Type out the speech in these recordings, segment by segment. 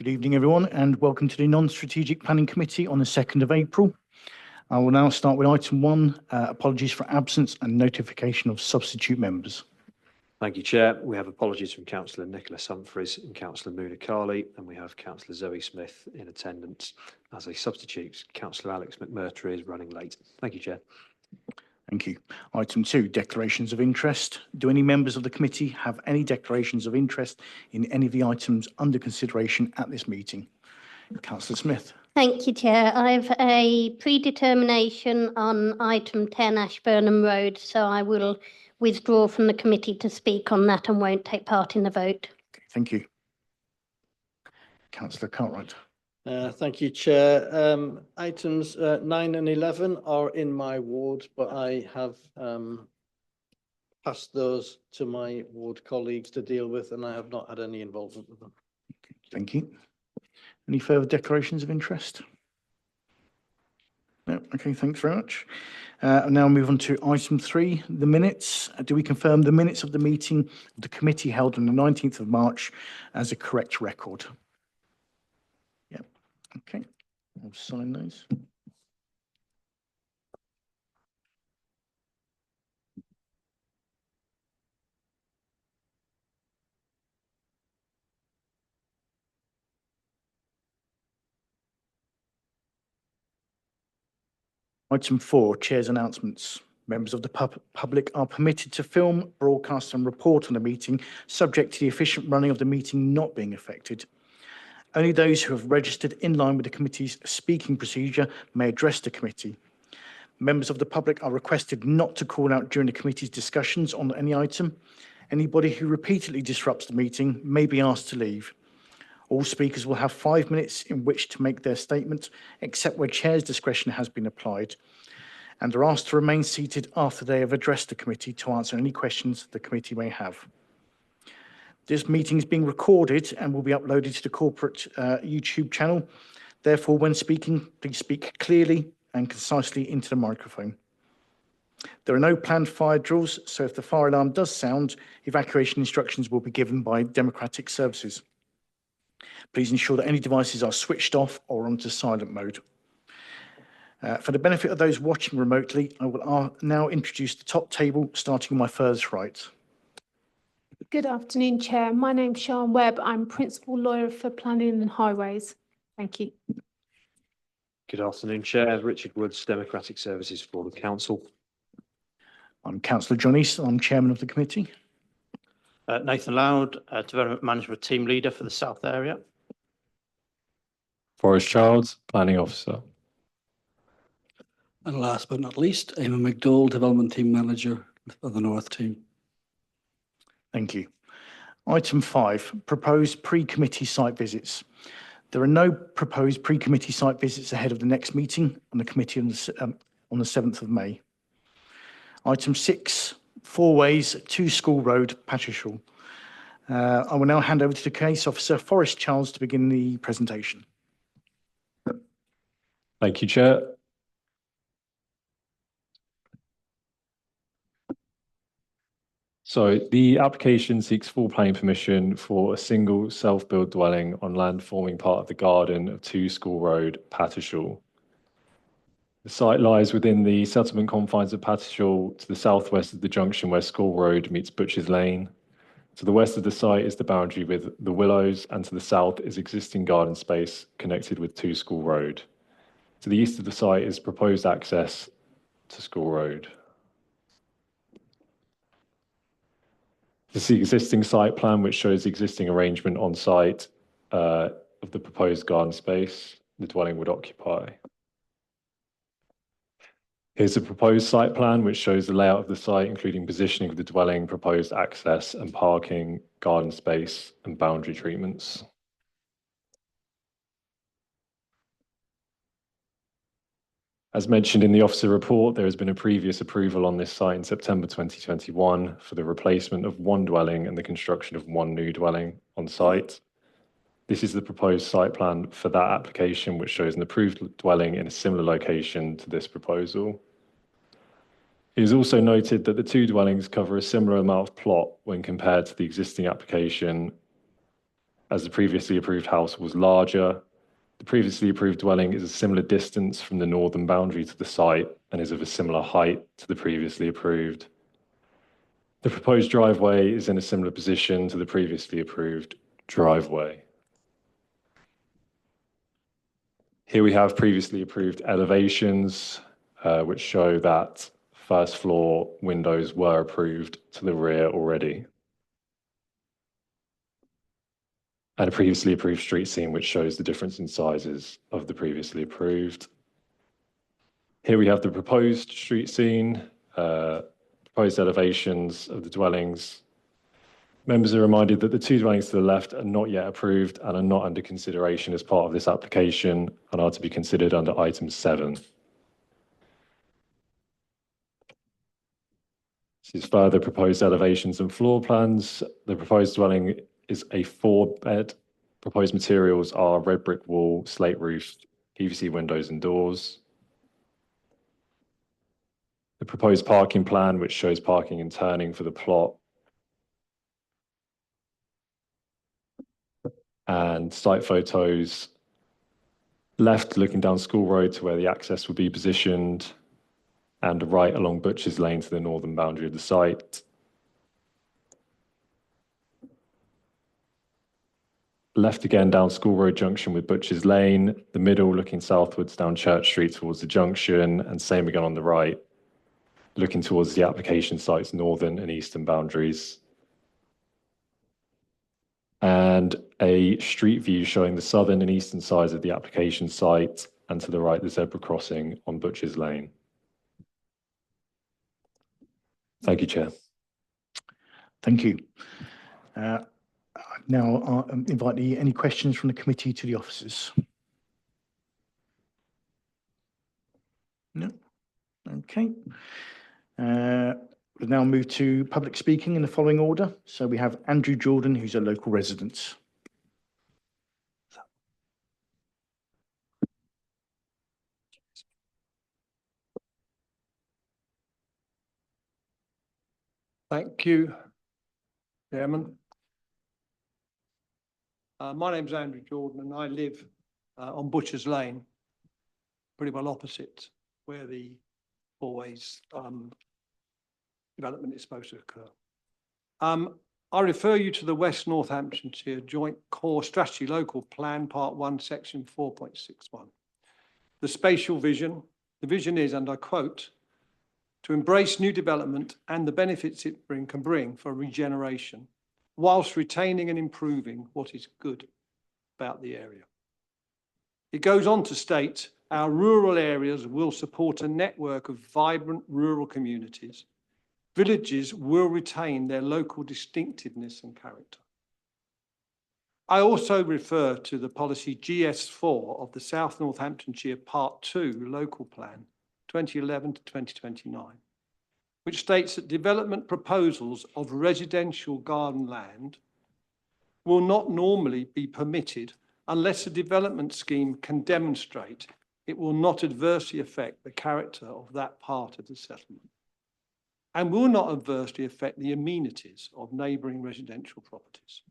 Good evening, everyone, and welcome to the Non-Strategic Planning Committee on the 2nd of April. I will now start with item 1, apologies for absence and notification of substitute members. Thank you, Chair. We have apologies from Councillor Nicholas Humphreys and Councillor Muna Carley, and we have Councillor Zoe Smith in attendance as a substitute. Councillor Alex McMurtry is running late. Thank you, Chair. Thank you. Item 2, declarations of interest. Do any members of the committee have any declarations of interest in any of the items under consideration at this meeting? Councillor Smith. Thank you, Chair. I have a predetermination on item 10 Ashburnham Road, so I will withdraw from the committee to speak on that and won't take part in the vote. Okay, thank you. Councillor Cartwright. Thank you, Chair. Items 9 and 11 are in my ward, but I have passed those to my ward colleagues to deal with, and I have not had any involvement with them. Okay, thank you. Any further declarations of interest? No. Okay, thanks very much. I'll now move on to item 3, the minutes. Do we confirm the minutes of the meeting of the committee held on the 19th of March as a correct record? Yep. Okay, I'll sign those. Item 4, Chair's announcements. Members of the public are permitted to film, broadcast and report on the meeting, subject to the efficient running of the meeting not being affected. Only those who have registered in line with the committee's speaking procedure may address the committee. Members of the public are requested not to call out during the committee's discussions on any item. Anybody who repeatedly disrupts the meeting may be asked to leave. All speakers will have 5 minutes in which to make their statement, except where Chair's discretion has been applied, and are asked to remain seated after they have addressed the committee to answer any questions the committee may have. This meeting is being recorded and will be uploaded to the corporate YouTube channel. Therefore, when speaking, please speak clearly and concisely into the microphone. There are no planned fire drills, so if the fire alarm does sound, evacuation instructions will be given by Democratic Services. Please ensure that any devices are switched off or onto silent mode. For the benefit of those watching remotely, I will now introduce the top table, starting on my furthest right. Good afternoon, Chair. My name's Sian Webb. I'm Principal Lawyer for Planning and Highways. Thank you. Good afternoon, Chair. Richard Woods, Democratic Services for the Council. I'm Councillor John East. I'm Chairman of the committee. Nathan Loud, Development Management Team Leader for the South area. Forrest Childs, Planning Officer. And last but not least, Eamon McDowell, Development Team Manager for the North Team. Thank you. Item 5, proposed pre-committee site visits. There are no proposed pre-committee site visits ahead of the next meeting on the committee on the 7th of May. Item 6, Four Ways, 2 School Road, Pattishall. I will now hand over to the case officer, Forrest Childs, to begin the presentation. Thank you, Chair. So the application seeks full planning permission for a single self-built dwelling on land forming part of the garden of 2 School Road, Pattishall. The site lies within the settlement confines of Pattishall to the southwest of the junction where School Road meets Butchers Lane. To the west of the site is the boundary with the Willows, and to the south is existing garden space connected with 2 School Road. To the east of the site is proposed access to School Road. This is the existing site plan, which shows the existing arrangement on site of the proposed garden space the dwelling would occupy. Here's the proposed site plan, which shows the layout of the site, including positioning of the dwelling, proposed access and parking, garden space, and boundary treatments. As mentioned in the officer report, there has been a previous approval on this site in September 2021 for the replacement of 1 dwelling and the construction of 1 new dwelling on site. This is the proposed site plan for that application, which shows an approved dwelling in a similar location to this proposal. It is also noted that the 2 dwellings cover a similar amount of plot when compared to the existing application, as the previously approved house was larger. The previously approved dwelling is a similar distance from the northern boundary to the site and is of a similar height to the previously approved. The proposed driveway is in a similar position to the previously approved driveway. Here we have previously approved elevations, which show that first floor windows were approved to the rear already. And a previously approved street scene, which shows the difference in sizes of the previously approved. Here we have the proposed street scene, proposed elevations of the dwellings. Members are reminded that the two dwellings to the left are not yet approved and are not under consideration as part of this application and are to be considered under item 7. This is further proposed elevations and floor plans. The proposed dwelling is a 4-bed. Proposed materials are red brick wall, slate roof, PVC windows and doors. The proposed parking plan, which shows parking and turning for the plot. And site photos, left looking down School Road to where the access will be positioned, and right along Butchers Lane to the northern boundary of the site. Left again down School Road junction with Butchers Lane, the middle looking southwards down Church Street towards the junction, and same again on the right, looking towards the application site's northern and eastern boundaries. And a street view showing the southern and eastern sides of the application site, and to the right, the zebra crossing on Butchers Lane. Thank you, Chair. Thank you. Now I'll invite any questions from the committee to the officers. No? Okay. We'll now move to public speaking in the following order. So we have Andrew Jordan, who's a local resident. Thank you, Chairman. My name's Andrew Jordan and I live on Butchers Lane, pretty well opposite where the Fourways development is supposed to occur. I refer you to the West Northamptonshire Joint Core Strategy Local Plan, Part 1, Section 4.61. The spatial vision, the vision is, and I quote, to embrace new development and the benefits it can bring for regeneration, whilst retaining and improving what is good about the area. It goes on to state, our rural areas will support a network of vibrant rural communities. Villages will retain their local distinctiveness and character. I also refer to the policy GS4 of the South Northamptonshire Part 2 Local Plan 2011 to 2029, which states that development proposals of residential garden land will not normally be permitted unless a development scheme can demonstrate it will not adversely affect the character of that part of the settlement and will not adversely affect the amenities of neighbouring residential properties.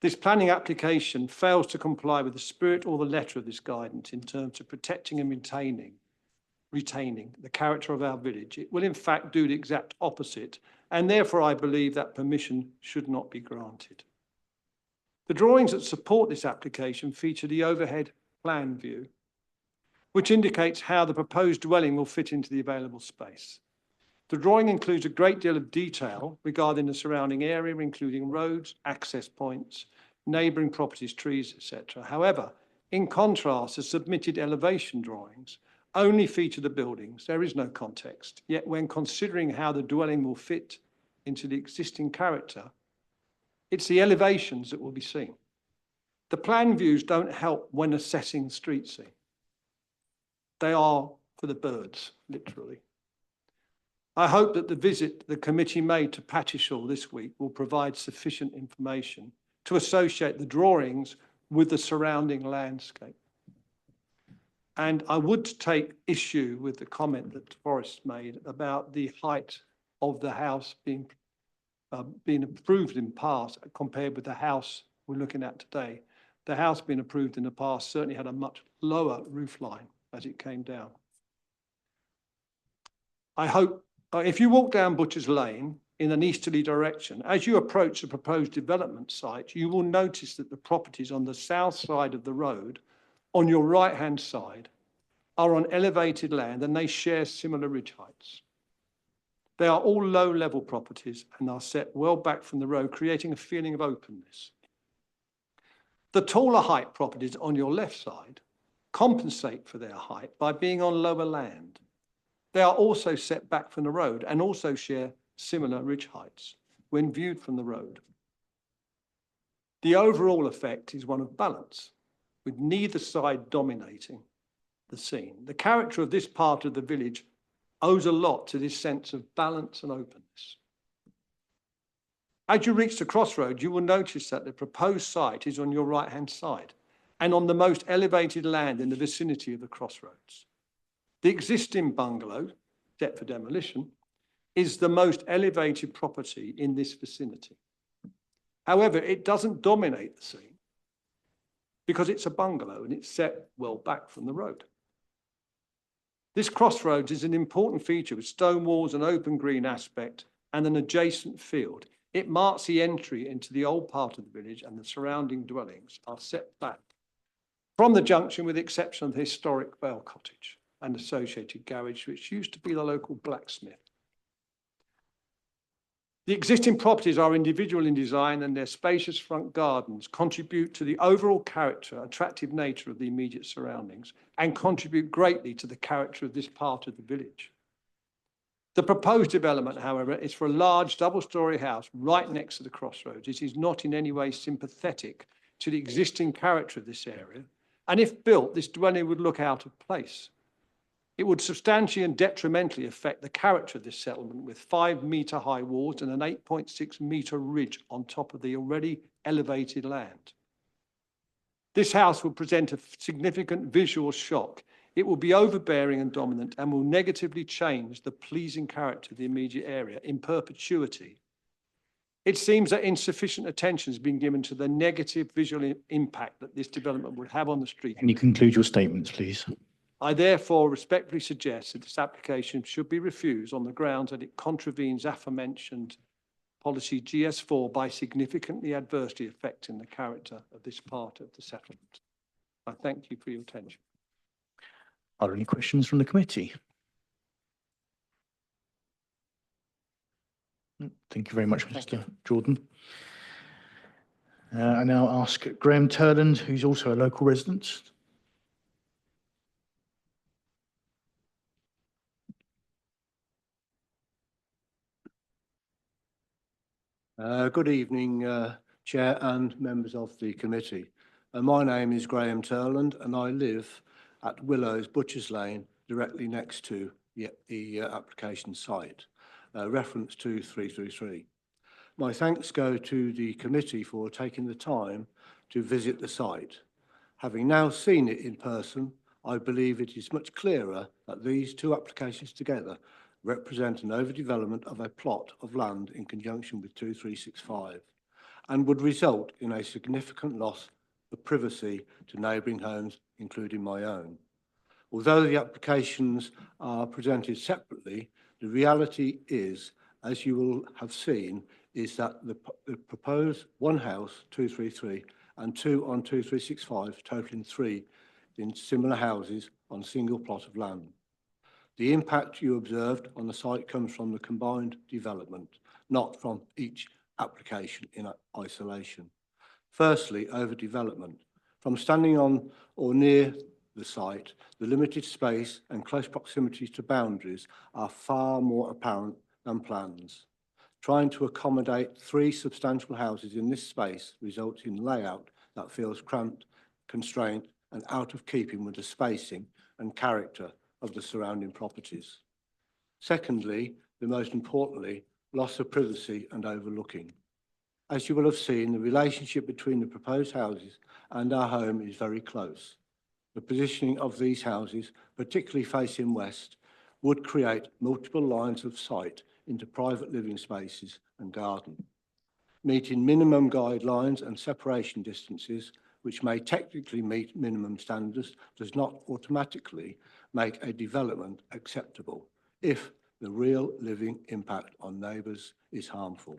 This planning application fails to comply with the spirit or the letter of this guidance in terms of protecting and retaining the character of our village. It will in fact do the exact opposite, and therefore I believe that permission should not be granted. The drawings that support this application feature the overhead plan view, which indicates how the proposed dwelling will fit into the available space. The drawing includes a great deal of detail regarding the surrounding area, including roads, access points, neighbouring properties, trees, etc. However, in contrast, the submitted elevation drawings only feature the buildings. There is no context. Yet when considering how the dwelling will fit into the existing character, it's the elevations that will be seen. The plan views don't help when assessing the street scene. They are for the birds, literally. I hope that the visit the committee made to Pattishall this week will provide sufficient information to associate the drawings with the surrounding landscape. And I would take issue with the comment that Forrest made about the height of the house being approved in part compared with the house we're looking at today. The house being approved in the past certainly had a much lower roof line as it came down. I hope, if you walk down Butchers Lane in an easterly direction, as you approach the proposed development site, you will notice that the properties on the south side of the road, on your right-hand side, are on elevated land and they share similar ridge heights. They are all low-level properties and are set well back from the road, creating a feeling of openness. The taller height properties on your left side compensate for their height by being on lower land. They are also set back from the road and also share similar ridge heights when viewed from the road. The overall effect is one of balance, with neither side dominating the scene. The character of this part of the village owes a lot to this sense of balance and openness. As you reach the crossroads, you will notice that the proposed site is on your right-hand side and on the most elevated land in the vicinity of the crossroads. The existing bungalow, set for demolition, is the most elevated property in this vicinity. However, it doesn't dominate the scene because it's a bungalow and it's set well back from the road. This crossroads is an important feature with stone walls, an open green aspect and an adjacent field. It marks the entry into the old part of the village and the surrounding dwellings are set back from the junction with the exception of the historic Vale Cottage and associated garage, which used to be the local blacksmith. The existing properties are individual in design and their spacious front gardens contribute to the overall character, attractive nature of the immediate surroundings and contribute greatly to the character of this part of the village. The proposed development, however, is for a large double-storey house right next to the crossroads. It is not in any way sympathetic to the existing character of this area, and if built, this dwelling would look out of place. It would substantially and detrimentally affect the character of this settlement with 5-metre high walls and an 8.6-metre ridge on top of the already elevated land. This house will present a significant visual shock. It will be overbearing and dominant and will negatively change the pleasing character of the immediate area in perpetuity. It seems that insufficient attention has been given to the negative visual impact that this development will have on the street. Can you conclude your statements, please? I therefore respectfully suggest that this application should be refused on the grounds that it contravenes aforementioned policy GS4 by significantly adversely affecting the character of this part of the settlement. I thank you for your attention. Are there any questions from the committee? Thank you very much, Mr. Jordan. I now ask Graham Turland, who's also a local resident. Good evening, Chair and members of the committee. My name is Graham Turland and I live at Willows, Butchers Lane, directly next to the application site, reference to 333. My thanks go to the committee for taking the time to visit the site. Having now seen it in person, I believe it is much clearer that these two applications together represent an overdevelopment of a plot of land in conjunction with 2365 and would result in a significant loss of privacy to neighbouring homes, including my own. Although the applications are presented separately, the reality is, as you will have seen, is that the proposed one house, 233, and two on 2365, totaling 3 in similar houses on a single plot of land. The impact you observed on the site comes from the combined development, not from each application in isolation. Firstly, overdevelopment. From standing on or near the site, the limited space and close proximity to boundaries are far more apparent than plans. Trying to accommodate 3 substantial houses in this space results in layout that feels cramped, constrained, and out of keeping with the spacing and character of the surrounding properties. Secondly, the most importantly, loss of privacy and overlooking. As you will have seen, the relationship between the proposed houses and our home is very close. The positioning of these houses, particularly facing west, would create multiple lines of sight into private living spaces and garden. Meeting minimum guidelines and separation distances, which may technically meet minimum standards, does not automatically make a development acceptable if the real living impact on neighbours is harmful.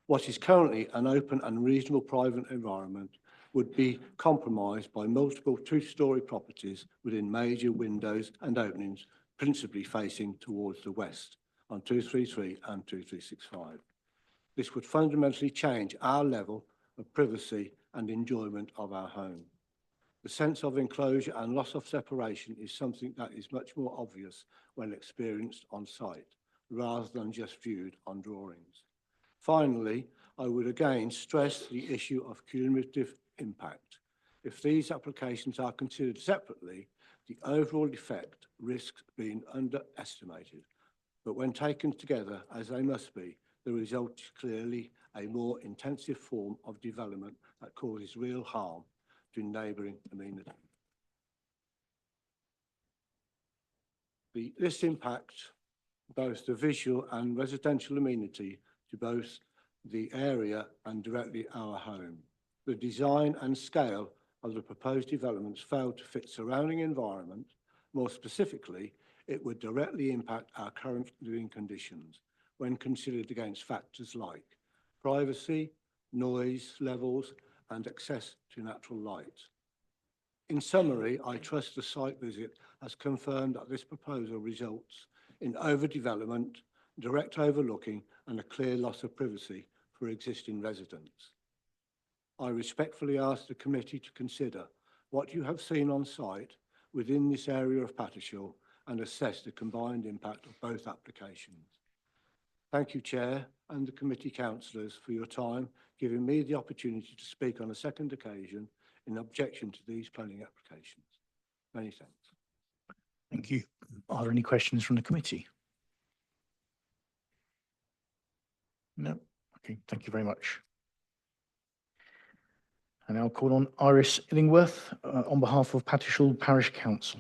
What is currently an open and reasonable private environment would be compromised by multiple two-storey properties within major windows and openings, principally facing towards the west on 233 and 2365. This would fundamentally change our level of privacy and enjoyment of our home. The sense of enclosure and loss of separation is something that is much more obvious when experienced on site, rather than just viewed on drawings. Finally, I would again stress the issue of cumulative impact. If these applications are considered separately, the overall effect risks being underestimated. But when taken together, as they must be, the result is clearly a more intensive form of development that causes real harm to neighbouring amenity. This impacts both the visual and residential amenity to both the area and directly our home. The design and scale of the proposed developments fail to fit surrounding environment. More specifically, it would directly impact our current living conditions when considered against factors like privacy, noise levels, and access to natural light. In summary, I trust the site visit has confirmed that this proposal results in overdevelopment, direct overlooking, and a clear loss of privacy for existing residents. I respectfully ask the committee to consider what you have seen on site within this area of Pattishall and assess the combined impact of both applications. Thank you, Chair, and the committee councillors for your time, giving me the opportunity to speak on a second occasion in objection to these planning applications. Many thanks. Thank you. Are there any questions from the committee? No? Okay, thank you very much. And I'll call on Iris Illingworth on behalf of Pattishall Parish Council.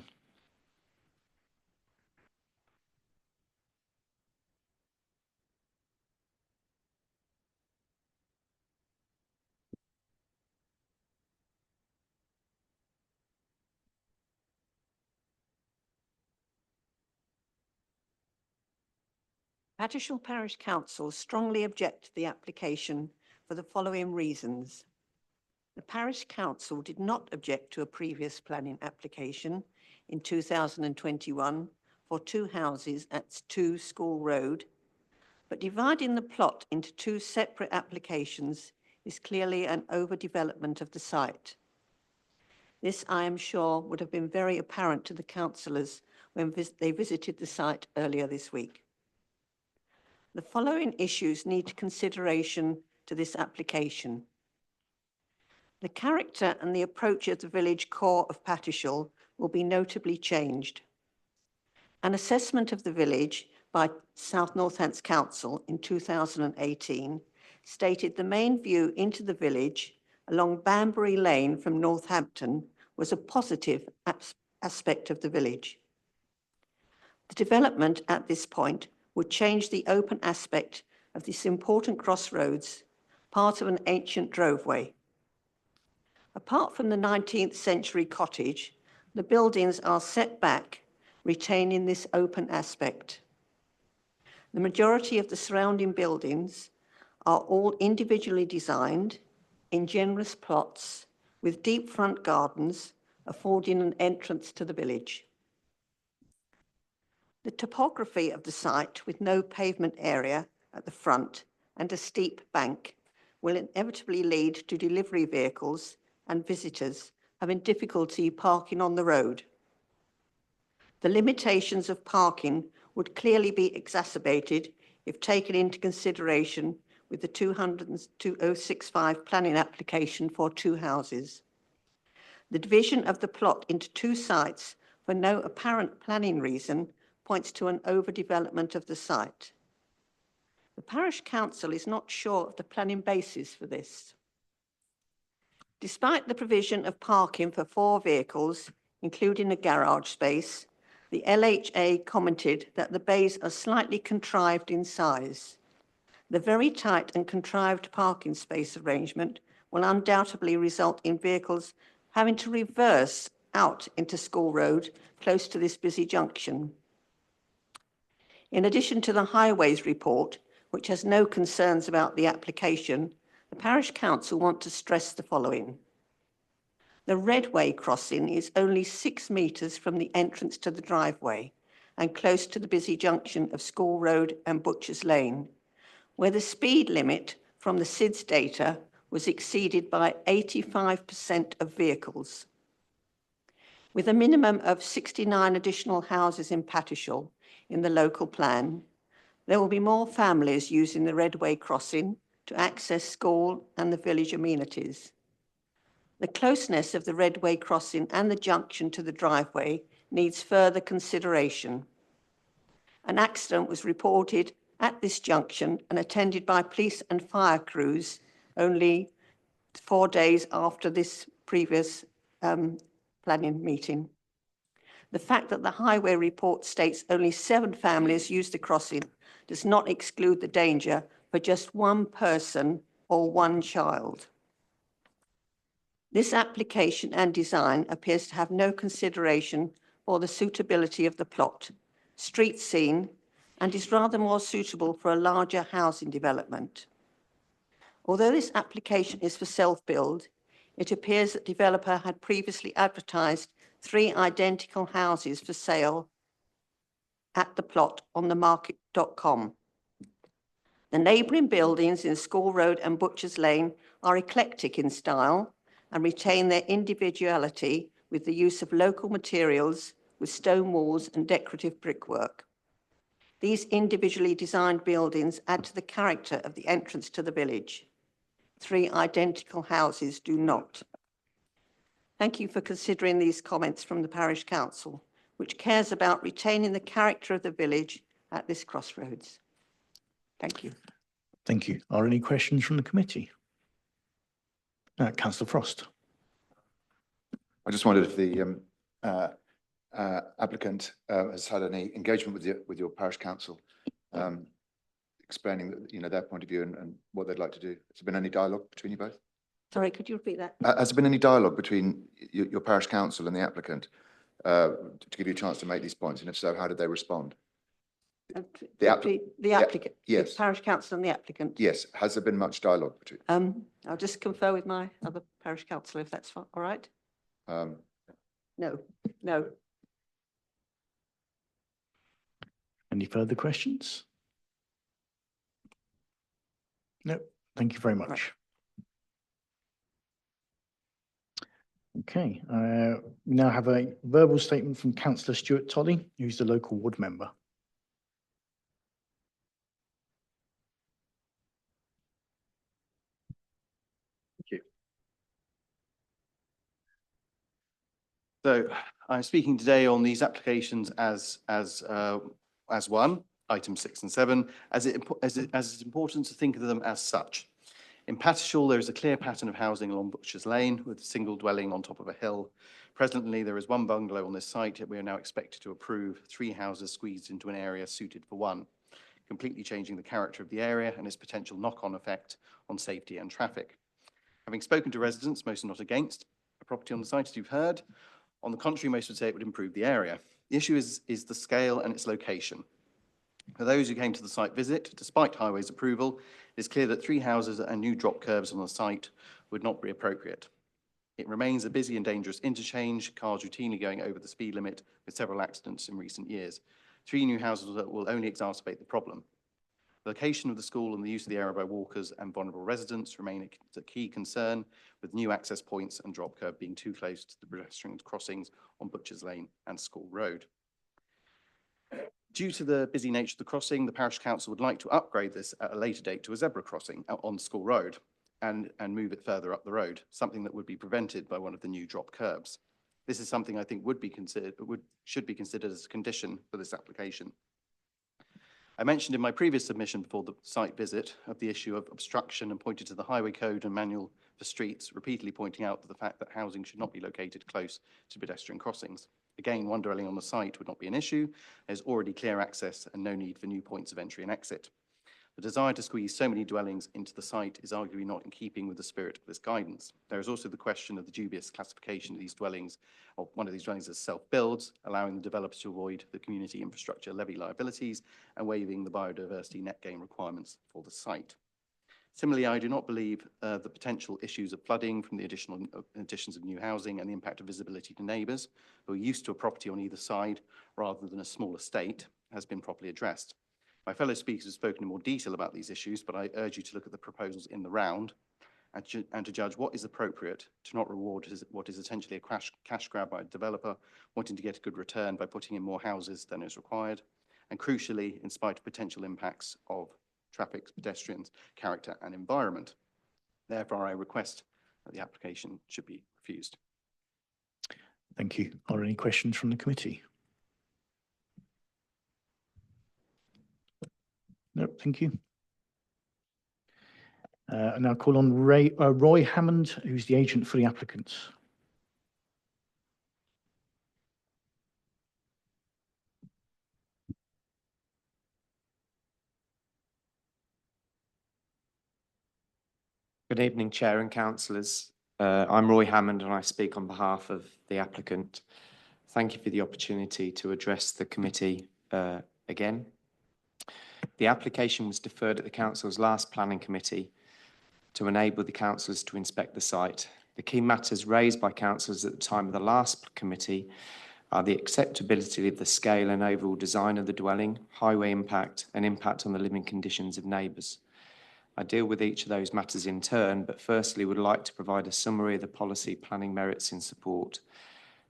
Pattishall Parish Council strongly object to the application for the following reasons. The Parish Council did not object to a previous planning application in 2021 for 2 houses at 2 School Road, but dividing the plot into 2 separate applications is clearly an overdevelopment of the site. This, I am sure, would have been very apparent to the councillors when they visited the site earlier this week. The following issues need consideration to this application. The character and the approach of the village core of Pattishall will be notably changed. An assessment of the village by South Northants Council in 2018 stated the main view into the village along Banbury Lane from Northampton was a positive aspect of the village. The development at this point would change the open aspect of this important crossroads, part of an ancient droveway. Apart from the 19th century cottage, the buildings are set back, retaining this open aspect. The majority of the surrounding buildings are all individually designed in generous plots with deep front gardens affording an entrance to the village. The topography of the site with no pavement area at the front and a steep bank will inevitably lead to delivery vehicles and visitors having difficulty parking on the road. The limitations of parking would clearly be exacerbated if taken into consideration with the 2065 planning application for 2 houses. The division of the plot into 2 sites for no apparent planning reason points to an overdevelopment of the site. The Parish Council is not sure of the planning basis for this. Despite the provision of parking for 4 vehicles, including a garage space, the LHA commented that the bays are slightly contrived in size. The very tight and contrived parking space arrangement will undoubtedly result in vehicles having to reverse out into School Road close to this busy junction. In addition to the Highways report, which has no concerns about the application, the Parish Council want to stress the following. The Redway crossing is only 6 metres from the entrance to the driveway and close to the busy junction of School Road and Butchers Lane, where the speed limit from the SIDS data was exceeded by 85% of vehicles. With a minimum of 69 additional houses in Pattishall in the local plan, there will be more families using the Redway crossing to access school and the village amenities. The closeness of the Redway crossing and the junction to the driveway needs further consideration. An accident was reported at this junction and attended by police and fire crews only 4 days after this previous planning meeting. The fact that the highway report states only 7 families use the crossing does not exclude the danger for just 1 person or 1 child. This application and design appears to have no consideration for the suitability of the plot, street scene, and is rather more suitable for a larger housing development. Although this application is for self-build, it appears that developer had previously advertised 3 identical houses for sale at the plot on themarket.com. The neighbouring buildings in School Road and Butchers Lane are eclectic in style and retain their individuality with the use of local materials with stone walls and decorative brickwork. These individually designed buildings add to the character of the entrance to the village. 3 identical houses do not. Thank you for considering these comments from the Parish Council, which cares about retaining the character of the village at this crossroads. Thank you. Thank you. Are any questions from the committee? Councillor Frost. I just wondered if the applicant has had any engagement with your parish council, explaining their point of view and what they'd like to do. Has there been any dialogue between you both? Sorry, could you repeat that? Has there been any dialogue between your parish council and the applicant to give you a chance to make these points? And if so, how did they respond? The applicant, yes. The Parish Council and the applicant. Yes. Has there been much dialogue between? I'll just confer with my other parish councillor if that's all right. No. Any further questions? No. Thank you very much. Right. Okay. We now have a verbal statement from Councillor Stuart Tolley, who's the local ward member. So I'm speaking today on these applications as one, item 6 and 7, as it's important to think of them as such. In Pattishall, there is a clear pattern of housing along Butchers Lane with a single dwelling on top of a hill. Presently, there is 1 bungalow on this site, yet we are now expected to approve 3 houses squeezed into an area suited for 1, completely changing the character of the area and its potential knock-on effect on safety and traffic. Having spoken to residents, most are not against a property on the site, as you've heard. On the contrary, most would say it would improve the area. The issue is the scale and its location. For those who came to the site visit, despite Highways approval, it is clear that 3 houses and new drop curbs on the site would not be appropriate. It remains a busy and dangerous interchange, cars routinely going over the speed limit with several accidents in recent years. 3 new houses will only exacerbate the problem. The location of the school and the use of the area by walkers and vulnerable residents remain a key concern, with new access points and drop curb being too close to the pedestrian crossings on Butchers Lane and School Road. Due to the busy nature of the crossing, the Parish Council would like to upgrade this at a later date to a zebra crossing on School Road and move it further up the road, something that would be prevented by one of the new drop curbs. This is something I think should be considered as a condition for this application. I mentioned in my previous submission before the site visit of the issue of obstruction and pointed to the highway code and manual for streets, repeatedly pointing out the fact that housing should not be located close to pedestrian crossings. Again, 1 dwelling on the site would not be an issue. There's already clear access and no need for new points of entry and exit. The desire to squeeze so many dwellings into the site is arguably not in keeping with the spirit of this guidance. There is also the question of the dubious classification of these dwellings, or one of these dwellings as self-builds, allowing the developer to avoid the community infrastructure levy liabilities and waiving the biodiversity net gain requirements for the site. Similarly, I do not believe the potential issues of flooding from the additions of new housing and the impact of visibility to neighbours who are used to a property on either side rather than a small estate has been properly addressed. My fellow speakers have spoken in more detail about these issues, but I urge you to look at the proposals in the round and to judge what is appropriate, to not reward what is essentially a cash grab by a developer wanting to get a good return by putting in more houses than is required, and crucially, in spite of potential impacts of traffic, pedestrians, character and environment. Therefore, I request that the application should be refused. Thank you. Are there any questions from the committee? No, thank you. I now call on Roy Hammond, who's the agent for the applicants. Good evening, Chair and Councillors. I'm Roy Hammond and I speak on behalf of the applicant. Thank you for the opportunity to address the committee again. The application was deferred at the Council's last planning committee to enable the councillors to inspect the site. The key matters raised by councillors at the time of the last committee are the acceptability of the scale and overall design of the dwelling, highway impact and impact on the living conditions of neighbours. I deal with each of those matters in turn, but firstly would like to provide a summary of the policy planning merits in support.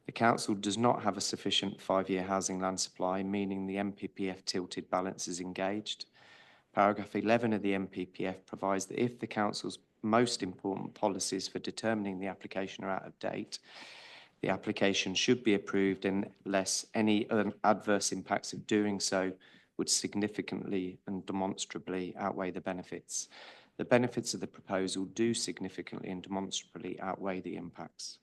The Council does not have a sufficient 5-year housing land supply, meaning the NPPF tilted balance is engaged. Paragraph 11 of the NPPF provides that if the Council's most important policies for determining the application are out of date, the application should be approved unless any adverse impacts of doing so would significantly and demonstrably outweigh the benefits. The benefits of the proposal do significantly and demonstrably outweigh the impacts.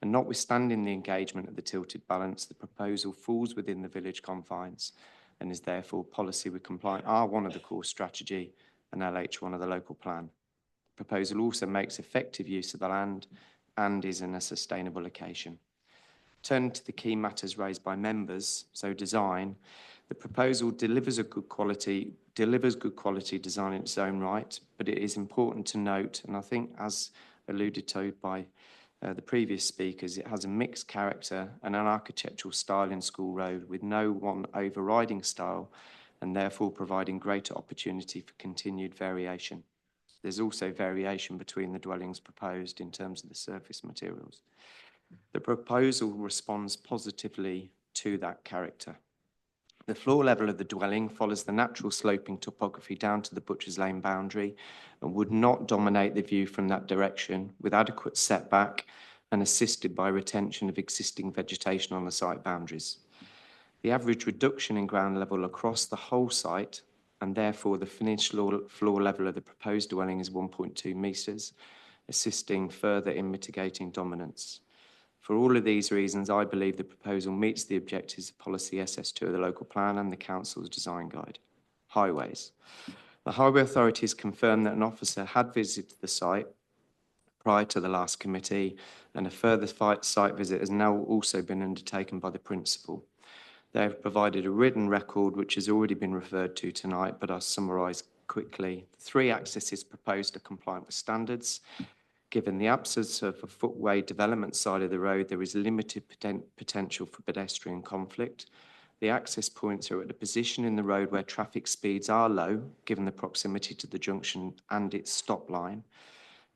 And notwithstanding the engagement of the tilted balance, the proposal falls within the village confines and is therefore policy with compliant R1 of the core strategy and LH1 of the local plan. The proposal also makes effective use of the land and is in a sustainable location. Turning to the key matters raised by members, so design, the proposal delivers good quality design in its own right, but it is important to note, and I think as alluded to by the previous speakers, it has a mixed character and an architectural style in School Road with no one overriding style and therefore providing greater opportunity for continued variation. There's also variation between the dwellings proposed in terms of the surface materials. The proposal responds positively to that character. The floor level of the dwelling follows the natural sloping topography down to the Butchers Lane boundary and would not dominate the view from that direction, with adequate setback and assisted by retention of existing vegetation on the site boundaries. The average reduction in ground level across the whole site, and therefore the finished floor level of the proposed dwelling, is 1.2 metres, assisting further in mitigating dominance. For all of these reasons, I believe the proposal meets the objectives of policy SS2 of the local plan and the council's design guide. Highways. The Highway Authority has confirmed that an officer had visited the site prior to the last committee, and a further site visit has now also been undertaken by the principal. They have provided a written record which has already been referred to tonight, but I'll summarise quickly. The 3 accesses proposed are compliant with standards. Given the absence of a footway development side of the road, there is limited potential for pedestrian conflict. The access points are at a position in the road where traffic speeds are low, given the proximity to the junction and its stop line.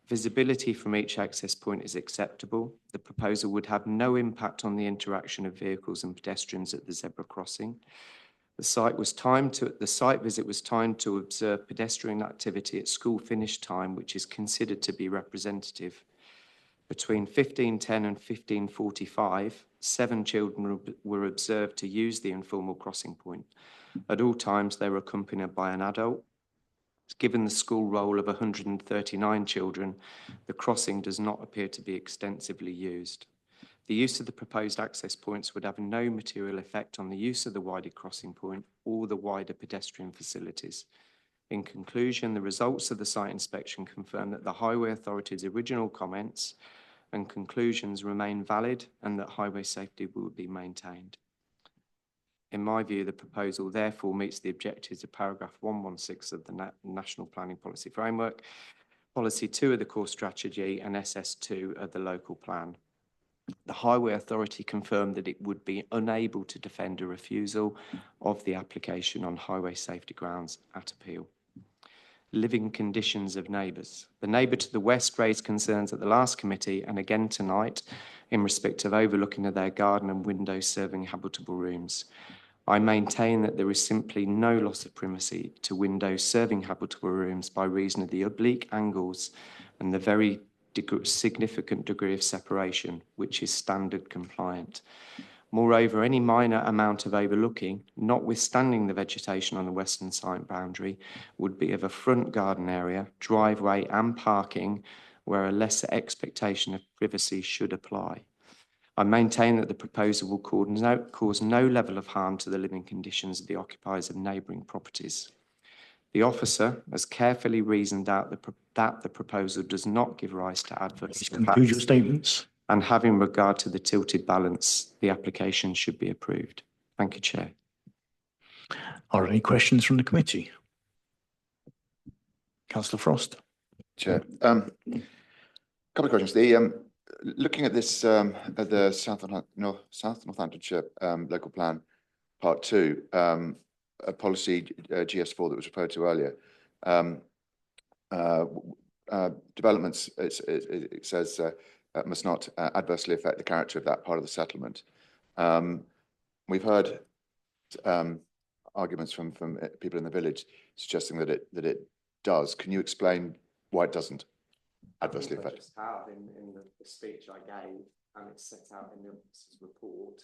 Visibility from each access point is acceptable. The proposal would have no impact on the interaction of vehicles and pedestrians at the zebra crossing. The site visit was timed to observe pedestrian activity at school finish time, which is considered to be representative. Between 15:10 and 15:45, 7 children were observed to use the informal crossing point. At all times, they were accompanied by an adult. Given the school roll of 139 children, the crossing does not appear to be extensively used. The use of the proposed access points would have no material effect on the use of the wider crossing point or the wider pedestrian facilities. In conclusion, the results of the site inspection confirm that the Highway Authority's original comments and conclusions remain valid and that highway safety will be maintained. In my view, the proposal therefore meets the objectives of paragraph 116 of the National Planning Policy Framework, Policy 2 of the Core Strategy and SS2 of the Local Plan. The Highway Authority confirmed that it would be unable to defend a refusal of the application on highway safety grounds at appeal. Living conditions of neighbours. The neighbour to the west raised concerns at the last committee and again tonight in respect of overlooking of their garden and windows serving habitable rooms. I maintain that there is simply no loss of privacy to windows serving habitable rooms by reason of the oblique angles and the very significant degree of separation, which is standard compliant. Moreover, any minor amount of overlooking, notwithstanding the vegetation on the western side boundary, would be of a front garden area, driveway and parking where a lesser expectation of privacy should apply. I maintain that the proposal will cause no level of harm to the living conditions of the occupiers of neighbouring properties. The officer has carefully reasoned out that the proposal does not give rise to adverse Please conclude your statements. And having regard to the tilted balance, the application should be approved. Thank you, Chair. Are there any questions from the committee? Councillor Frost. Chair, couple of questions. Looking at this, at the South Northamptonshire local plan, part 2, policy GS4 that was referred to earlier. Developments, it says, must not adversely affect the character of that part of the settlement. We've heard arguments from people in the village suggesting that it does. Can you explain why it doesn't adversely affect? I just have in the speech I gave, and it's set out in the officer's report.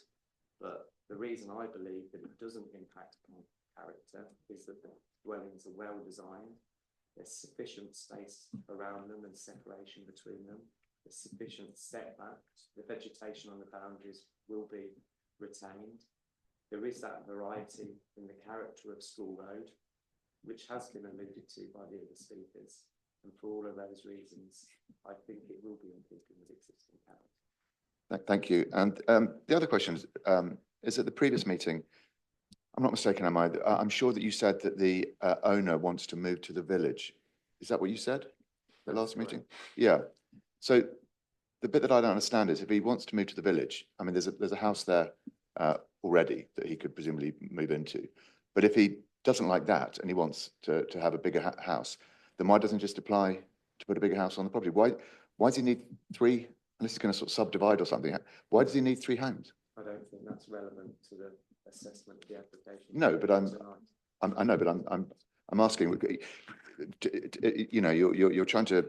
But the reason I believe that it doesn't impact upon character is that the dwellings are well designed. There's sufficient space around them and separation between them. There's sufficient setbacks. The vegetation on the boundaries will be retained. There is that variety in the character of School Road, which has been alluded to by the other speakers. And for all of those reasons, I think it will be in keeping with existing character. Thank you. And the other question is at the previous meeting, I'm not mistaken, am I? I'm sure that you said that the owner wants to move to the village. Is that what you said? The last meeting? Yeah. So the bit that I don't understand is if he wants to move to the village, I mean, there's a house there already that he could presumably move into. But if he doesn't like that and he wants to have a bigger house, then why doesn't he just apply to put a bigger house on the property? Why does he need 3, unless he's going to sort of subdivide or something? Why does he need 3 homes? I don't think that's relevant to the assessment of the application. No, but I know, but I'm asking. You know, you're trying to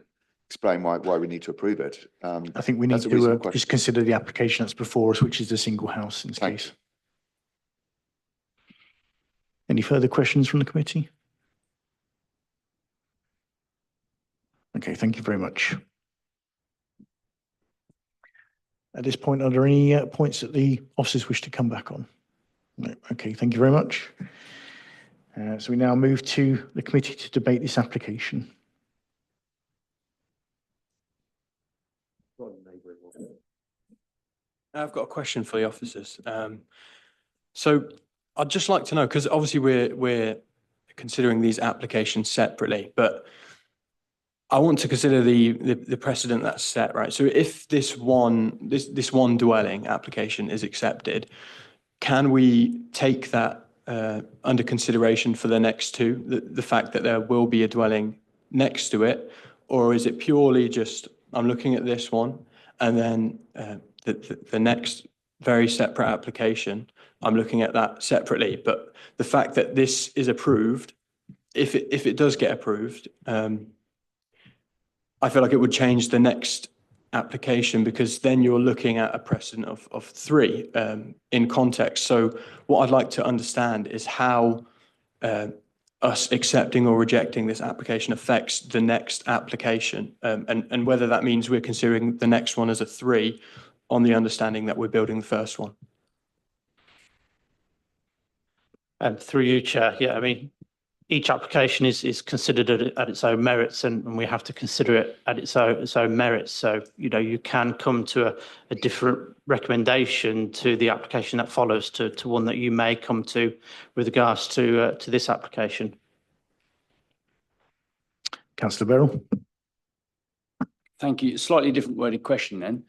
explain why we need to approve it. I think we need to just consider the application that's before us, which is the single house in this case. Any further questions from the committee? Okay, thank you very much. At this point, are there any points that the officers wish to come back on? No. Okay, thank you very much. So we now move to the committee to debate this application. I've got a question for the officers. So I'd just like to know, because obviously we're considering these applications separately, but I want to consider the precedent that's set, right? So if this one dwelling application is accepted, can we take that under consideration for the next 2, the fact that there will be a dwelling next to it, or is it purely just I'm looking at this one and then the next very separate application, I'm looking at that separately? But the fact that this is approved, if it does get approved, I feel like it would change the next application, because then you're looking at a precedent of 3 in context. So what I'd like to understand is how us accepting or rejecting this application affects the next application, and whether that means we're considering the next one as a 3 on the understanding that we're building the first one. And through you, Chair, yeah, I mean, each application is considered at its own merits, and we have to consider it at its own merits. So, you can come to a different recommendation to the application that follows to one that you may come to with regards to this application. Councillor Beryl. Thank you. Slightly different worded question then.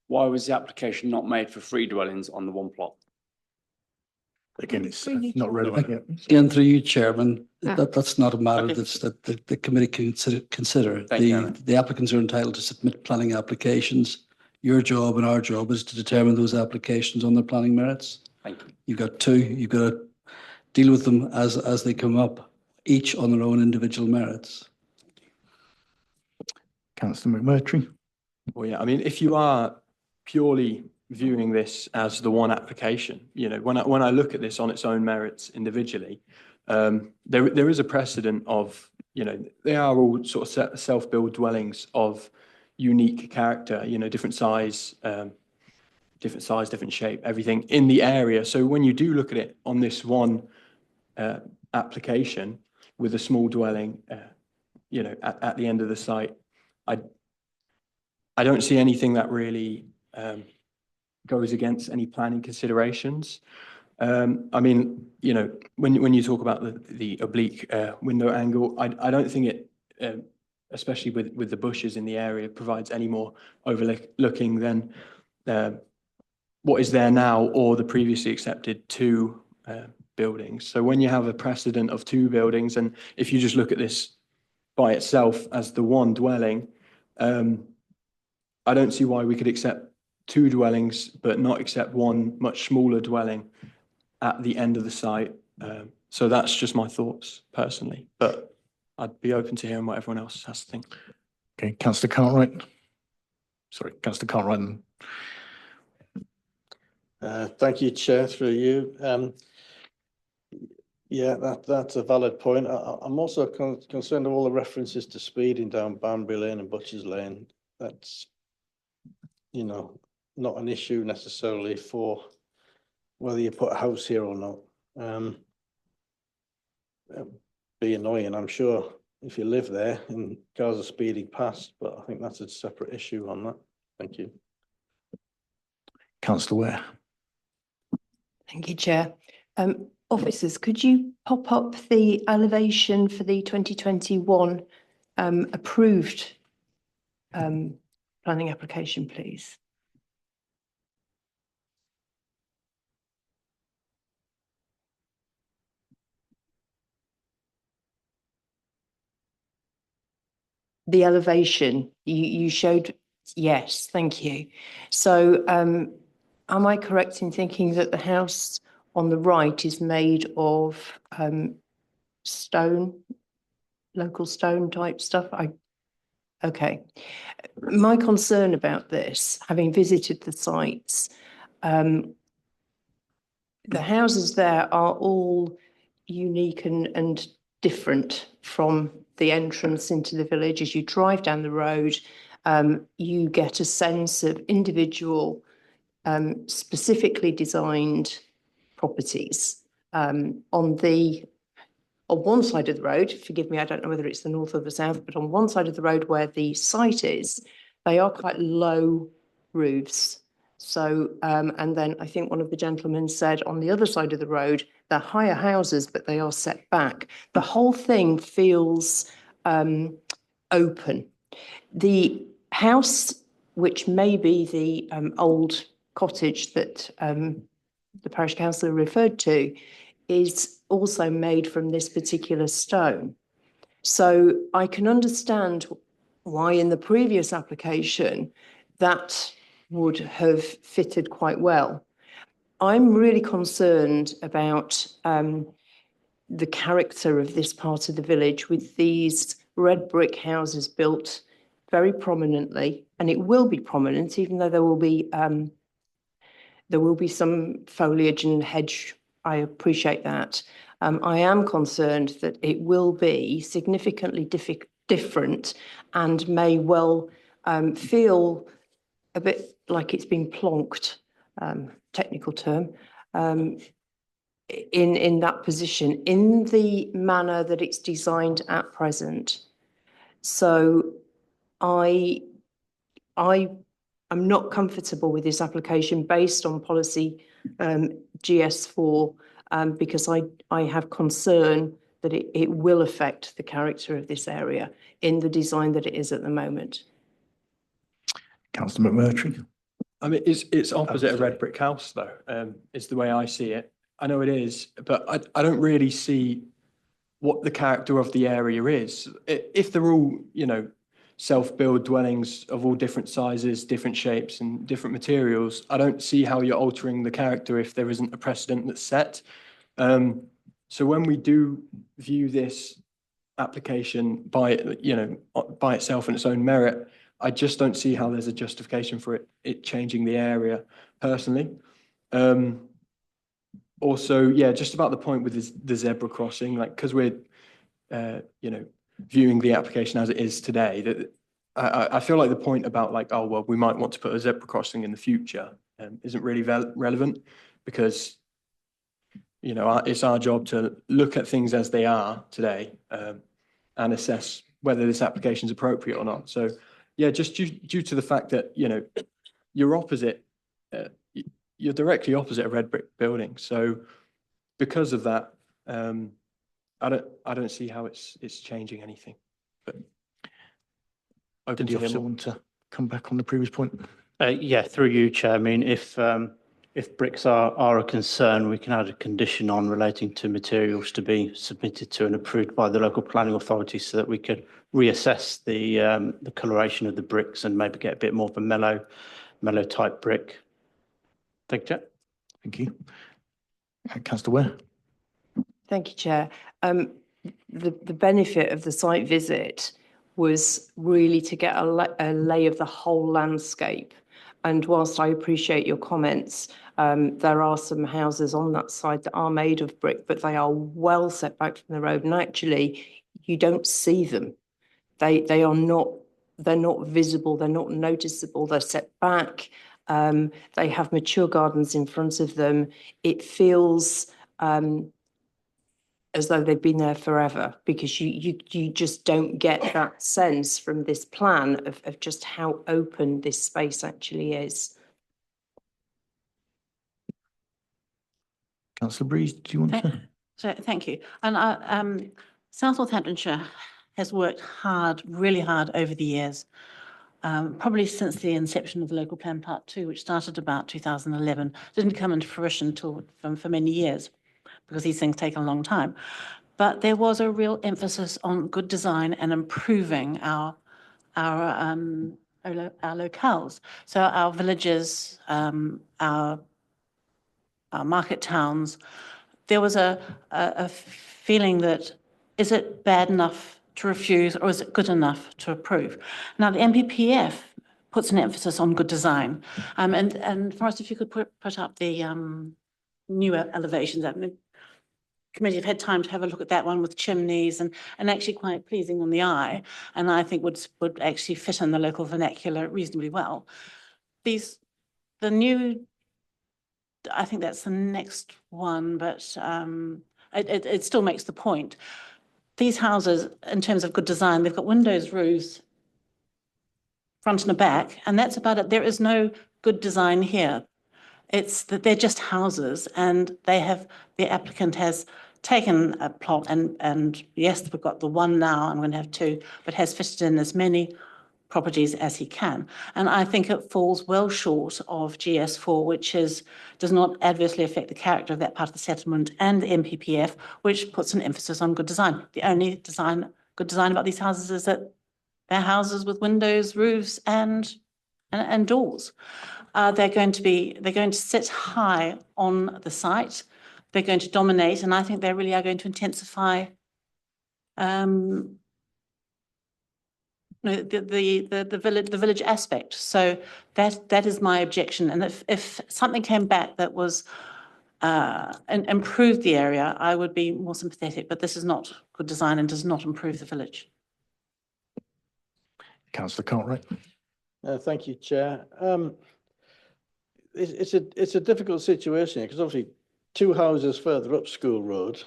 Why was the application not made for 3 dwellings on the one plot? Again, it's not relevant yet. Again, through you, Chairman, Ah. that's not a matter Okay. that the committee can consider. Thank you, Alan. The applicants are entitled to submit planning applications. Your job and our job is to determine those applications on their planning merits. Thank you. You've got 2. You've got to deal with them as they come up, each on their own individual merits. Councillor McMurtry. Well, yeah, I mean, if you are purely viewing this as the one application, when I look at this on its own merits individually, there is a precedent of, they are all sort of self-build dwellings of unique character, different size, different shape, everything in the area. So when you do look at it on this one application with a small dwelling, at the end of the site, I don't see anything that really goes against any planning considerations. I mean, when you talk about the oblique window angle, I don't think it, especially with the bushes in the area, provides any more overlooking than what is there now or the previously accepted 2 buildings. So when you have a precedent of 2 buildings, and if you just look at this by itself as the one dwelling, I don't see why we could accept 2 dwellings, but not accept one much smaller dwelling at the end of the site. So that's just my thoughts personally, but I'd be open to hearing what everyone else has to think. Okay, Councillor Cartwright. Sorry, Councillor Cartwright. Thank you, Chair, through you. Yeah, that's a valid point. I'm also concerned of all the references to speeding down Banbury Lane and Butchers Lane. That's, not an issue necessarily for whether you put a house here or not. It'd be annoying, I'm sure, if you live there and cars are speeding past, but I think that's a separate issue on that. Thank you. Councillor Ware. Thank you, Chair. Officers, could you pop up the elevation for the 2021 approved planning application, please? The elevation you showed, yes, thank you. So am I correct in thinking that the house on the right is made of stone, local stone type stuff? Okay. My concern about this, having visited the sites, the houses there are all unique and different from the entrance into the village. As you drive down the road, you get a sense of individual, specifically designed properties. On one side of the road, forgive me, I don't know whether it's the north or the south, but on one side of the road where the site is, they are quite low roofs. So, and then I think one of the gentlemen said on the other side of the road, they're higher houses, but they are set back. The whole thing feels open. The house, which may be the old cottage that the parish councillor referred to, is also made from this particular stone. So I can understand why in the previous application that would have fitted quite well. I'm really concerned about the character of this part of the village with these red brick houses built very prominently, and it will be prominent even though there will be some foliage and hedge. I appreciate that. I am concerned that it will be significantly different and may well feel a bit like it's been plonked, technical term, in that position in the manner that it's designed at present. So I am not comfortable with this application based on policy GS4 because I have concern that it will affect the character of this area in the design that it is at the moment. Councillor McMurtry. I mean, it's opposite a sorry. red brick house, though, is the way I see it. I know it is, but I don't really see what the character of the area is. If they're all, you know, self-build dwellings of all different sizes, different shapes and different materials, I don't see how you're altering the character if there isn't a precedent that's set. So when we do view this application by, you know, by itself and its own merit, I just don't see how there's a justification for it changing the area personally. Also, yeah, just about the point with the zebra crossing, like, because we're, you know, viewing the application as it is today, that I feel like the point about like, oh, well, we might want to put a zebra crossing in the future isn't really relevant, because, you know, it's our job to look at things as they are today and assess whether this application is appropriate or not. So, yeah, just due to the fact that, you know, you're opposite, you're directly opposite a red brick building. So because of that, I don't see how it's changing anything. But Did the officer want to come back on the previous point? Yeah, through you, Chair. I mean, if bricks are a concern, we can add a condition on relating to materials to be submitted to and approved by the local planning authority, so that we could reassess the coloration of the bricks and maybe get a bit more of a mellow type brick. Thank you, Chair. Thank you. Councillor Ware. Thank you, Chair. The benefit of the site visit was really to get a lay of the whole landscape. And whilst I appreciate your comments, there are some houses on that side that are made of brick, but they are well set back from the road. And actually, you don't see them. They are not, they're not visible, they're not noticeable, they're set back. They have mature gardens in front of them. It feels as though they've been there forever, because you just don't get that sense from this plan of just how open this space actually is. Councillor Breeze, do you want to? So, thank you. And South Northamptonshire has worked hard, really hard over the years, probably since the inception of the Local Plan Part 2, which started about 2011, didn't come into fruition until for many years, because these things take a long time. But there was a real emphasis on good design and improving our locales. So our villages, our market towns, there was a feeling that, is it bad enough to refuse, or is it good enough to approve? Now, the NPPF puts an emphasis on good design. And Forrest, if you could put up the newer elevations. The committee have had time to have a look at that one with chimneys and actually quite pleasing on the eye, and I think would actually fit in the local vernacular reasonably well. The new, I think that's the next one, but it still makes the point. These houses, in terms of good design, they've got windows, roofs, front and a back, and that's about it. There is no good design here. It's that they're just houses, and the applicant has taken a plot and yes, we've got the one now, I'm going to have two, but has fitted in as many properties as he can. And I think it falls well short of GS4, which does not adversely affect the character of that part of the settlement, and the NPPF, which puts an emphasis on good design. The only good design about these houses is that they're houses with windows, roofs, and doors. They're going to sit high on the site. They're going to dominate, and I think they really are going to intensify the village aspect. So that is my objection. And if something came back that was and improved the area, I would be more sympathetic. But this is not good design and does not improve the village. Councillor Cartwright. Thank you, Chair. It's a difficult situation because obviously two houses further up School Road,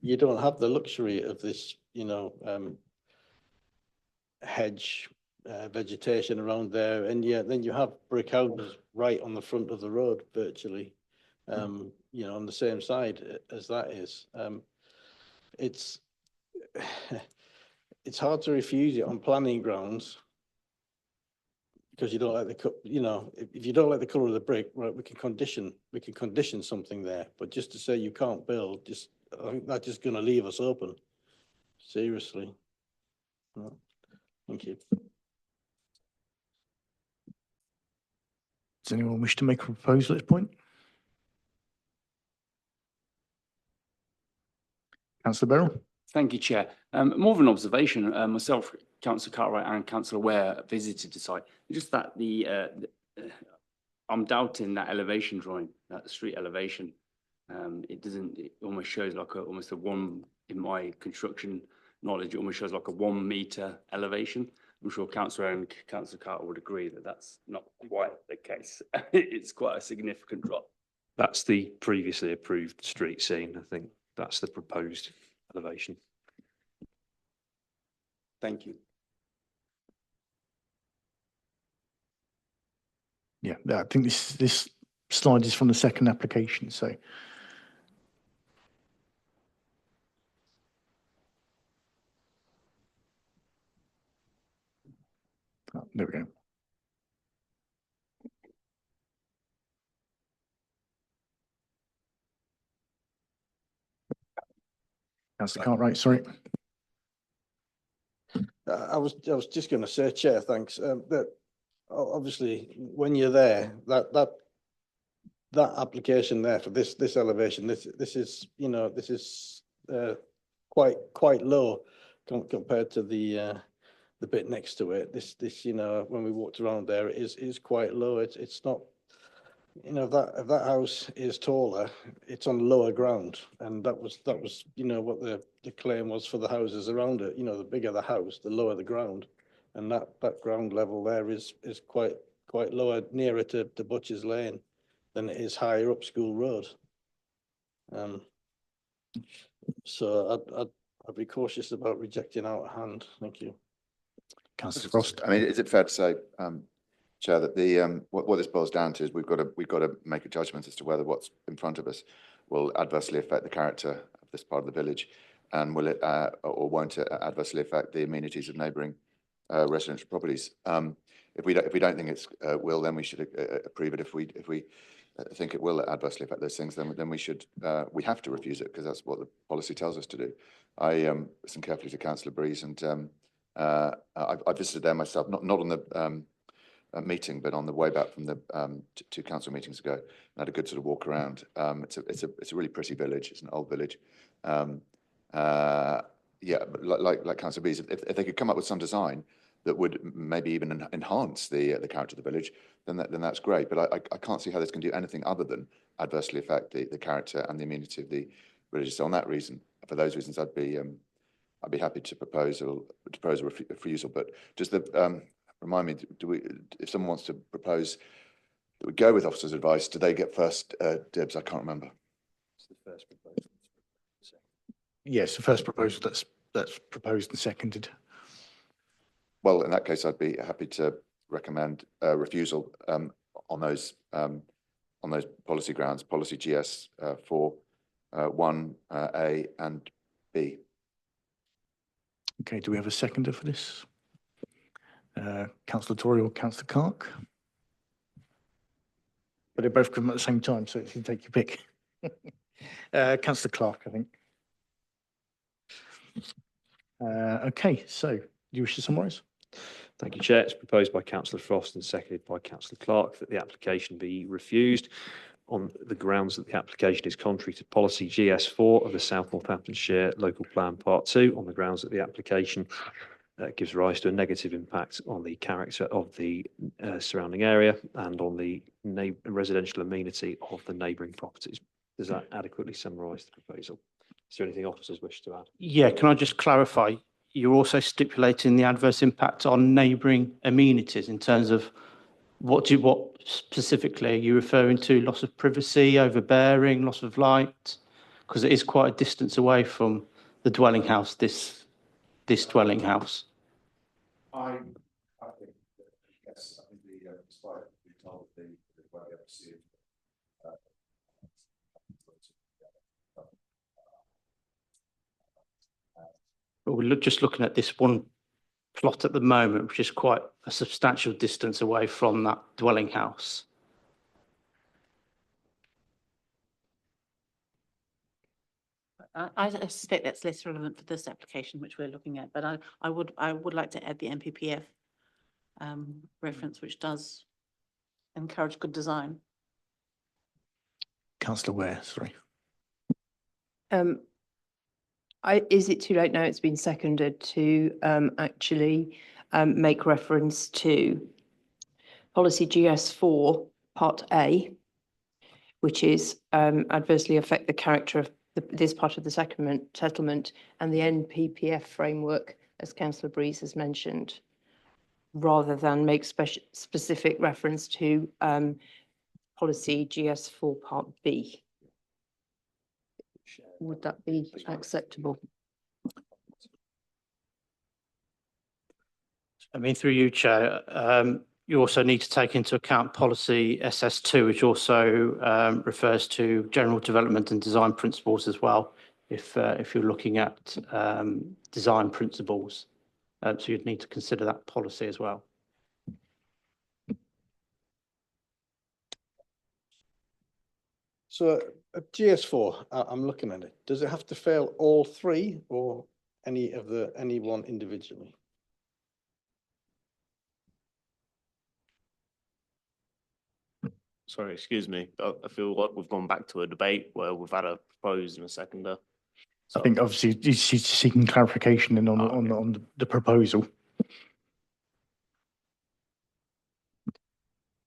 you don't have the luxury of this, hedge vegetation around there, and yet then you have brick houses right on the front of the road virtually, on the same side as that is. It's it's hard to refuse it on planning grounds because you don't like if you don't like the colour of the brick, right, we can condition something there, but just to say you can't build, I think that's just going to leave us open. Seriously. No. Thank you. Does anyone wish to make a proposal at this point? Councillor Beryl. Thank you, Chair. More of an observation. Myself, Councillor Cartwright and Councillor Ware visited the site. Just that I'm doubting that elevation drawing, that street elevation. It almost shows like almost a one, in my construction knowledge, it almost shows like a 1 metre elevation. I'm sure Councillor Ware and Councillor Carter would agree that that's not quite the case. It's quite a significant drop. That's the previously approved street scene. I think that's the proposed elevation. Thank you. Yeah, I think this slide is from the second application, so. Oh, there we go. Councillor Cartwright, sorry. I was just going to say, Chair, thanks. That obviously when you're there, that application there for this elevation, this is quite low compared to the bit next to it. This when we walked around there, it is quite low. It's not, if that house is taller, it's on lower ground, and that was what the claim was for the houses around it. The bigger the house, the lower the ground, and that ground level there is quite lower, nearer to Butcher's Lane than it is higher up School Road. So I'd be cautious about rejecting out of hand. Thank you. Councillor Frost. I mean, is it fair to say, Chair, that the what this boils down to is we've got to make a judgment as to whether what's in front of us will adversely affect the character of this part of the village, and will it or won't it adversely affect the amenities of neighbouring residential properties. If we don't think it's will, then we should approve it. If we think it will adversly affect those things, then we have to refuse it, because that's what the policy tells us to do. I listened carefully to Councillor Breeze, and I visited there myself, not on the meeting, but on the way back from the two council meetings ago, and had a good sort of walk around. It's a really pretty village. It's an old village. Yeah, like Councillor Breeze, if they could come up with some design that would maybe even enhance the character of the village, then that's great. But I can't see how this can do anything other than adversely affect the character and the immunity of the village. So on that reason, for those reasons, I'd be happy to propose a refusal. But just remind me, if someone wants to propose that we go with officer's advice, do they get first dibs? I can't remember. It's the first proposal. Yes, the first proposal that's proposed and seconded. Well, in that case, I'd be happy to recommend refusal on those policy grounds, policy GS 4, 1A and B. Okay, do we have a seconder for this? Councillor Tory or Councillor Clark? But they both come at the same time, so you can take your pick. Councillor Clark, I think. Okay, so do you wish to summarise? Thank you, Chair. It's proposed by Councillor Frost and seconded by Councillor Clark that the application be refused on the grounds that the application is contrary to policy GS4 of the South Northamptonshire Local Plan Part 2, on the grounds that the application gives rise to a negative impact on the character of the surrounding area and on the residential amenity of the neighbouring properties. Does that adequately summarise the proposal? Is there anything officers wish to add? Yeah, can I just clarify? You're also stipulating the adverse impact on neighbouring amenities in terms of What specifically are you referring to? Loss of privacy, overbearing, loss of light? Because it is quite a distance away from the dwelling house, this dwelling house. I think that, yes, I think despite being told the way they perceived But we're just looking at this one plot at the moment, which is quite a substantial distance away from that dwelling house. I suspect that's less relevant for this application, which we're looking at, but I would like to add the NPPF reference, which does encourage good design. Councillor Ware, sorry. Is it too late now? It's been seconded to actually make reference to policy GS4 Part A, which is adversely affect the character of this part of the settlement and the NPPF framework, as Councillor Breeze has mentioned, rather than make specific reference to policy GS4 Part B. Would that be acceptable? I mean, through you, Chair, you also need to take into account policy SS2, which also refers to general development and design principles as well, if you're looking at design principles. So you'd need to consider that policy as well. So at GS4, I'm looking at it. Does it have to fail all three or any one individually? Sorry, excuse me. I feel like we've gone back to a debate where we've had a proposed and a seconder. I think obviously she's seeking clarification in on the proposal.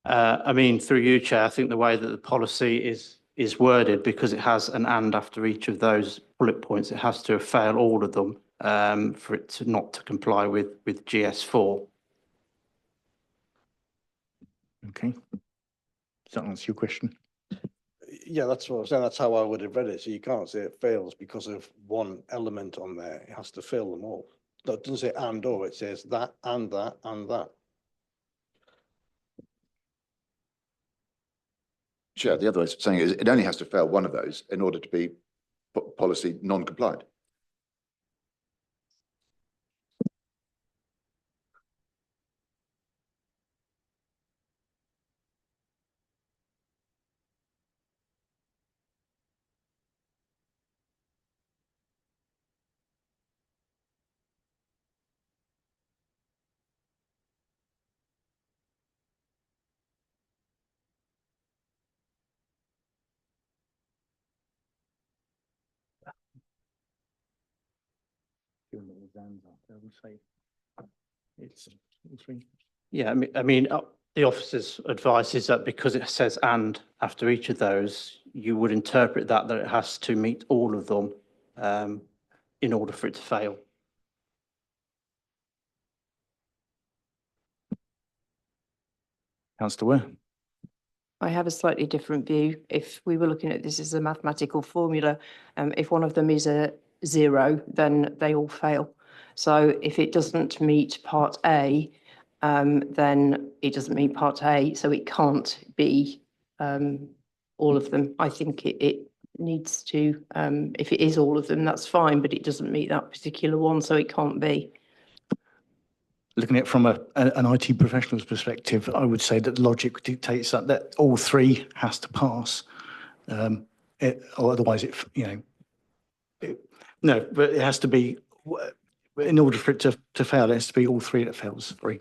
I mean, through you, Chair, I think the way that the policy is worded, because it has an and after each of those bullet points, it has to fail all of them for it to not to comply with GS4. Okay. Does that answer your question? Yeah, that's what I'm saying. That's how I would have read it. So you can't say it fails because of one element on there. It has to fail them all. That doesn't say and or, it says that and that and that. Chair, the other way of saying it is it only has to fail one of those in order to be policy non-compliant. Yeah, I mean, the officer's advice is that because it says and after each of those, you would interpret that it has to meet all of them in order for it to fail. Councillor Ware. I have a slightly different view. If we were looking at this as a mathematical formula, if one of them is a 0, then they all fail. So if it doesn't meet Part A, then it doesn't meet Part A, so it can't be all of them. I think it needs to, if it is all of them, that's fine, but it doesn't meet that particular one, so it can't be. Looking at it from an IT professional's perspective, I would say that logic dictates that all three has to pass. Or otherwise no, but it has to be, in order for it to fail, it has to be all three that fails. Sorry.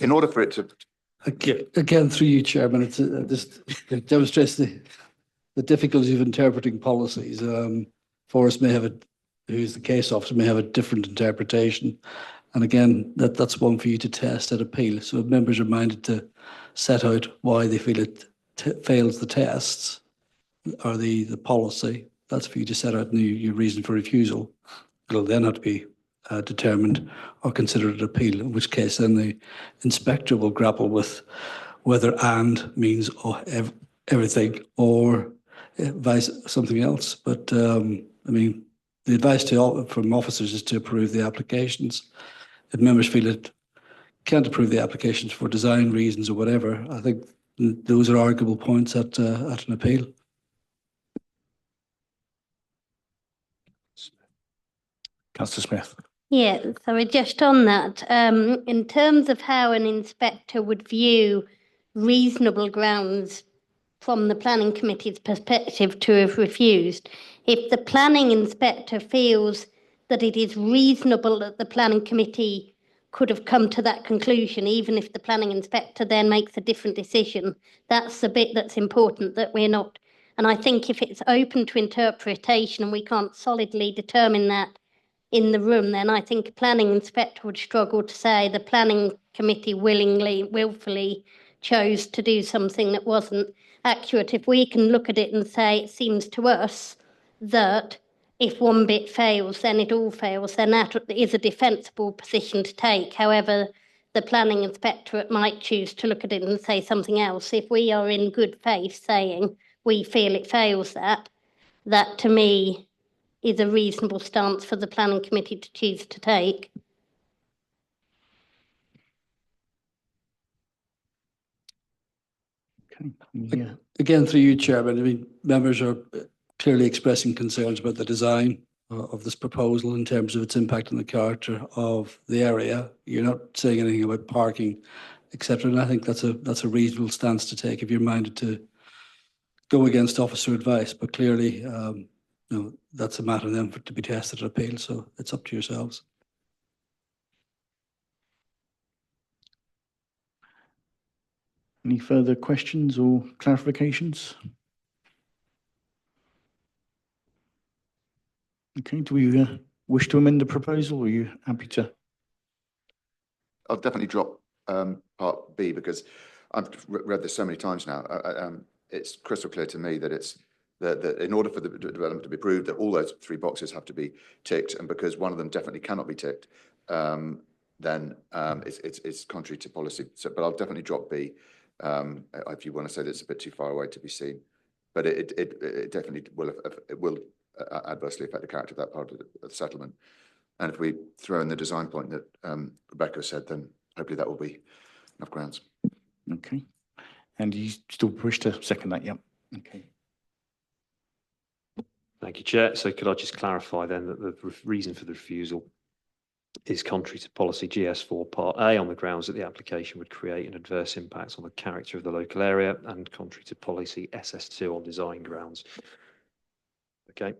In order for it to... Again, through you, Chairman, it demonstrates the difficulty of interpreting policies. Forrest may have who's the case officer, may have a different interpretation. And again, that's one for you to test at appeal. So if members are minded to set out why they feel it fails the tests or the policy, that's for you to set out your reason for refusal. It'll then have to be determined or considered an appeal, in which case then the inspector will grapple with whether "and" means everything or advise something else. But I mean, the advice from officers is to approve the applications. If members feel it can't approve the applications for design reasons or whatever, I think those are arguable points at an appeal. Councillor Smith. Yeah, so just on that, in terms of how an inspector would view reasonable grounds from the planning committee's perspective to have refused, if the planning inspector feels that it is reasonable that the planning committee could have come to that conclusion, even if the planning inspector then makes a different decision, that's the bit that's important, that we're not. And I think if it's open to interpretation and we can't solidly determine that in the room, then I think a planning inspector would struggle to say the planning committee willfully chose to do something that wasn't accurate. If we can look at it and say it seems to us that if one bit fails, then it all fails, then that is a defensible position to take. However, the planning inspectorate might choose to look at it and say something else. If we are in good faith saying we feel it fails that to me is a reasonable stance for the planning committee to choose to take. Okay. Yeah. Again, through you, Chairman, I mean, members are clearly expressing concerns about the design of this proposal in terms of its impact on the character of the area. You're not saying anything about parking, etc. And I think that's a reasonable stance to take if you're minded to go against officer advice. But clearly, that's a matter then to be tested at appeal. So it's up to yourselves. Any further questions or clarifications? Okay, do we wish to amend the proposal, or are you happy to? I'll definitely drop part B, because I've read this so many times now. It's crystal clear to me that it's that in order for the development to be approved, that all those 3 boxes have to be ticked, and because one of them definitely cannot be ticked, then it's contrary to policy. So, but I'll definitely drop B if you want to say that it's a bit too far away to be seen. But it definitely will adversely affect the character of that part of the settlement. And if we throw in the design point that Rebecca said, then hopefully that will be enough grounds. Okay. And you still wish to second that? Yep. Okay. Thank you, Chair. So could I just clarify then that the reason for the refusal is contrary to policy GS4 Part A on the grounds that the application would create an adverse impact on the character of the local area, and contrary to policy SS2 on design grounds. Okay.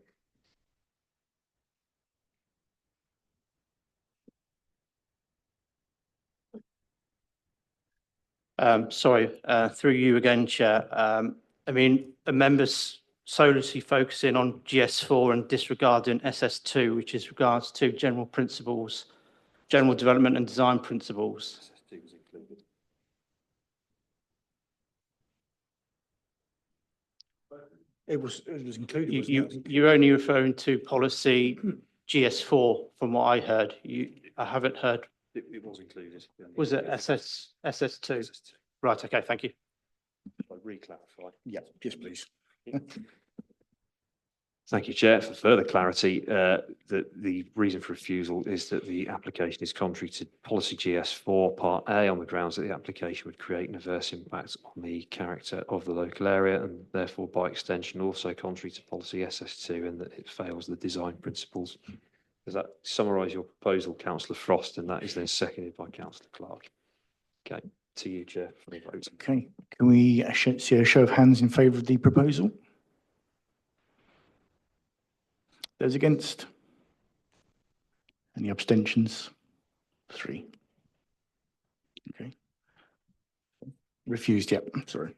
Sorry, through you again, Chair. I mean, a member's solely focusing on GS4 and disregarding SS2, which is regards to general principles, general development and design principles. SS2 was included. It was included. You're only referring to policy GS4 from what I heard. I haven't heard. It was included. Was it SS2? Right, okay, thank you. I re-clarify. Yeah, yes, please. Thank you, Chair. For further clarity, the reason for refusal is that the application is contrary to policy GS4 Part A on the grounds that the application would create an adverse impact on the character of the local area, and therefore by extension also contrary to policy SS2 in that it fails the design principles. Does that summarise your proposal, Councillor Frost? And that is then seconded by Councillor Clark. Okay, to you, Chair, for the vote. Okay, can we see a show of hands in favour of the proposal? Those against? Any abstentions? 3. Okay. Refused, yep, sorry.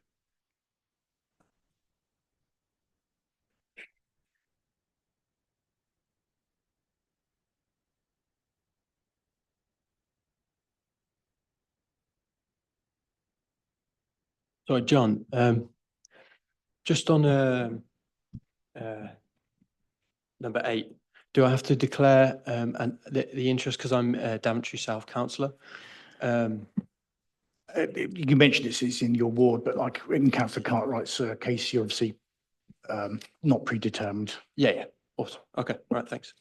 Sorry, John, just on number 8, Do I have to declare the interest because I'm Daventry South councillor? You mentioned it's in your ward, but like in Councillor Cartwright's case, you're obviously not predetermined. Yeah, yeah. Awesome. Okay. Right. Thanks.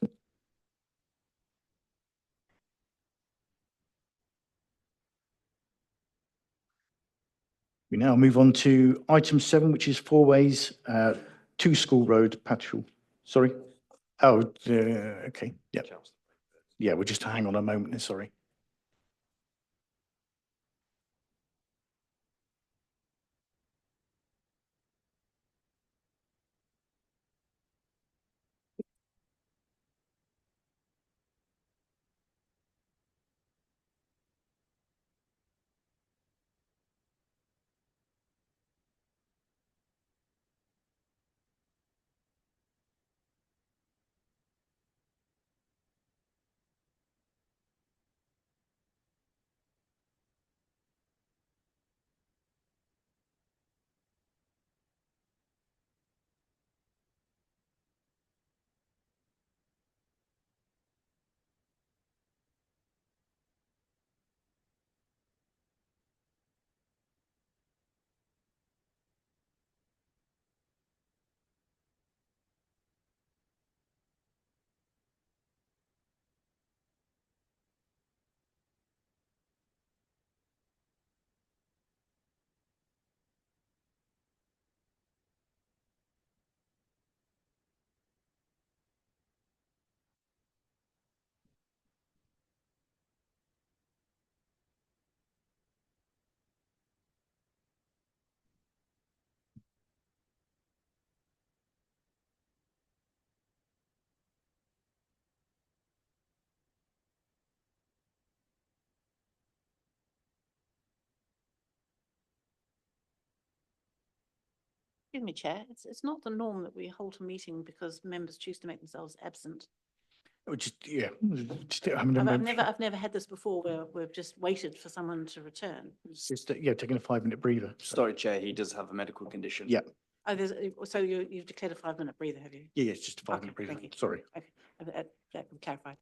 We now move on to item 7, which is Four Ways to School Road, Patchel. Sorry. Oh, okay. Yeah. Yeah, we'll just hang on a moment. Sorry. Excuse me, Chair, it's not the norm that we hold a meeting because members choose to make themselves absent. Yeah. Just, I mean, I've never had this before where we've just waited for someone to return. just, yeah, taking a 5-minute breather. Sorry, Chair, he does have a medical condition. Yeah. Oh, so you've declared a 5-minute breather, have you? Yeah, it's just a 5-minute Okay, breather. thank you. Sorry. Okay, that can clarify.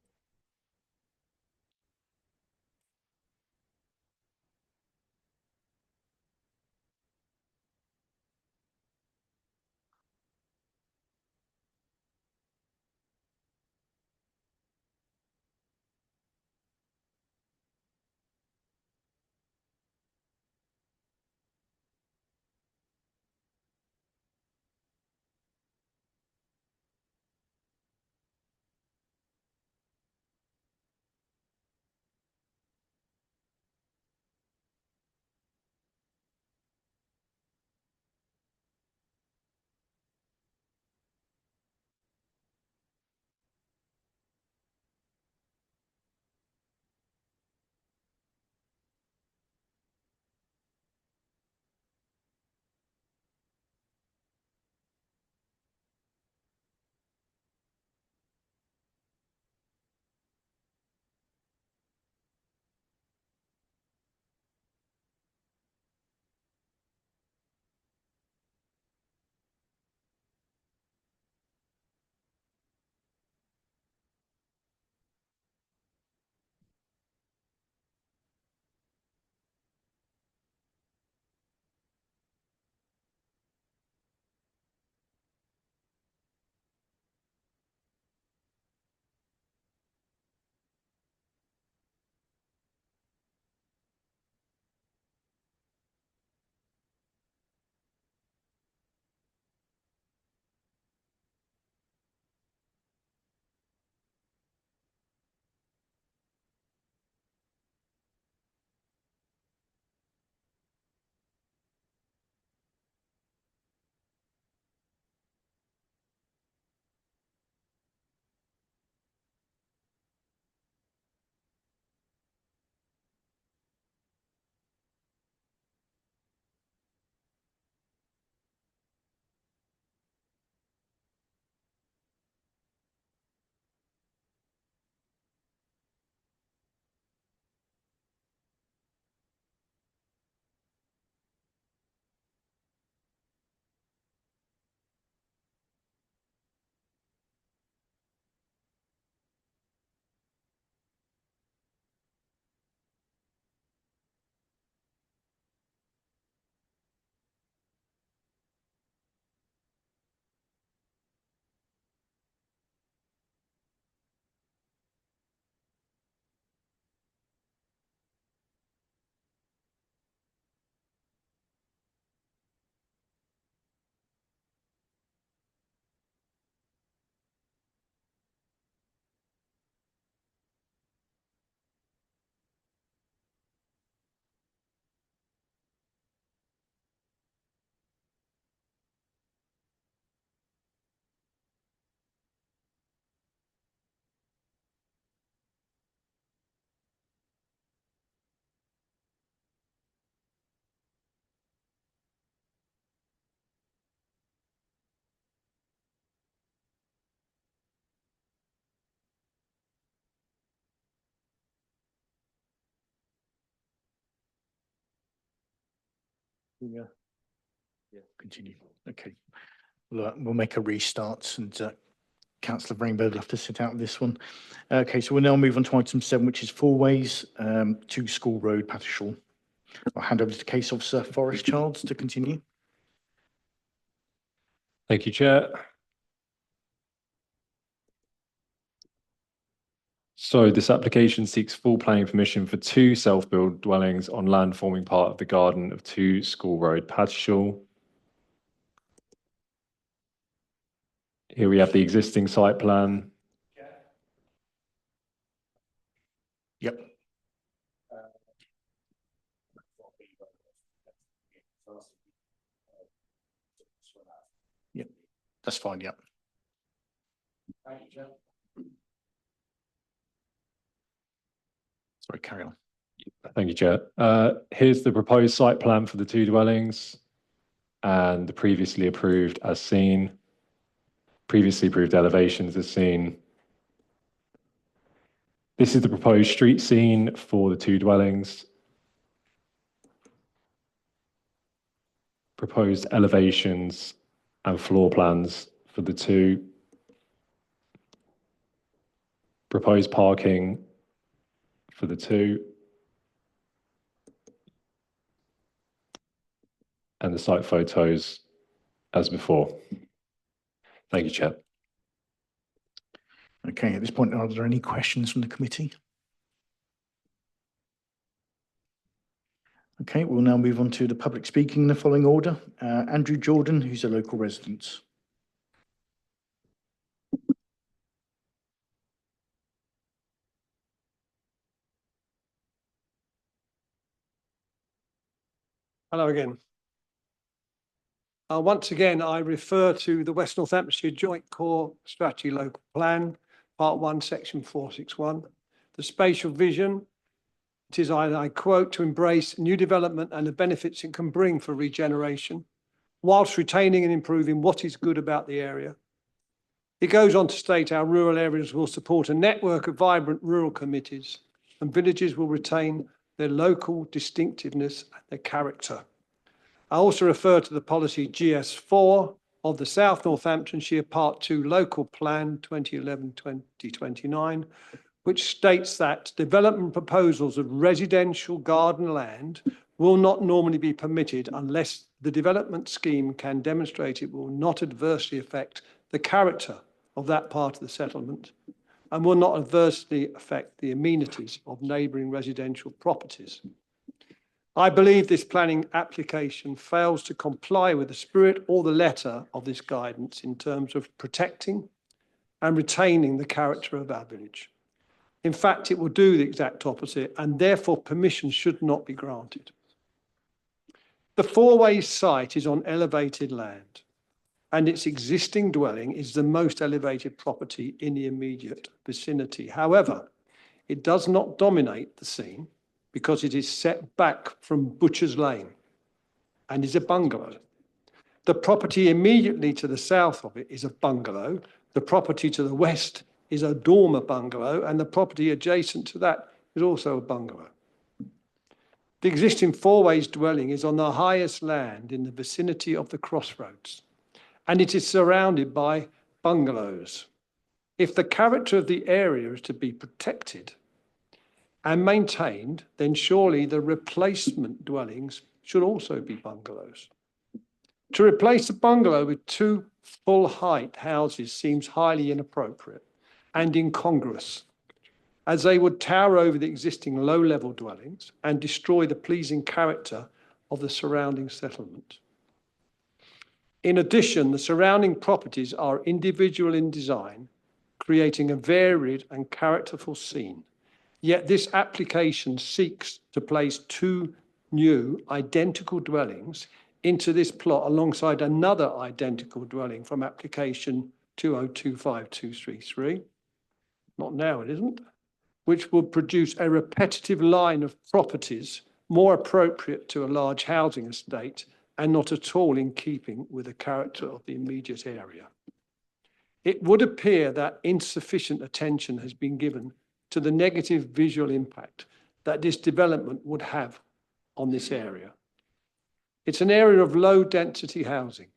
Continue. Okay. We'll make a restart and Councillor Rainbow will have to sit out this one. Okay, so we'll now move on to item 7, which is Four Ways to School Road, Pattershall. I'll hand over to Case Officer Forrest Childs to continue. Thank you, Chair. So this application seeks full planning permission for 2 self-build dwellings on land forming part of the garden of 2 School Road, Pattershall. Here we have the existing site plan. Yep. Yep, that's fine, yep. Thank you, Chair. Sorry, carry on. Thank you, Chair. Here's the proposed site plan for the 2 dwellings and the previously approved as seen. Previously approved elevations as seen. This is the proposed street scene for the 2 dwellings. Proposed elevations and floor plans for the 2. Proposed parking for the 2. And the site photos as before. Thank you, Chair. Okay, at this point, are there any questions from the committee? Okay, we'll now move on to the public speaking in the following order. Andrew Jordan, who's a local resident. Hello again. Once again, I refer to the West Northamptonshire Joint Core Strategy Local Plan, Part 1, Section 461. The spatial vision, it is, I quote, to embrace new development and the benefits it can bring for regeneration, whilst retaining and improving what is good about the area. It goes on to state our rural areas will support a network of vibrant rural committees and villages will retain their local distinctiveness and their character. I also refer to the policy GS4 of the South Northamptonshire Part 2 Local Plan 2011-2029, which states that development proposals of residential garden land will not normally be permitted unless the development scheme can demonstrate it will not adversely affect the character of that part of the settlement and will not adversely affect the amenities of neighbouring residential properties. I believe this planning application fails to comply with the spirit or the letter of this guidance in terms of protecting and retaining the character of our village. In fact, it will do the exact opposite and therefore permission should not be granted. The Four Ways site is on elevated land and its existing dwelling is the most elevated property in the immediate vicinity. However, it does not dominate the scene because it is set back from Butcher's Lane and is a bungalow. The property immediately to the south of it is a bungalow. The property to the west is a dormer bungalow, and the property adjacent to that is also a bungalow. The existing Four Ways dwelling is on the highest land in the vicinity of the crossroads, and it is surrounded by bungalows. If the character of the area is to be protected and maintained, then surely the replacement dwellings should also be bungalows. To replace a bungalow with 2 full-height houses seems highly inappropriate and incongruous, as they would tower over the existing low-level dwellings and destroy the pleasing character of the surrounding settlement. In addition, the surrounding properties are individual in design, creating a varied and characterful scene. Yet this application seeks to place 2 new identical dwellings into this plot alongside another identical dwelling from application 2025233. Not now, it isn't, which would produce a repetitive line of properties more appropriate to a large housing estate and not at all in keeping with the character of the immediate area. It would appear that insufficient attention has been given to the negative visual impact that this development would have on this area. It's an area of low density housing.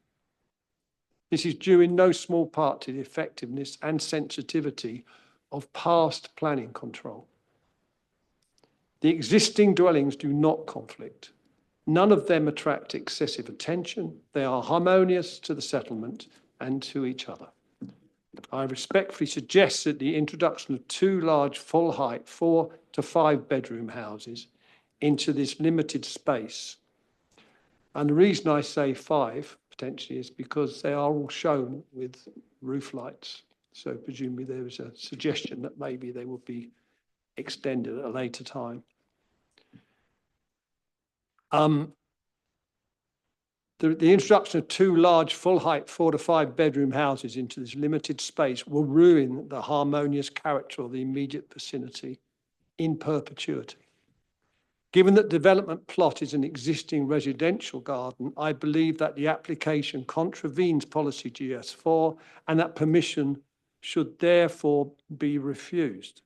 This is due in no small part to the effectiveness and sensitivity of past planning control. The existing dwellings do not conflict. None of them attract excessive attention. They are harmonious to the settlement and to each other. I respectfully suggest that the introduction of 2 large full-height 4 to 5 bedroom houses into this limited space, and the reason I say 5 potentially is because they are all shown with roof lights. So presumably there is a suggestion that maybe they will be extended at a later time. The introduction of 2 large full-height 4 to 5 bedroom houses into this limited space will ruin the harmonious character of the immediate vicinity in perpetuity. Given that development plot is an existing residential garden, I believe that the application contravenes policy GS4 and that permission should therefore be refused.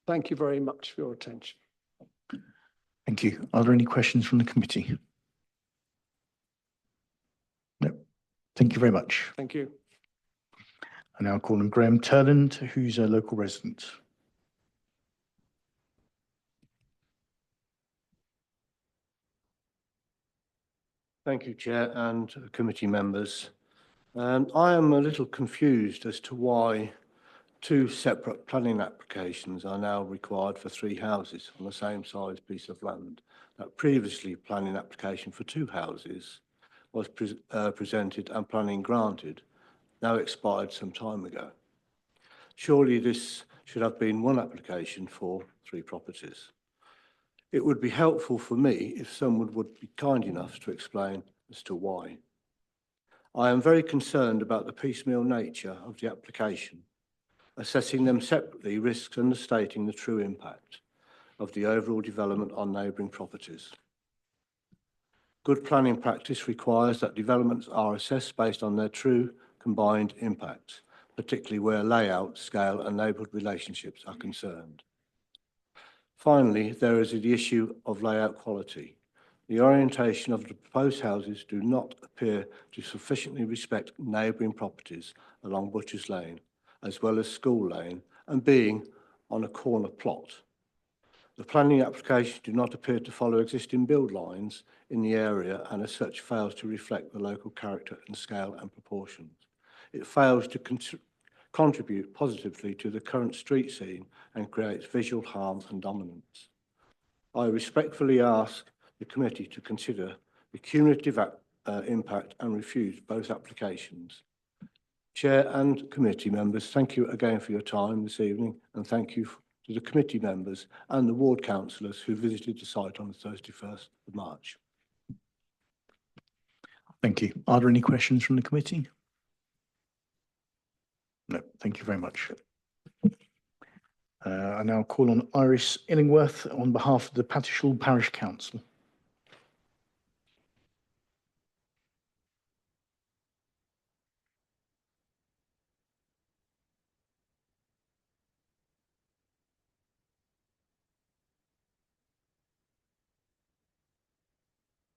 Thank you very much for your attention. Thank you. Are there any questions from the committee? No. Thank you very much. Thank you. I now call on Graham Turland, who's a local resident. Thank you, Chair and committee members. I am a little confused as to why 2 separate planning applications are now required for 3 houses on the same size piece of land. That previously planning application for 2 houses was presented and planning granted, now expired some time ago. Surely this should have been 1 application for 3 properties. It would be helpful for me if someone would be kind enough to explain as to why. I am very concerned about the piecemeal nature of the application, assessing them separately risks understating the true impact of the overall development on neighbouring properties. Good planning practice requires that developments are assessed based on their true combined impact, particularly where layout, scale and neighbourhood relationships are concerned. Finally, there is the issue of layout quality. The orientation of the proposed houses do not appear to sufficiently respect neighbouring properties along Butchers Lane, as well as School Lane, and being on a corner plot. The planning application do not appear to follow existing build lines in the area and as such fails to reflect the local character and scale and proportions. It fails to contribute positively to the current street scene and creates visual harm and dominance. I respectfully ask the committee to consider the cumulative impact and refuse both applications. Chair and committee members, thank you again for your time this evening, and thank you to the committee members and the ward councillors who visited the site on the 31st of March. Thank you. Are there any questions from the committee? No, thank you very much. I now call on Iris Illingworth on behalf of the Patishall Parish Council.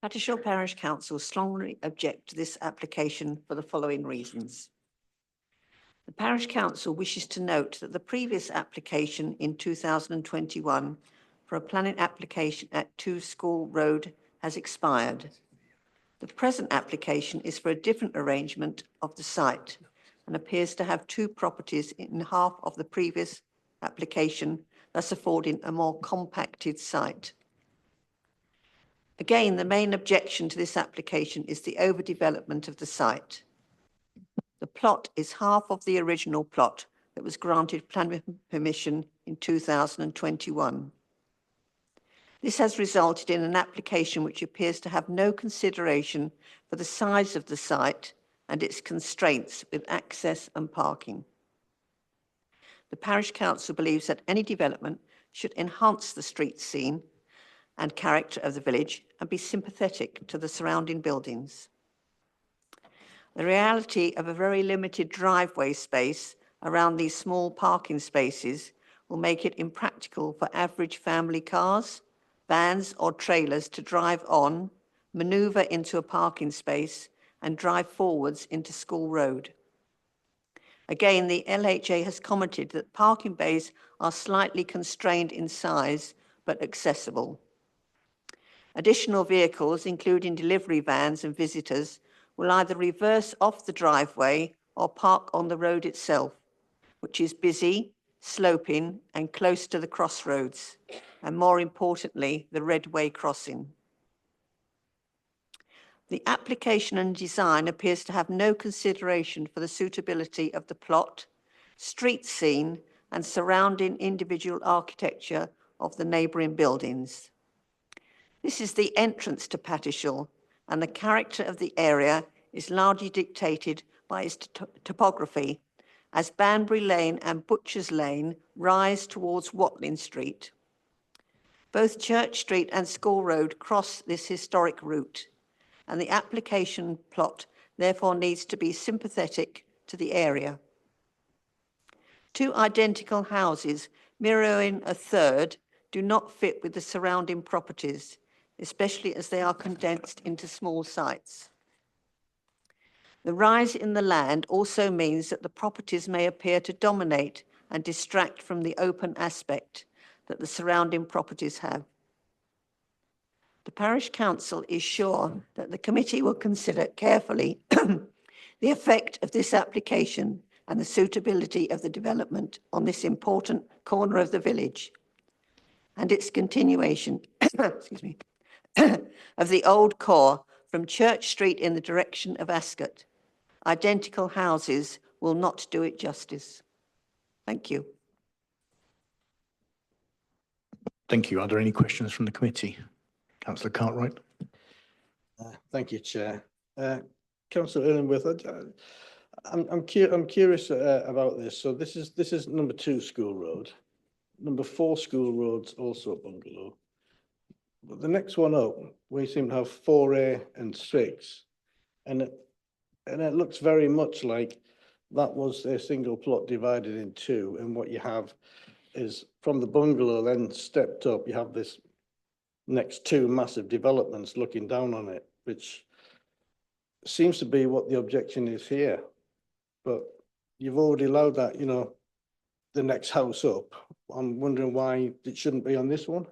Patishall Parish Council strongly object to this application for the following reasons. The Parish Council wishes to note that the previous application in 2021 for a planning application at 2 School Road has expired. The present application is for a different arrangement of the site and appears to have 2 properties in half of the previous application, thus affording a more compacted site. Again, the main objection to this application is the overdevelopment of the site. The plot is half of the original plot that was granted planning permission in 2021. This has resulted in an application which appears to have no consideration for the size of the site and its constraints with access and parking. The Parish Council believes that any development should enhance the street scene and character of the village and be sympathetic to the surrounding buildings. The reality of a very limited driveway space around these small parking spaces will make it impractical for average family cars vans or trailers to drive on, manoeuvre into a parking space and drive forwards into School Road. Again, the LHA has commented that parking bays are slightly constrained in size but accessible. Additional vehicles, including delivery vans and visitors, will either reverse off the driveway or park on the road itself, which is busy, sloping and close to the crossroads, and more importantly, the Redway crossing. The application and design appears to have no consideration for the suitability of the plot, street scene and surrounding individual architecture of the neighbouring buildings. This is the entrance to Pattishall, and the character of the area is largely dictated by its topography, as Banbury Lane and Butchers Lane rise towards Watling Street. Both Church Street and School Road cross this historic route, and the application plot therefore needs to be sympathetic to the area. Two identical houses mirroring a third do not fit with the surrounding properties, especially as they are condensed into small sites. The rise in the land also means that the properties may appear to dominate and distract from the open aspect that the surrounding properties have. The Parish Council is sure that the committee will consider carefully the effect of this application and the suitability of the development on this important corner of the village and its continuation excuse me, of the old core from Church Street in the direction of Ascot. Identical houses will not do it justice. Thank you. Thank you. Are there any questions from the committee? Councillor Cartwright. Thank you, Chair. Councillor Illingworth, I'm curious about this. So this is number 2 School Road. Number 4 School Road's also a bungalow. But the next one up, we seem to have 4A and 6, and it looks very much like that was a single plot divided in 2, and what you have is from the bungalow then stepped up, you have this next 2 massive developments looking down on it, which seems to be what the objection is here. But you've already allowed that, you know, the next house up. I'm wondering why it shouldn't be on this one.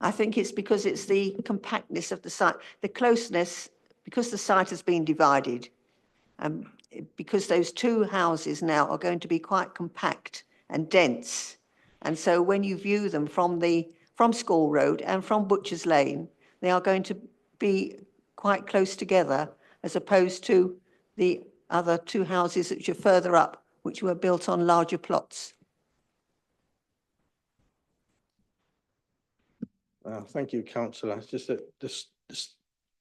I think it's because it's the compactness of the site, the closeness, because the site has been divided, because those 2 houses now are going to be quite compact and dense. And so when you view them from School Road and from Butchers Lane, they are going to be quite close together, as opposed to the other 2 houses which are further up, which were built on larger plots. Thank you, Councillor. It's just that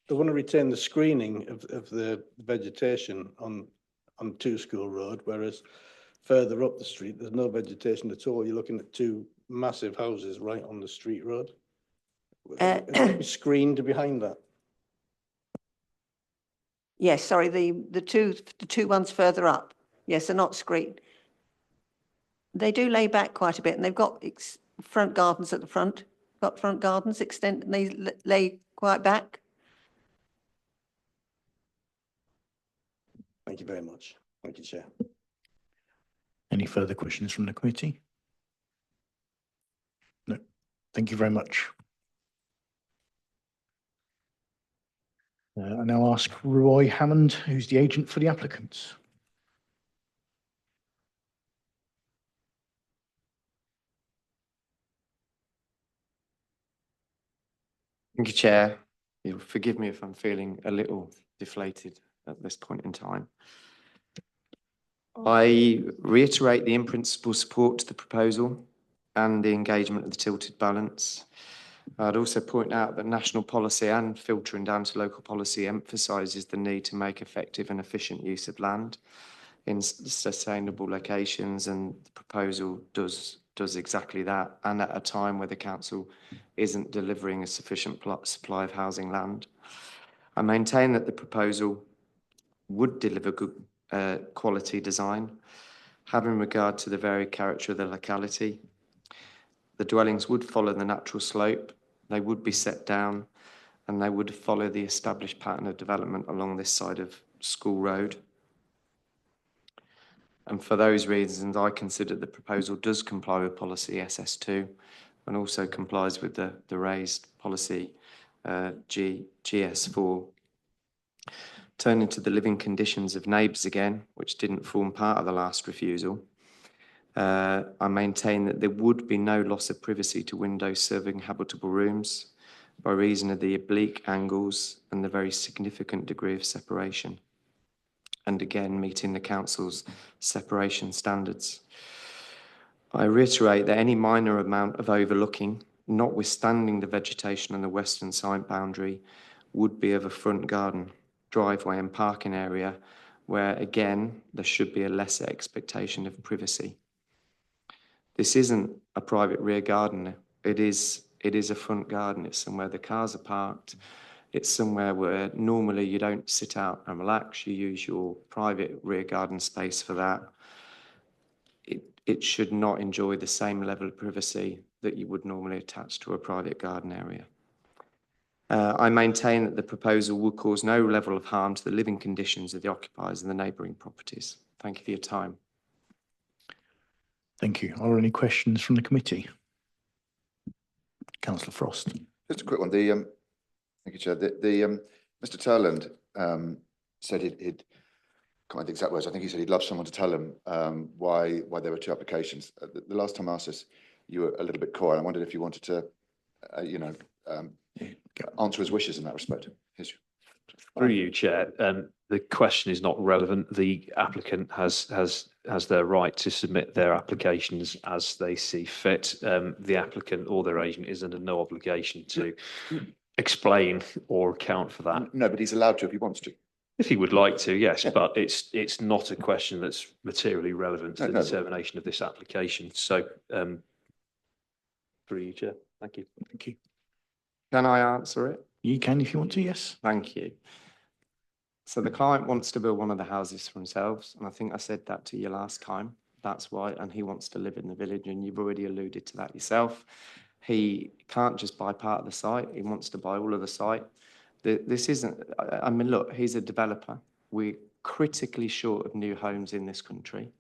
they want to retain the screening of the vegetation on 2 School Road, whereas further up the street, there's no vegetation at all. You're looking at 2 massive houses right on the street road. Screened behind that. Yes, sorry, the two ones further up. Yes, they're not screened. They do lay back quite a bit, and they've got front gardens at the front. Got front gardens extend, and they lay quite back. Thank you very much. Thank you, Chair. Any further questions from the committee? No. Thank you very much. I now ask Roy Hammond, who's the agent for the applicants. Thank you, Chair. You'll forgive me if I'm feeling a little deflated at this point in time. I reiterate the in-principle support to the proposal and the engagement of the tilted balance. I'd also point out that national policy and filtering down to local policy emphasises the need to make effective and efficient use of land in sustainable locations, and the proposal does exactly that, and at a time where the council isn't delivering a sufficient supply of housing land. I maintain that the proposal would deliver good quality design, having regard to the varied character of the locality. The dwellings would follow the natural slope. They would be set down and they would follow the established pattern of development along this side of School Road. And for those reasons, I consider the proposal does comply with policy SS2 and also complies with the raised policy GS4. Turning to the living conditions of neighbours again, which didn't form part of the last refusal, I maintain that there would be no loss of privacy to windows serving habitable rooms by reason of the oblique angles and the very significant degree of separation. And again, meeting the council's separation standards. I reiterate that any minor amount of overlooking, notwithstanding the vegetation on the western side boundary, would be of a front garden, driveway and parking area where, again, there should be a lesser expectation of privacy. This isn't a private rear garden. It is a front garden. It's somewhere the cars are parked. It's somewhere where normally you don't sit out and relax. You use your private rear garden space for that. It should not enjoy the same level of privacy that you would normally attach to a private garden area. I maintain that the proposal will cause no level of harm to the living conditions of the occupiers and the neighbouring properties. Thank you for your time. Thank you. Are there any questions from the committee? Councillor Frost. Just a quick one. Thank you, Chair. Mr. Turland said he'd can't remember the exact words. I think he said he'd love someone to tell him why there were two applications. The last time I asked this, you were a little bit coy. I wondered if you wanted to, answer his wishes in that respect. Through you, Chair. The question is not relevant. The applicant has their right to submit their applications as they see fit. The applicant or their agent is under no obligation to explain or account for that. No, but he's allowed to if he wants to. If he would like to, yes, but it's not a question that's materially relevant to the determination of this application. So, through you, Chair. Thank you. Thank you. Can I answer it? You can if you want to, yes. Thank you. So the client wants to build one of the houses for themselves, and I think I said that to you last time. That's why, and he wants to live in the village, and you've already alluded to that yourself. He can't just buy part of the site, he wants to buy all of the site. This isn't, I mean, look, he's a developer. We're critically short of new homes in this country.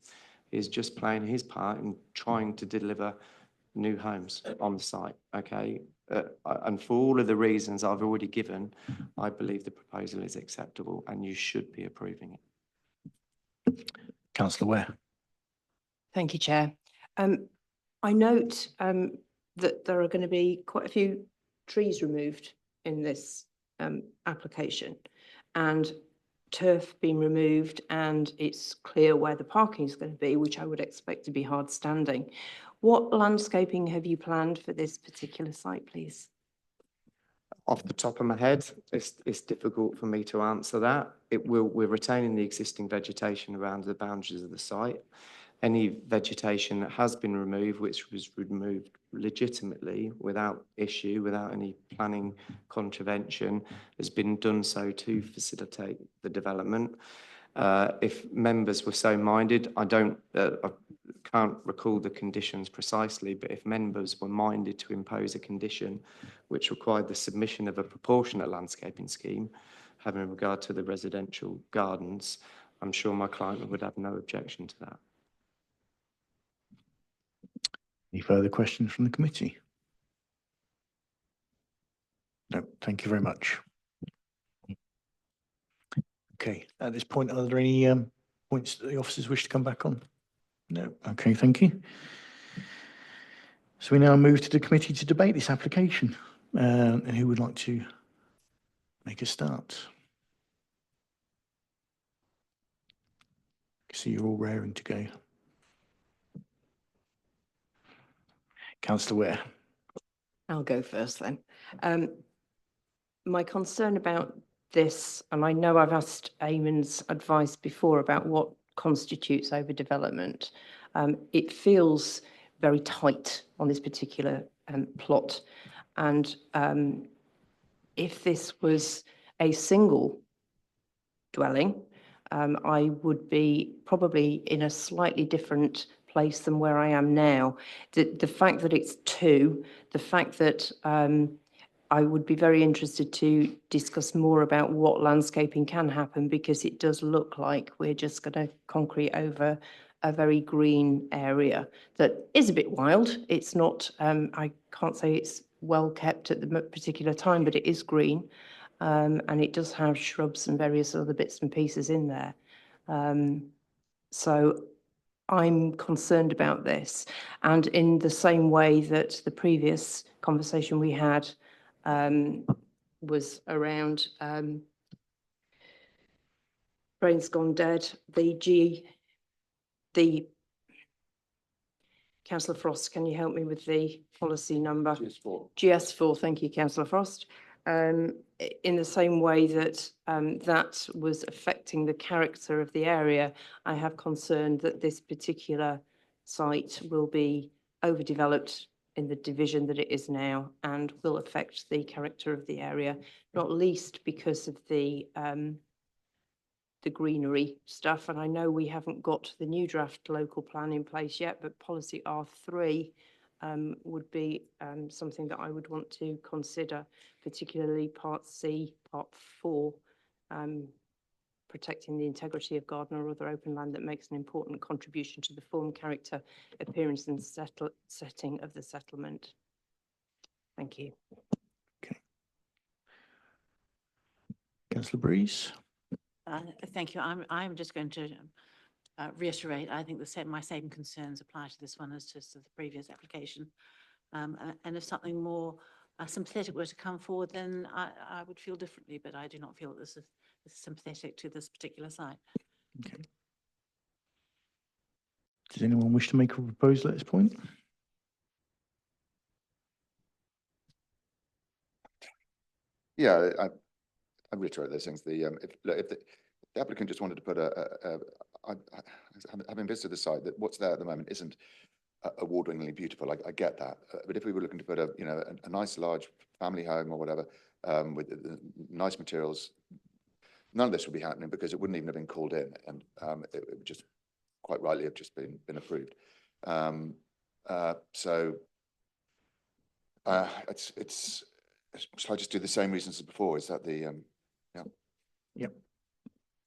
He's just playing his part in trying to deliver new homes on the site, okay? And for all of the reasons I've already given, I believe the proposal is acceptable and you should be approving it. Councillor Ware. Thank you, Chair. I note that there are going to be quite a few trees removed in this application and turf being removed, and it's clear where the parking is going to be, which I would expect to be hard standing. What landscaping have you planned for this particular site, please? Off the top of my head, it's difficult for me to answer that. We're retaining the existing vegetation around the boundaries of the site. Any vegetation that has been removed, which was removed legitimately without issue, without any planning contravention, has been done so to facilitate the development. If members were so minded, I can't recall the conditions precisely, but if members were minded to impose a condition which required the submission of a proportionate landscaping scheme, having regard to the residential gardens, I'm sure my client would have no objection to that. Any further questions from the committee? No, thank you very much. Okay, at this point, are there any points that the officers wish to come back on? No, okay, thank you. So we now move to the committee to debate this application. And who would like to make a start? I see you're all raring to go. Councillor Ware. I'll go first then. My concern about this, and I know I've asked Eamon's advice before about what constitutes overdevelopment. It feels very tight on this particular plot. And if this was a single dwelling, I would be probably in a slightly different place than where I am now. The fact that it's two, the fact that I would be very interested to discuss more about what landscaping can happen, because it does look like we're just going to concrete over a very green area that is a bit wild. It's not, I can't say it's well kept at the particular time, but it is green. And it does have shrubs and various other bits and pieces in there. So I'm concerned about this. And in the same way that the previous conversation we had was around Brain's Gone Dead, the Councillor Frost, can you help me with the policy number? GS4. GS4, thank you, Councillor Frost. In the same way that that was affecting the character of the area, I have concern that this particular site will be overdeveloped in the division that it is now and will affect the character of the area, not least because of the greenery stuff. And I know we haven't got the new draft local plan in place yet, but policy R3 would be something that I would want to consider, particularly Part C, Part 4, protecting the integrity of garden or other open land that makes an important contribution to the form, character, appearance and setting of the settlement. Thank you. Councillor Breeze. Thank you. I'm just going to reiterate, I think my same concerns apply to this one as to the previous application. And if something more sympathetic were to come forward, then I would feel differently, but I do not feel that this is sympathetic to this particular site. Okay. Does anyone wish to make a proposal at this point? Yeah, I reiterate those things. If the applicant just wanted to put having visited the site, that what's there at the moment isn't award-winningly beautiful. I get that, but if we were looking to put a nice large family home or whatever with nice materials, none of this would be happening because it wouldn't even have been called in, and it would just quite rightly have just been approved. So it's. Shall I just do the same reasons as before? Is that the yeah? Yep.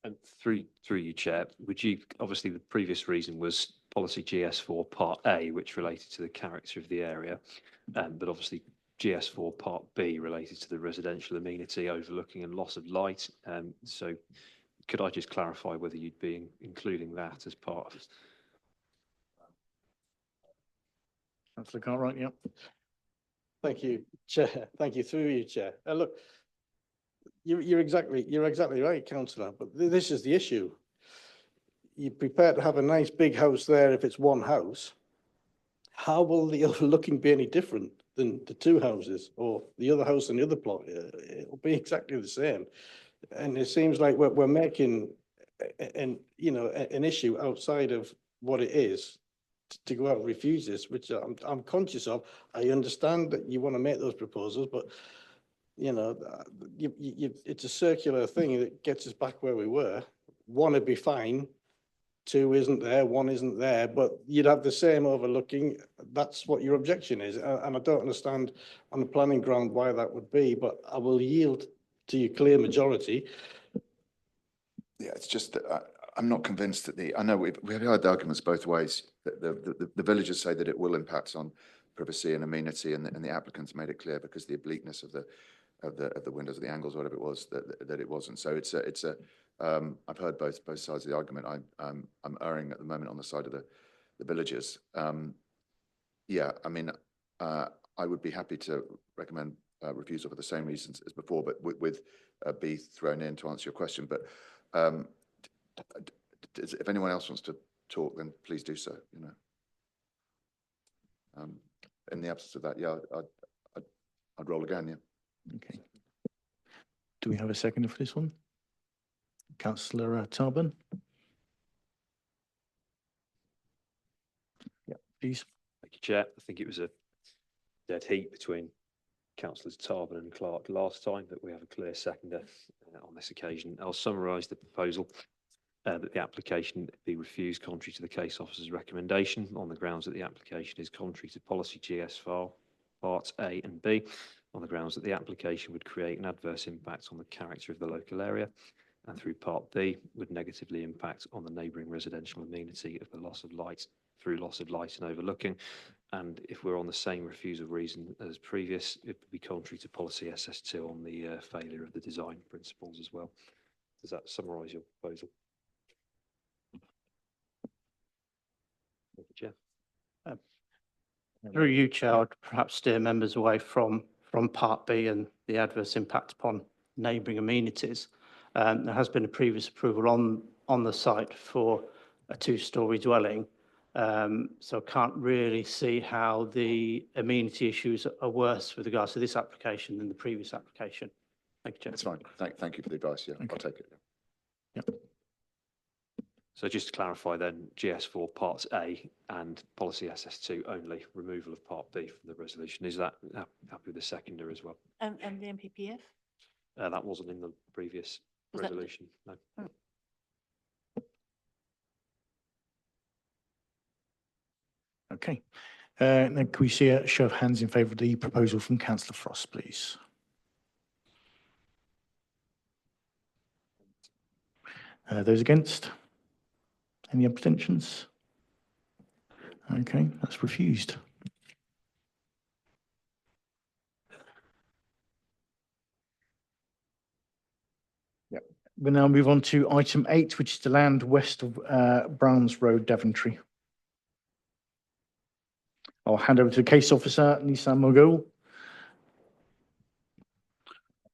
And through you, Chair, would you, obviously the previous reason was policy GS4 Part A, which related to the character of the area, but obviously GS4 Part B related to the residential amenity, overlooking and loss of light. So could I just clarify whether you'd be including that as part of? Councillor Cartwright, yep. Thank you, Chair. Thank you, through you, Chair. Look, you're exactly right, Councillor, but this is the issue. You're prepared to have a nice big house there if it's one house. How will the overlooking be any different than the two houses or the other house and the other plot? It'll be exactly the same. And it seems like we're making an issue outside of what it is to go out and refuse this, which I'm conscious of. I understand that you want to make those proposals, but it's a circular thing that gets us back where we were. One would be fine, two isn't there, one isn't there, but you'd have the same overlooking. That's what your objection is, and I don't understand on the planning ground why that would be, but I will yield to your clear majority. Yeah, it's just that I'm not convinced that I know we've heard the arguments both ways. The villagers say that it will impact on privacy and amenity, and the applicants made it clear because of the obliqueness of the windows, of the angles, whatever it was, that it wasn't. So I've heard both sides of the argument. I'm erring at the moment on the side of the villagers. Yeah, I mean, I would be happy to recommend refusal for the same reasons as before, but with B thrown in to answer your question. But if anyone else wants to talk, then please do so. In the absence of that, yeah, I'd roll again. Yeah. Okay. Do we have a seconder for this one? Councillor Tarbin. Yeah, please. Thank you, Chair. I think it was a dead heat between Councillors Tarbin and Clark last time, but we have a clear seconder on this occasion. I'll summarise the proposal. That the application be refused contrary to the case officer's recommendation on the grounds that the application is contrary to policy GS4 Parts A and B on the grounds that the application would create an adverse impact on the character of the local area, and through Part B would negatively impact on the neighbouring residential amenity of the loss of light through loss of light and overlooking. And if we're on the same refusal reason as previous, it would be contrary to policy SS2 on the failure of the design principles as well. Does that summarise your proposal? Thank you, Chair. Through you, Chair, I'd perhaps steer members away from Part B and the adverse impact upon neighbouring amenities. There has been a previous approval on the site for a two-storey dwelling, so I can't really see how the amenity issues are worse with regards to this application than the previous application. Thank you, Chair. That's fine. Thank you for the advice. Yeah, I'll take it. So just to clarify then, GS4 Parts A and policy SS2 only, removal of Part B from the resolution. Is that happy with the seconder as well? And the MPPF? That wasn't in the previous Was that- resolution, no. Oh. Okay. Then can we see a show of hands in favour of the proposal from Councillor Frost, please? Those against? Any abstentions? Okay, that's refused. We'll now move on to item 8, which is the land west of Browns Road, Daventry. I'll hand over to the case officer, Nissan Mogul.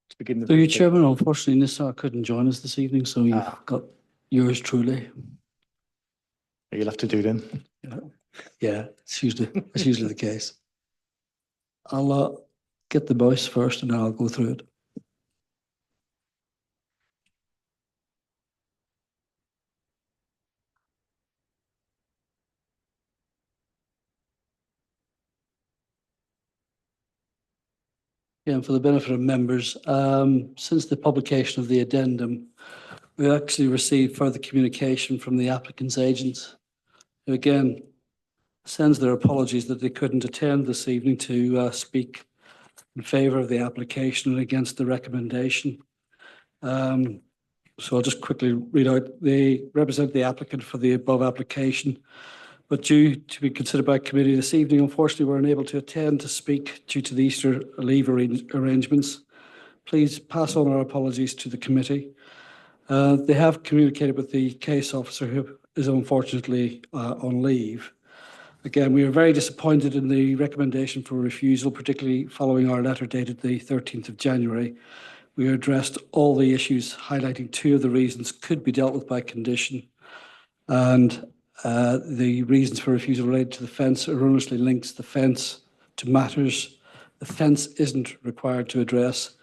To begin the. Through you, Chairman, unfortunately, Nissa couldn't join us this evening, so you've got yours truly. You'll have to do then. Yeah, it's usually the case. I'll get the voice first and then I'll go through it. Yeah, and for the benefit of members, since the publication of the addendum, we actually received further communication from the applicant's agents, who again sends their apologies that they couldn't attend this evening to speak in favour of the application and against the recommendation. So I'll just quickly read out. They represent the applicant for the above application, but due to be considered by committee this evening, unfortunately, we're unable to attend to speak due to the Easter leave arrangements. Please pass on our apologies to the committee. They have communicated with the case officer, who is unfortunately on leave. Again, we are very disappointed in the recommendation for refusal, particularly following our letter dated the 13th of January. We addressed all the issues, highlighting 2 of the reasons could be dealt with by condition, and the reasons for refusal related to the fence erroneously links the fence to matters the fence isn't required to address,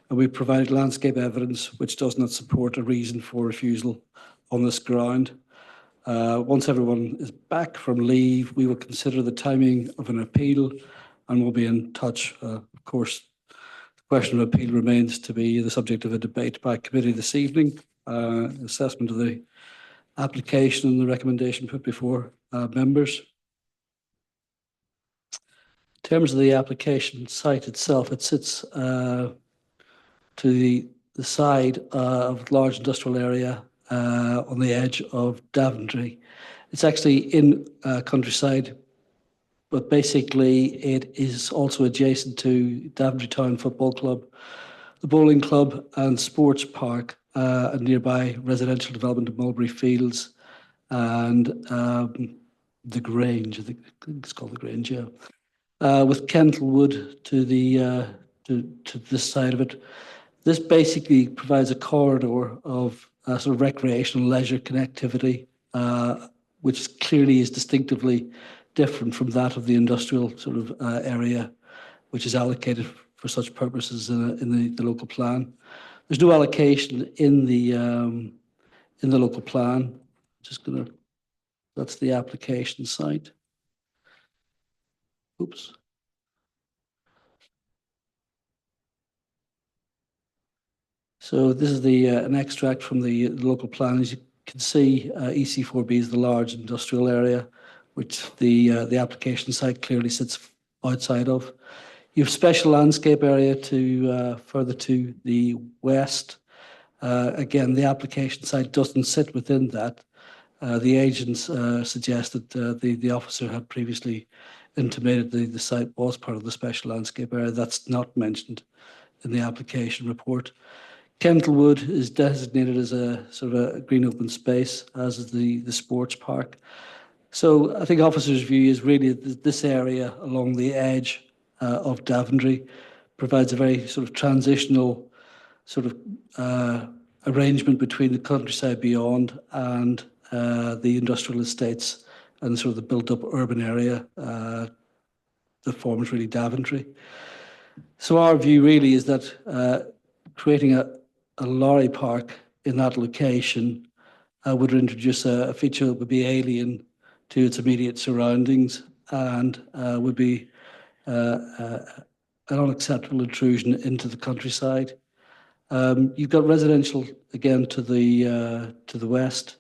and we provided landscape evidence which does not support a reason for refusal on this ground. Once everyone is back from leave, we will consider the timing of an appeal and we'll be in touch. Of course, the question of appeal remains to be the subject of a debate by committee this evening. Assessment of the application and the recommendation put before members. In terms of the application site itself, it sits to the side of a large industrial area on the edge of Daventry. It's actually in countryside, but basically it is also adjacent to Daventry Town Football Club, the bowling club and sports park, a nearby residential development of Mulberry Fields, and the Grange. I think it's called the Grange, yeah. With Kentlewood to the to this side of it. This basically provides a corridor of sort of recreational leisure connectivity, which clearly is distinctively different from that of the industrial sort of area, which is allocated for such purposes in the local plan. There's no allocation in the local plan. That's the application site. Oops. So this is an extract from the local plan. As you can see, EC4B is the large industrial area, which the application site clearly sits outside of. You have special landscape area to further to the west. Again, the application site doesn't sit within that. The agents suggested the officer had previously intimated the site was part of the special landscape area. That's not mentioned in the application report. Kentlewood is designated as a sort of a green open space, as is the sports park. So I think officer's view is really this area along the edge of Daventry provides a very sort of transitional sort of arrangement between the countryside beyond and the industrial estates and sort of the built-up urban area that forms really Daventry. So our view really is that creating a lorry park in that location would introduce a feature that would be alien to its immediate surroundings and would be an unacceptable intrusion into the countryside. You've got residential again to the west,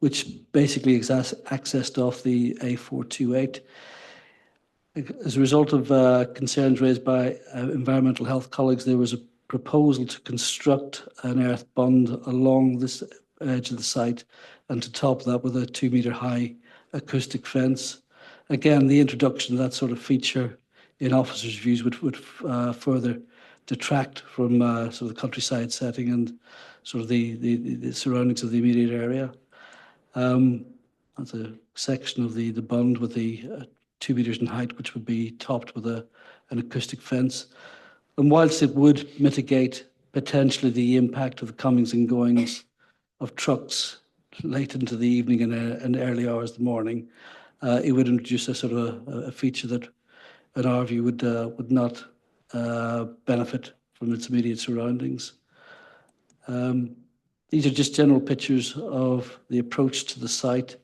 which basically accessed off the A428. As a result of concerns raised by environmental health colleagues, there was a proposal to construct an earth bund along this edge of the site and to top that with a 2-metre high acoustic fence. Again, the introduction of that sort of feature in officers' views would further detract from sort of the countryside setting and sort of the surroundings of the immediate area. That's a section of the bund with the 2 metres in height, which would be topped with an acoustic fence. And whilst it would mitigate potentially the impact of the comings and goings of trucks late into the evening and early hours of the morning, it would introduce a sort of a feature that, in our view, would not benefit from its immediate surroundings. These are just general pictures of the approach to the site.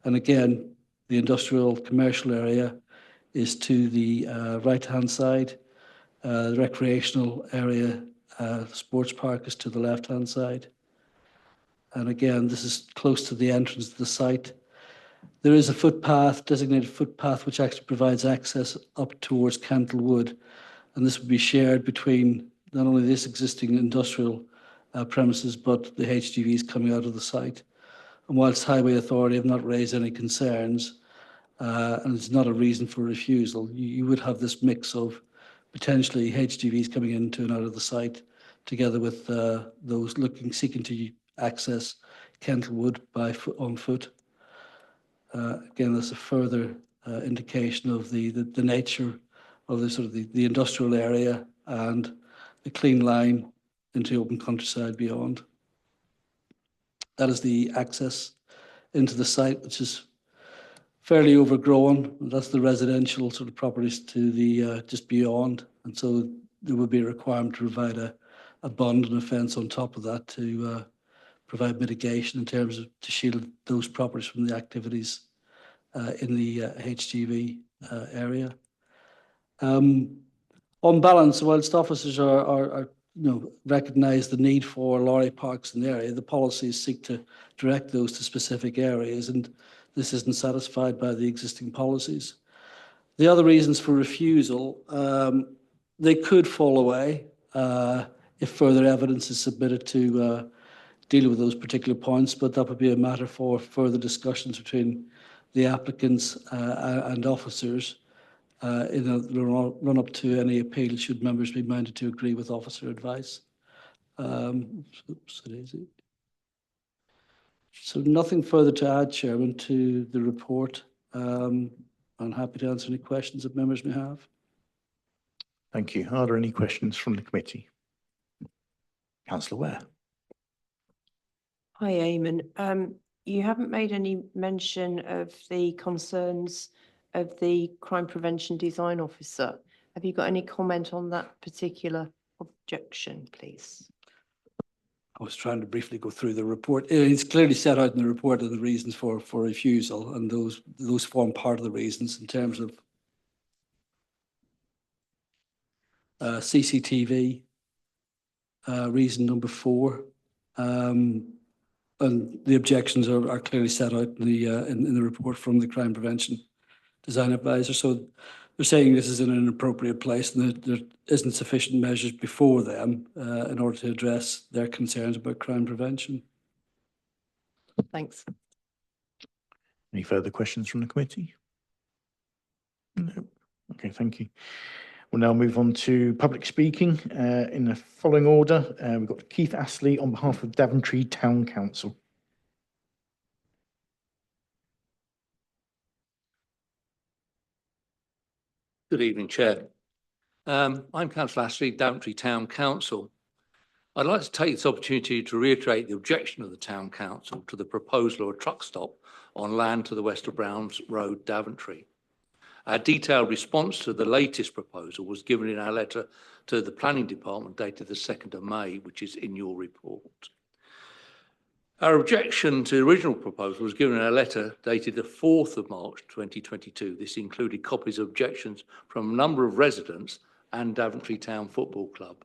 And again, the industrial commercial area is to the right-hand side. The recreational area, sports park, is to the left-hand side. And again, this is close to the entrance to the site. There is a footpath, designated footpath, which actually provides access up towards Kentlewood. And this would be shared between not only this existing industrial premises, but the HGVs coming out of the site. And whilst Highway Authority have not raised any concerns, and it's not a reason for refusal, you would have this mix of potentially HGVs coming into and out of the site, together with those seeking to access Kentlewood on foot. Again, that's a further indication of the nature of the sort of the industrial area and the clean line into open countryside beyond. That is the access into the site, which is fairly overgrown. That's the residential sort of properties to the just beyond, and so there would be a requirement to provide a bund and a fence on top of that to provide mitigation in terms of to shield those properties from the activities in the HGV area. On balance, whilst officers are recognise the need for lorry parks in the area, the policies seek to direct those to specific areas, and this isn't satisfied by the existing policies. The other reasons for refusal, they could fall away if further evidence is submitted to deal with those particular points, but that would be a matter for further discussions between the applicants and officers in the run up to any appeal, should members be minded to agree with officer advice. So nothing further to add, Chairman, to the report. I'm happy to answer any questions that members may have. Thank you. Are there any questions from the committee? Councillor Ware. Hi, Eamon. You haven't made any mention of the concerns of the crime prevention design officer. Have you got any comment on that particular objection, please? I was trying to briefly go through the report. It's clearly set out in the report of the reasons for refusal, and those form part of the reasons in terms of CCTV, reason number 4, and the objections are clearly set out in the report from the crime prevention design advisor. So they're saying this is in an appropriate place and that there isn't sufficient measures before them in order to address their concerns about crime prevention. Thanks. Any further questions from the committee? No. Okay, thank you. We'll now move on to public speaking in the following order. We've got Keith Astley on behalf of Daventry Town Council. Good evening, Chair. I'm Councillor Astley, Daventry Town Council. I'd like to take this opportunity to reiterate the objection of the Town Council to the proposal of a truck stop on land to the west of Browns Road, Daventry. Our detailed response to the latest proposal was given in our letter to the Planning Department dated the 2nd of May, which is in your report. Our objection to the original proposal was given in a letter dated the 4th of March 2022. This included copies of objections from a number of residents and Daventry Town Football Club.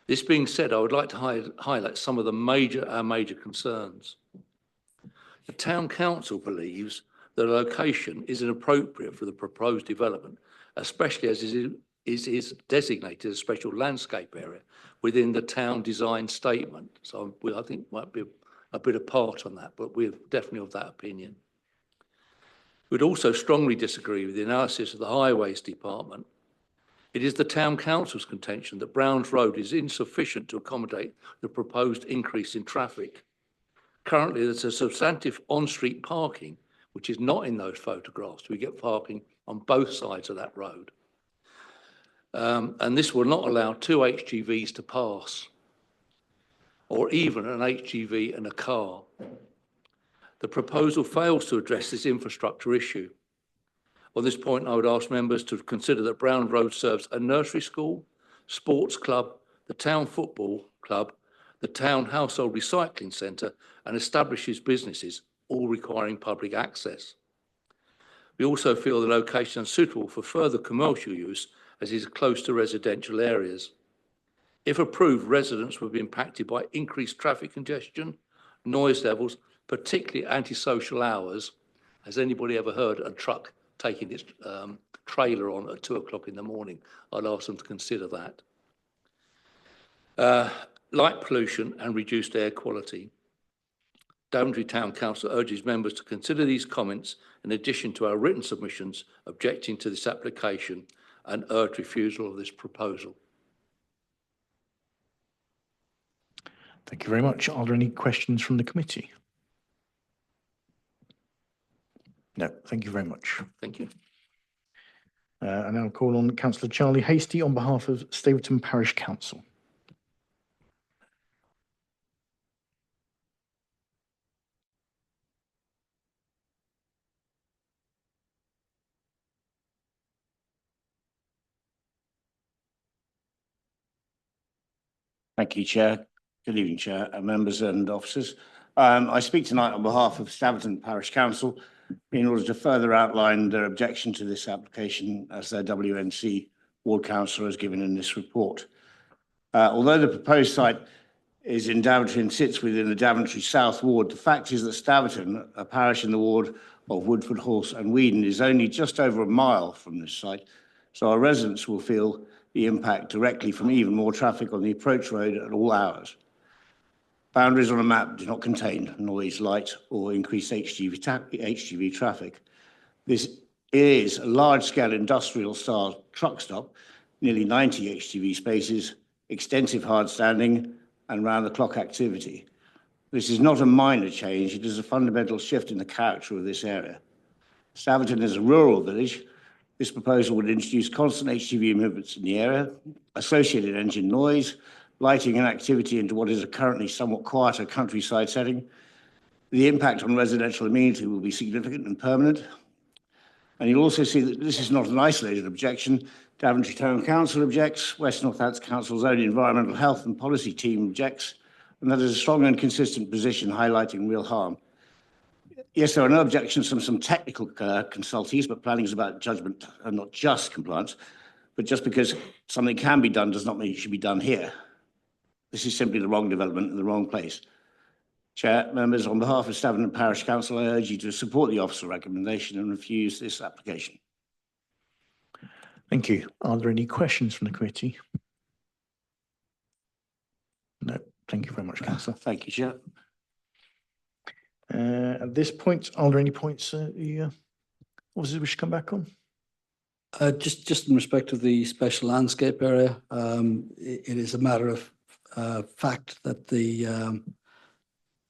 This being said, I would like to highlight some of our major concerns. The Town Council believes that the location is inappropriate for the proposed development, especially as it is designated as a special landscape area within the town design statement. So I think might be a bit apart on that, but we're definitely of that opinion. We'd also strongly disagree with the analysis of the Highways Department. It is the Town Council's contention that Browns Road is insufficient to accommodate the proposed increase in traffic. Currently, there's a substantive on-street parking, which is not in those photographs. We get parking on both sides of that road. And this will not allow two HGVs to pass, or even an HGV and a car. The proposal fails to address this infrastructure issue. On this point, I would ask members to consider that Brown Road serves a nursery school, sports club, the town football club, the town household recycling centre, and establishes businesses, all requiring public access. We also feel the location is suitable for further commercial use as it is close to residential areas. If approved, residents will be impacted by increased traffic congestion, noise levels, particularly antisocial hours. Has anybody ever heard a truck taking its trailer on at 2 o'clock in the morning? I'd ask them to consider that. Light pollution and reduced air quality. Daventry Town Council urges members to consider these comments in addition to our written submissions objecting to this application and urge refusal of this proposal. Thank you very much. Are there any questions from the committee? No, thank you very much. Thank you. I now call on Councillor Charlie Hasty on behalf of Staverton Parish Council. Thank you, Chair. Good evening, Chair, members and officers. I speak tonight on behalf of Staverton Parish Council in order to further outline their objection to this application as their WNC ward councillor has given in this report. Although the proposed site is in Daventry and sits within the Daventry South ward, the fact is that Staverton, a parish in the ward of Woodford, Horse and Weedon, is only just over a mile from this site, so our residents will feel the impact directly from even more traffic on the approach road at all hours. Boundaries on a map do not contain noise, light, or increased HGV traffic. This is a large-scale industrial-style truck stop, nearly 90 HGV spaces, extensive hard standing, and round-the-clock activity. This is not a minor change, it is a fundamental shift in the character of this area. Staverton is a rural village. This proposal would introduce constant HGV movements in the area, associated engine noise, lighting and activity into what is a currently somewhat quieter countryside setting. The impact on residential amenity will be significant and permanent. And you'll also see that this is not an isolated objection. Daventry Town Council objects, West Northants Council's own environmental health and policy team objects, and that is a strong and consistent position highlighting real harm. Yes, there are no objections from some technical consultees, but planning is about judgment and not just compliance. But just because something can be done does not mean it should be done here. This is simply the wrong development in the wrong place. Chair, members, on behalf of Stavenham Parish Council, I urge you to support the officer recommendation and refuse this application. Thank you. Are there any questions from the committee? No, thank you very much, councillor. Thank you, Chair. At this point, are there any points the officers wish to come back on? Just in respect of the special landscape area, it is a matter of fact that the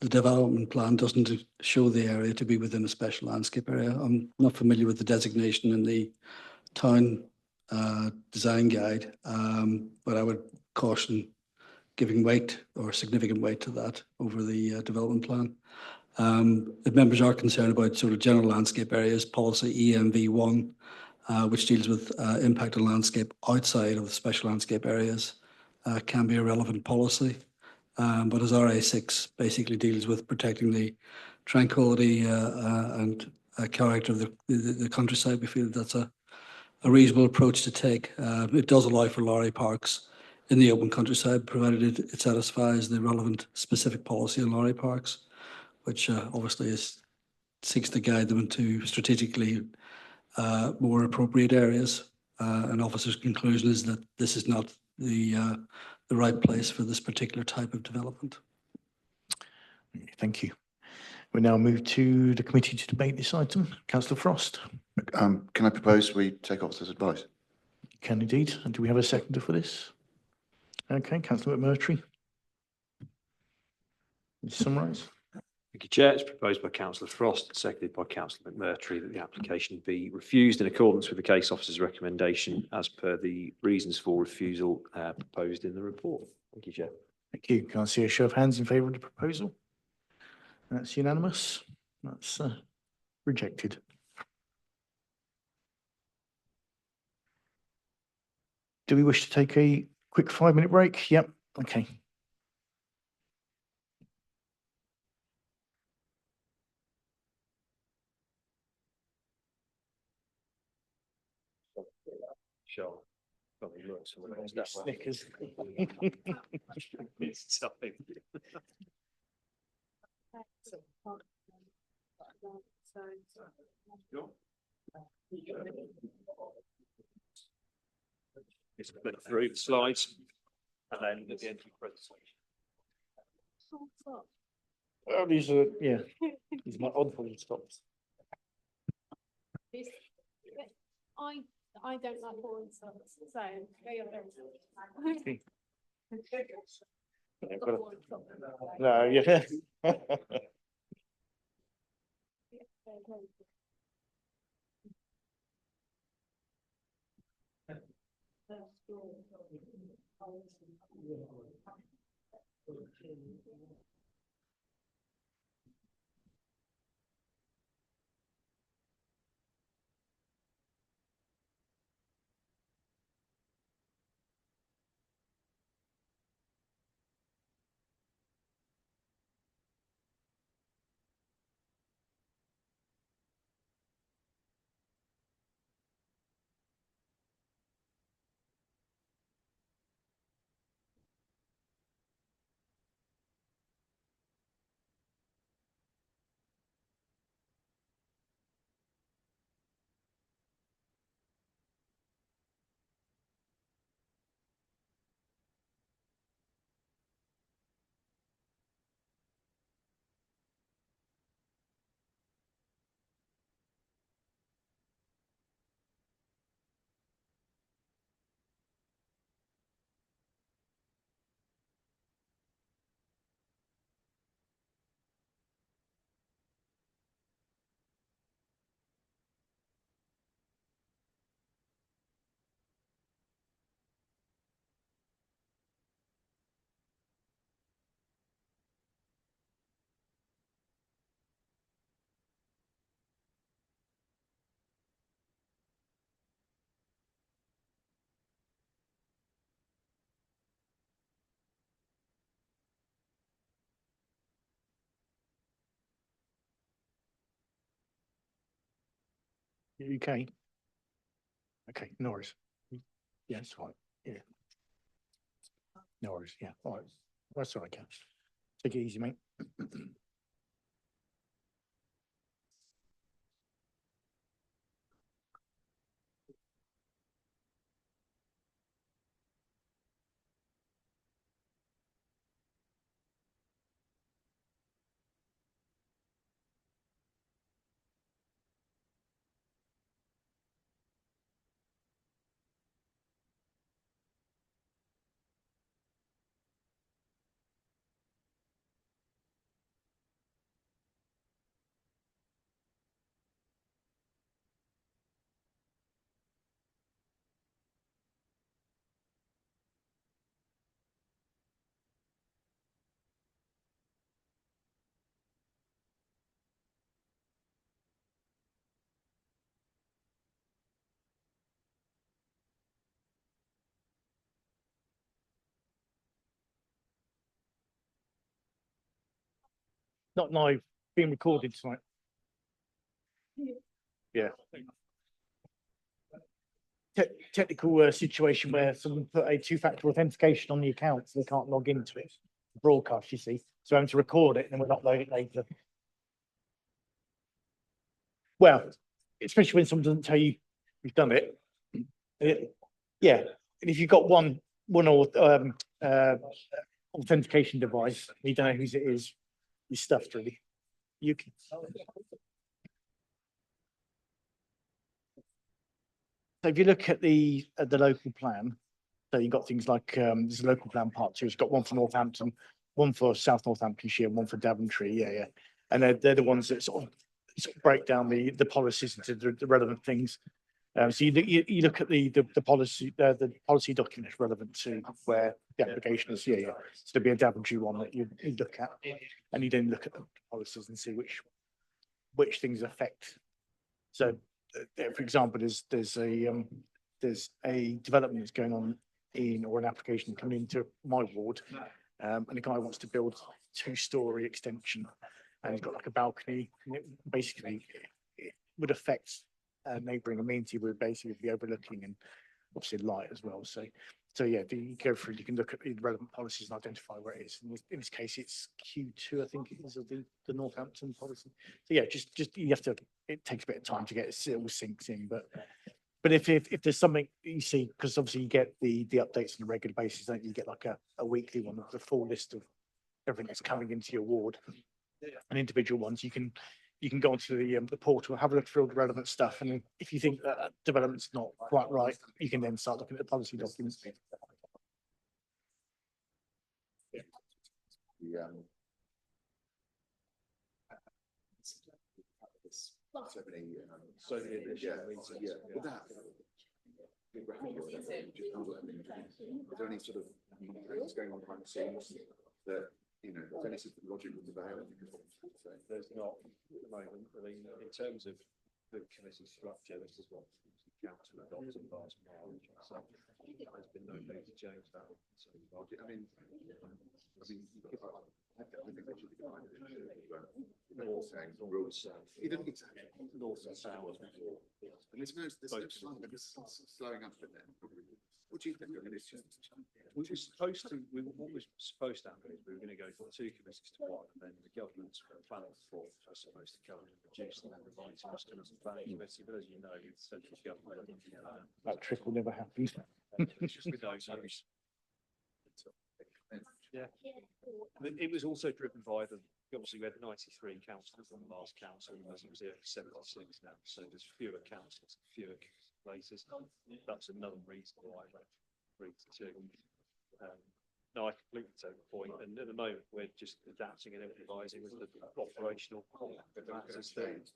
development plan doesn't show the area to be within a special landscape area. I'm not familiar with the designation in the town design guide, but I would caution giving weight or significant weight to that over the development plan. If members are concerned about sort of general landscape areas, policy EMV1, which deals with impact on landscape outside of the special landscape areas, can be a relevant policy. But as RA6 basically deals with protecting the tranquility and character of the countryside, we feel that's a reasonable approach to take. It does allow for lorry parks in the open countryside, provided it satisfies the relevant specific policy on lorry parks, which obviously seeks to guide them into strategically more appropriate areas. An officer's conclusion is that this is not the right place for this particular type of development. Thank you. We now move to the committee to debate this item. Councillor Frost. Can I propose we take officers' advice? Can indeed. And do we have a seconder for this? Okay, Councillor McMurtry. Summarise. Thank you, Chair. It's proposed by Councillor Frost, seconded by Councillor McMurtry, that the application be refused in accordance with the case officer's recommendation as per the reasons for refusal proposed in the report. Thank you, Chair. Thank you. Can I see a show of hands in favour of the proposal? That's unanimous. That's rejected. Do we wish to take a quick 5-minute break? Yep. Okay. Sure. Probably looks Snickers. It's something. It's put through the slides and then at the end of the presentation. Well, these are, yeah, these are my odd full stops. I don't like falling stops, so go your Okay. No, yeah. UK. Okay, no worries. Yeah, that's right. Yeah. No worries. Yeah. All right. That's all right, Cash. Take it easy, mate. Not live, being recorded tonight. Yeah. Technical situation where someone put a two-factor authentication on the account, so they can't log into it. Broadcast, you see. So having to record it and then we'll upload it later. Well, especially when someone doesn't tell you you've done it. Yeah, and if you've got one authentication device, you don't know whose it is, you're stuffed really. You can. So if you look at the local plan, so you've got things like there's a local plan part 2. It's got one for Northampton, one for South Northamptonshire, and one for Daventry. Yeah. And they're the ones that sort of break down the policies into the relevant things. So you look at the policy document is relevant to where the application is. Yeah. So there'll be a Daventry one that you look at, and you then look at the policies and see which things affect. So, for example, there's a development that's going on or an application coming into my ward, and a guy wants to build a 2-story extension, and he's got like a balcony. And basically, it would affect neighbouring amenity. Would basically be overlooking and obviously light as well. So yeah, you go through. You can look at the relevant policies and identify where it is. In this case, it's Q2, I think it is, of the Northampton policy. So yeah, just you have to. It takes a bit of time to get it all sinks in, but if there's something you see, because obviously you get the updates on a regular basis, don't you? You get like a weekly one of the full list of everything that's coming into your ward, and individual ones. You can go onto the portal, have a look through all the relevant stuff, and if you think that development's not quite right, you can then start looking at the policy documents. Is there any sort of things going on behind the scenes that, you know, any sort of logic with the veil? There's not at the moment. I mean, in terms of the committee structure, this is what the council adopted last March. So there's been no need to change that. So, I mean, I think they should be fine. North and south. North and south. And there's no slowing up in there. What do you think? I mean, it's just. What was supposed to happen is we were going to go from 2 committees to 1, and then the government's planning for was supposed to come and reduce the number of items to the planning committee. But as you know, the central government. That trick will never happen. It's just with those. Yeah. It was also driven by obviously we had 93 councillors on the last council, and as it was there 76 now, so there's fewer councillors, fewer places. That's another reason why I agreed to. No, I completely take the point, and at the moment we're just adapting and improvising with the operational matters there. It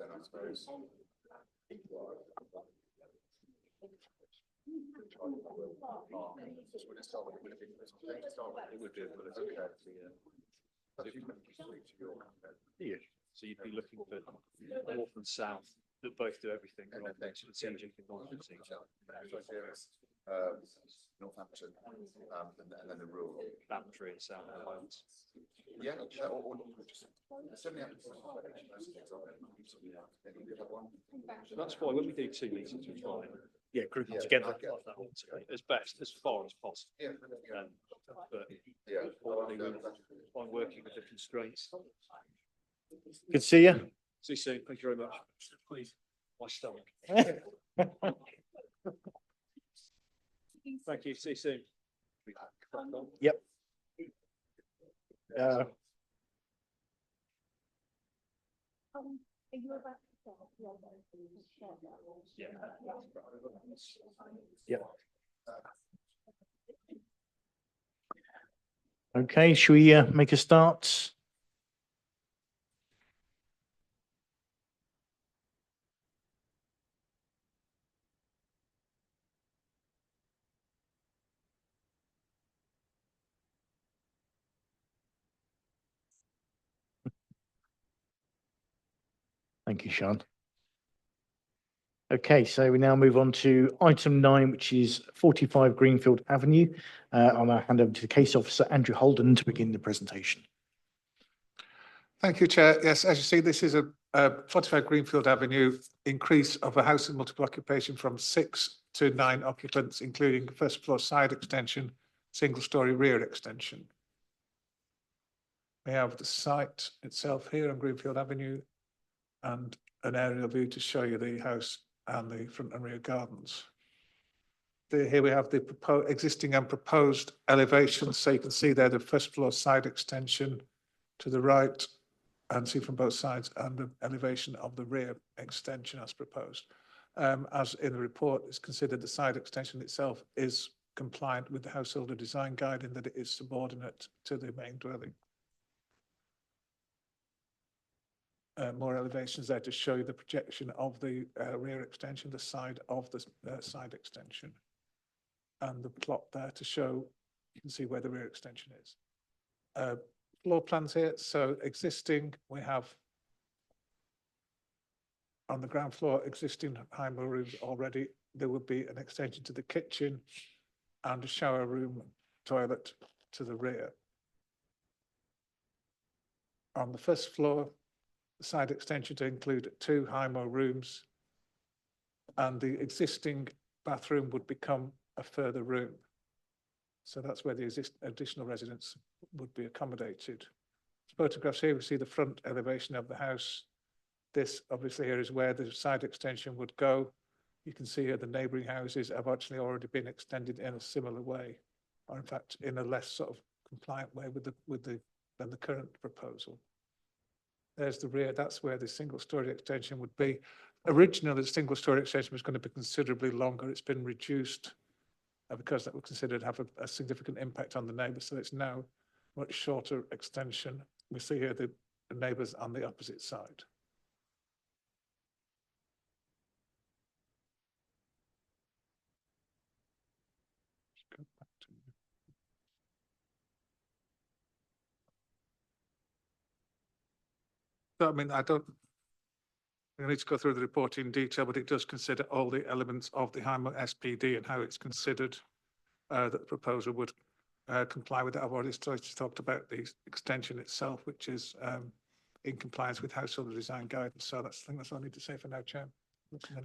would be a political yeah. So you'd be looking for north and south that both do everything, rather than strategic and non-strategic. Northampton, and then the rural. Daventry and South Wales. Yeah, or just send me out. So that's why when we do 2 meetings, we try and Yeah, group them together. As best, as far as possible. But importantly, we're working with the constraints. Good to see you. See you soon. Thank you very much. Please, my stomach. Thank you. See you soon. Yep. Yeah. Okay, should we make a start? Thank you, Sean. Okay, so we now move on to item 9, which is 45 Greenfield Avenue. I'll now hand over to the case officer, Andrew Holden, to begin the presentation. Thank you, Chair. Yes, as you see, this is a 45 Greenfield Avenue increase of a house in multiple occupation from 6 to 9 occupants, including first floor side extension, single story rear extension. We have the site itself here on Greenfield Avenue and an aerial view to show you the house and the front and rear gardens. Here we have the existing and proposed elevations. So you can see there the first floor side extension to the right and see from both sides, and the elevation of the rear extension as proposed. As in the report, it's considered the side extension itself is compliant with the householder design guide in that it is subordinate to the main dwelling. More elevations there to show you the projection of the rear extension, the side of the side extension, and the plot there to show, you can see where the rear extension is. Floor plans here. So existing, we have on the ground floor, existing high-low rooms already. There will be an extension to the kitchen and a shower room, toilet to the rear. On the first floor, the side extension to include 2 high-low rooms, and the existing bathroom would become a further room. So that's where the additional residents would be accommodated. Photographs here, we see the front elevation of the house. This obviously here is where the side extension would go. You can see here the neighbouring houses have actually already been extended in a similar way, or in fact in a less sort of compliant way than the current proposal. There's the rear. That's where the single story extension would be. Originally, the single story extension was going to be considerably longer. It's been reduced because that was considered to have a significant impact on the neighbours. So it's now a much shorter extension. We see here the neighbours on the opposite side. So, I mean, we need to go through the report in detail, but it does consider all the elements of the HIMA SPD and how it's considered that the proposal would comply with that. I've already talked about the extension itself, which is in compliance with household design guidance. So I think that's all I need to say for now, Chair.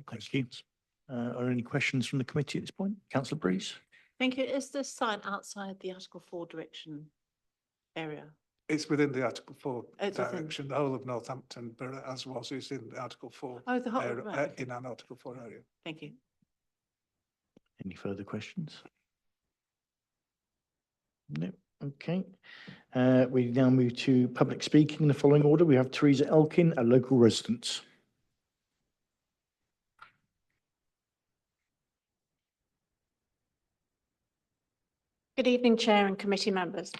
Thank you. Are there any questions from the committee at this point? Councillor Breeze. Thank you. Is this site outside the Article 4 direction area? It's within the Article 4 It's within. direction. The whole of Northampton Borough, as was, is in the Article 4. Oh, the whole, area, right. in an Article 4 area. Thank you. Any further questions? No. Okay. We now move to public speaking in the following order. We have Teresa Elkin, a local resident. Good evening, Chair and committee members.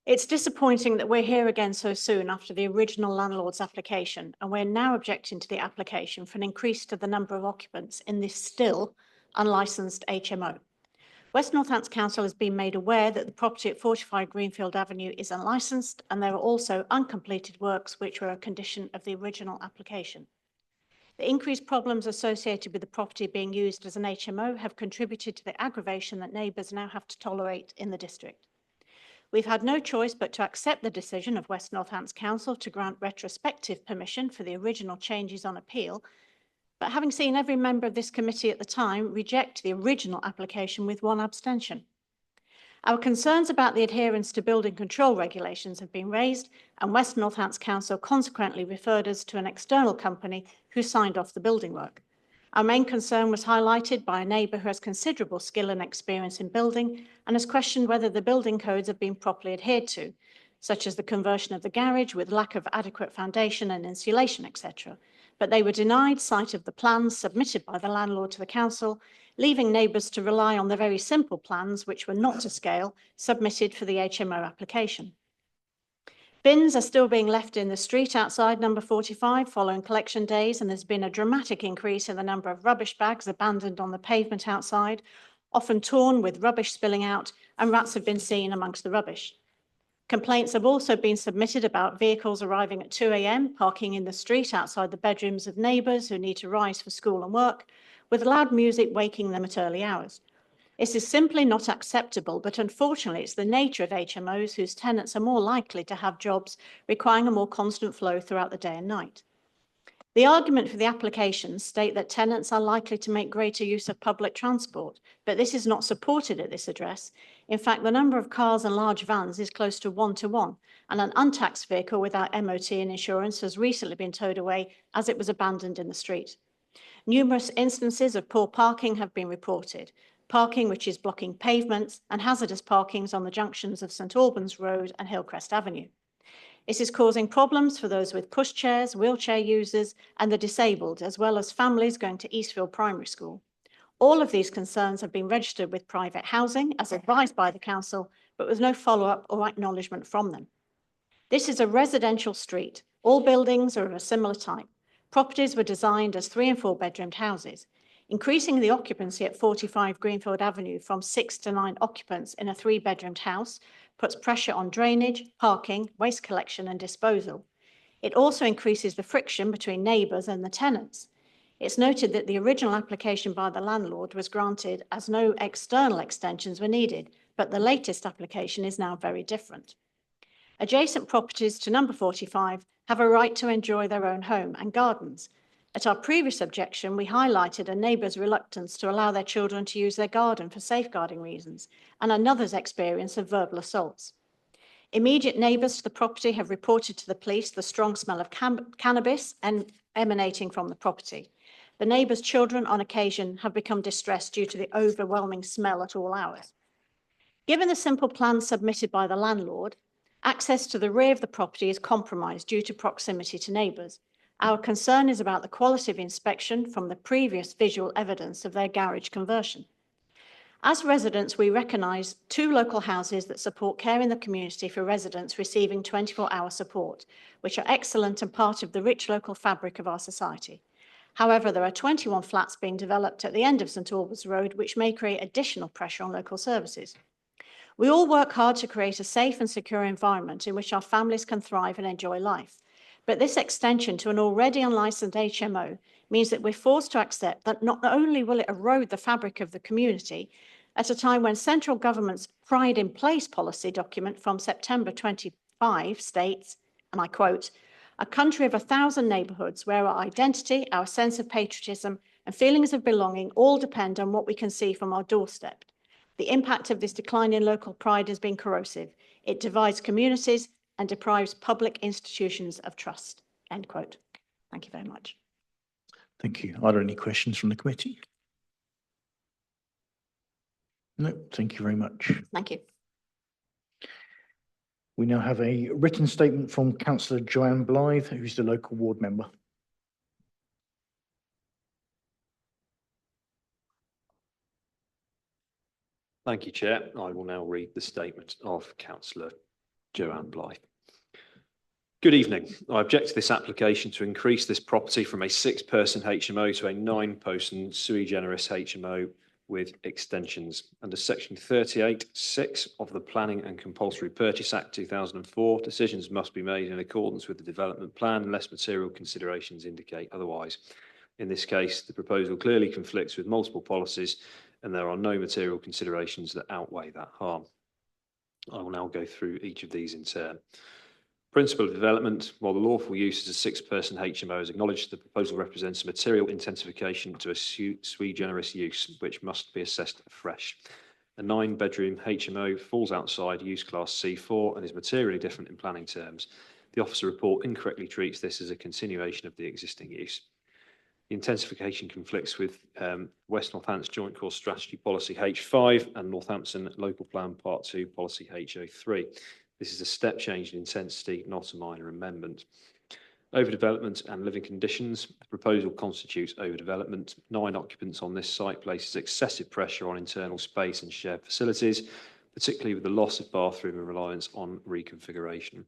It's disappointing that we're here again so soon after the original landlord's application, and we're now objecting to the application for an increase to the number of occupants in this still unlicensed HMO. West Northants Council has been made aware that the property at 45 Greenfield Avenue is unlicensed, and there are also uncompleted works which were a condition of the original application. The increased problems associated with the property being used as an HMO have contributed to the aggravation that neighbours now have to tolerate in the district. We've had no choice but to accept the decision of West Northants Council to grant retrospective permission for the original changes on appeal, but having seen every member of this committee at the time reject the original application with one abstention. Our concerns about the adherence to building control regulations have been raised, and West Northants Council consequently referred us to an external company who signed off the building work. Our main concern was highlighted by a neighbour who has considerable skill and experience in building and has questioned whether the building codes have been properly adhered to, such as the conversion of the garage with lack of adequate foundation and insulation, etc. But they were denied sight of the plans submitted by the landlord to the council, leaving neighbours to rely on the very simple plans, which were not to scale, submitted for the HMO application. Bins are still being left in the street outside number 45 following collection days, and there's been a dramatic increase in the number of rubbish bags abandoned on the pavement outside, often torn with rubbish spilling out, and rats have been seen amongst the rubbish. Complaints have also been submitted about vehicles arriving at 2 a.m, parking in the street outside the bedrooms of neighbours who need to rise for school and work, with loud music waking them at early hours. This is simply not acceptable, but unfortunately it's the nature of HMOs whose tenants are more likely to have jobs requiring a more constant flow throughout the day and night. The argument for the applications state that tenants are likely to make greater use of public transport, but this is not supported at this address. In fact, the number of cars and large vans is close to 1-to-1, and an untaxed vehicle without MOT and insurance has recently been towed away as it was abandoned in the street. Numerous instances of poor parking have been reported. Parking which is blocking pavements and hazardous parkings on the junctions of St Albans Road and Hillcrest Avenue. This is causing problems for those with pushchairs, wheelchair users and the disabled, as well as families going to Eastfield Primary School. All of these concerns have been registered with private housing as advised by the council, but with no follow-up or acknowledgement from them. This is a residential street. All buildings are of a similar type. Properties were designed as 3 and 4 bedroomed houses. Increasing the occupancy at 45 Greenfield Avenue from 6 to 9 occupants in a 3-bedroomed house puts pressure on drainage, parking, waste collection and disposal. It also increases the friction between neighbours and the tenants. It's noted that the original application by the landlord was granted as no external extensions were needed, but the latest application is now very different. Adjacent properties to number 45 have a right to enjoy their own home and gardens. At our previous objection, we highlighted a neighbour's reluctance to allow their children to use their garden for safeguarding reasons, and another's experience of verbal assaults. Immediate neighbours to the property have reported to the police the strong smell of cannabis emanating from the property. The neighbours' children on occasion have become distressed due to the overwhelming smell at all hours. Given the simple plan submitted by the landlord, access to the rear of the property is compromised due to proximity to neighbours. Our concern is about the quality of inspection from the previous visual evidence of their garage conversion. As residents, we recognise 2 local houses that support care in the community for residents receiving 24-hour support, which are excellent and part of the rich local fabric of our society. However, there are 21 flats being developed at the end of St Albans Road, which may create additional pressure on local services. We all work hard to create a safe and secure environment in which our families can thrive and enjoy life. But this extension to an already unlicensed HMO means that we're forced to accept that not only will it erode the fabric of the community, at a time when central government's Pride in Place policy document from September 25 states, and I quote, "A country of 1,000 neighbourhoods where our identity, our sense of patriotism and feelings of belonging all depend on what we can see from our doorstep. The impact of this decline in local pride has been corrosive. It divides communities and deprives public institutions of trust." End quote. Thank you very much. Thank you. Are there any questions from the committee? No, thank you very much. Thank you. We now have a written statement from Councillor Joanne Blythe, who's the local ward member. Thank you, Chair. I will now read the statement of Councillor Joanne Blythe. Good evening. I object to this application to increase this property from a 6-person HMO to a 9-person sui generis HMO with extensions. Under section 38(6) of the Planning and Compulsory Purchase Act 2004, decisions must be made in accordance with the development plan unless material considerations indicate otherwise. In this case, the proposal clearly conflicts with multiple policies and there are no material considerations that outweigh that harm. I will now go through each of these in turn. Principle of development, while the lawful use as a six-person HMO is acknowledged, the proposal represents a material intensification to a sui generis use, which must be assessed afresh. A 9-bedroom HMO falls outside use class C4 and is materially different in planning terms. The officer report incorrectly treats this as a continuation of the existing use. The intensification conflicts with West Northampton Joint Core Strategy Policy H5 and Northampton Local Plan Part 2 Policy H03. This is a step change in intensity, not a minor amendment. Overdevelopment and living conditions. The proposal constitutes overdevelopment. 9 occupants on this site places excessive pressure on internal space and shared facilities, particularly with the loss of bathroom and reliance on reconfiguration.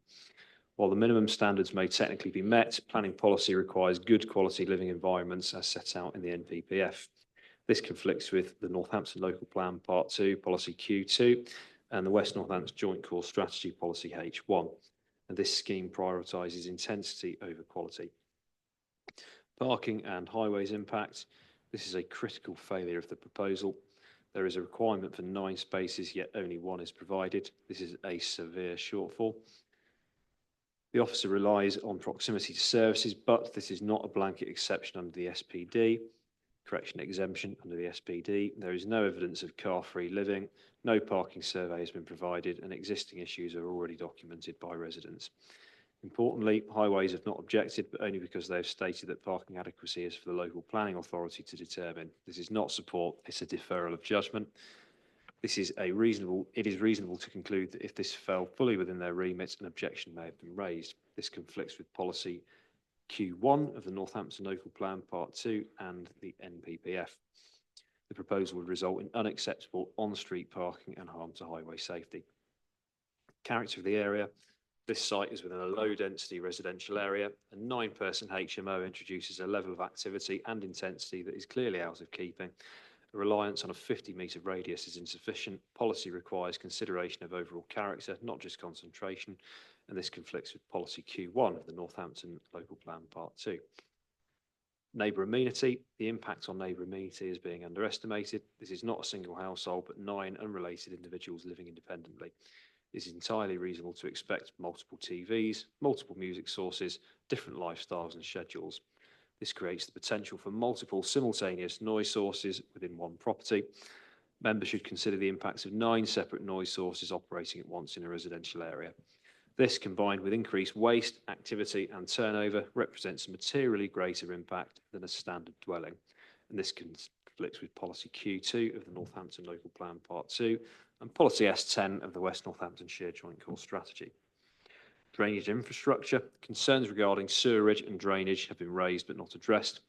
While the minimum standards may technically be met, planning policy requires good quality living environments as set out in the NPPF. This conflicts with the Northampton Local Plan Part 2 Policy Q2 and the West Northampton Joint Core Strategy Policy H1. And this scheme prioritises intensity over quality. Parking and highways impact. This is a critical failure of the proposal. There is a requirement for 9 spaces, yet only 1 is provided. This is a severe shortfall. The officer relies on proximity to services, but this is not a blanket exception under the SPD, correction exemption under the SPD. There is no evidence of car-free living, no parking survey has been provided, and existing issues are already documented by residents. Importantly, highways have not objected, but only because they have stated that parking adequacy is for the local planning authority to determine. This is not support, it's a deferral of judgment. It is reasonable to conclude that if this fell fully within their remit, an objection may have been raised. This conflicts with policy Q1 of the Northampton Local Plan Part 2 and the NPPF. The proposal would result in unacceptable on-street parking and harm to highway safety. Character of the area. This site is within a low-density residential area. A 9-person HMO introduces a level of activity and intensity that is clearly out of keeping. A reliance on a 50-metre radius is insufficient. Policy requires consideration of overall character, not just concentration, and this conflicts with policy Q1 of the Northampton Local Plan Part 2. Neighbour amenity. The impact on neighbour amenity is being underestimated. This is not a single household, but 9 unrelated individuals living independently. It is entirely reasonable to expect multiple TVs, multiple music sources, different lifestyles and schedules. This creates the potential for multiple simultaneous noise sources within one property. Members should consider the impacts of 9 separate noise sources operating at once in a residential area. This, combined with increased waste, activity and turnover, represents a materially greater impact than a standard dwelling. And this conflicts with policy Q2 of the Northampton Local Plan Part 2 and policy S10 of the West Northamptonshire Joint Core Strategy. Drainage infrastructure. Concerns regarding sewerage and drainage have been raised but not addressed.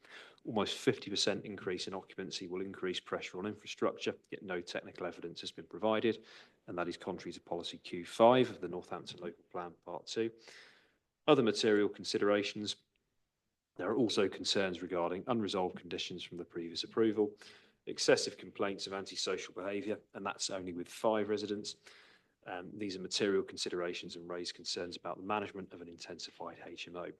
Almost 50% increase in occupancy will increase pressure on infrastructure, yet no technical evidence has been provided, and that is contrary to policy Q5 of the Northampton Local Plan Part 2. Other material considerations. There are also concerns regarding unresolved conditions from the previous approval, excessive complaints of antisocial behaviour, and that's only with 5 residents. These are material considerations and raise concerns about the management of an intensified HMO.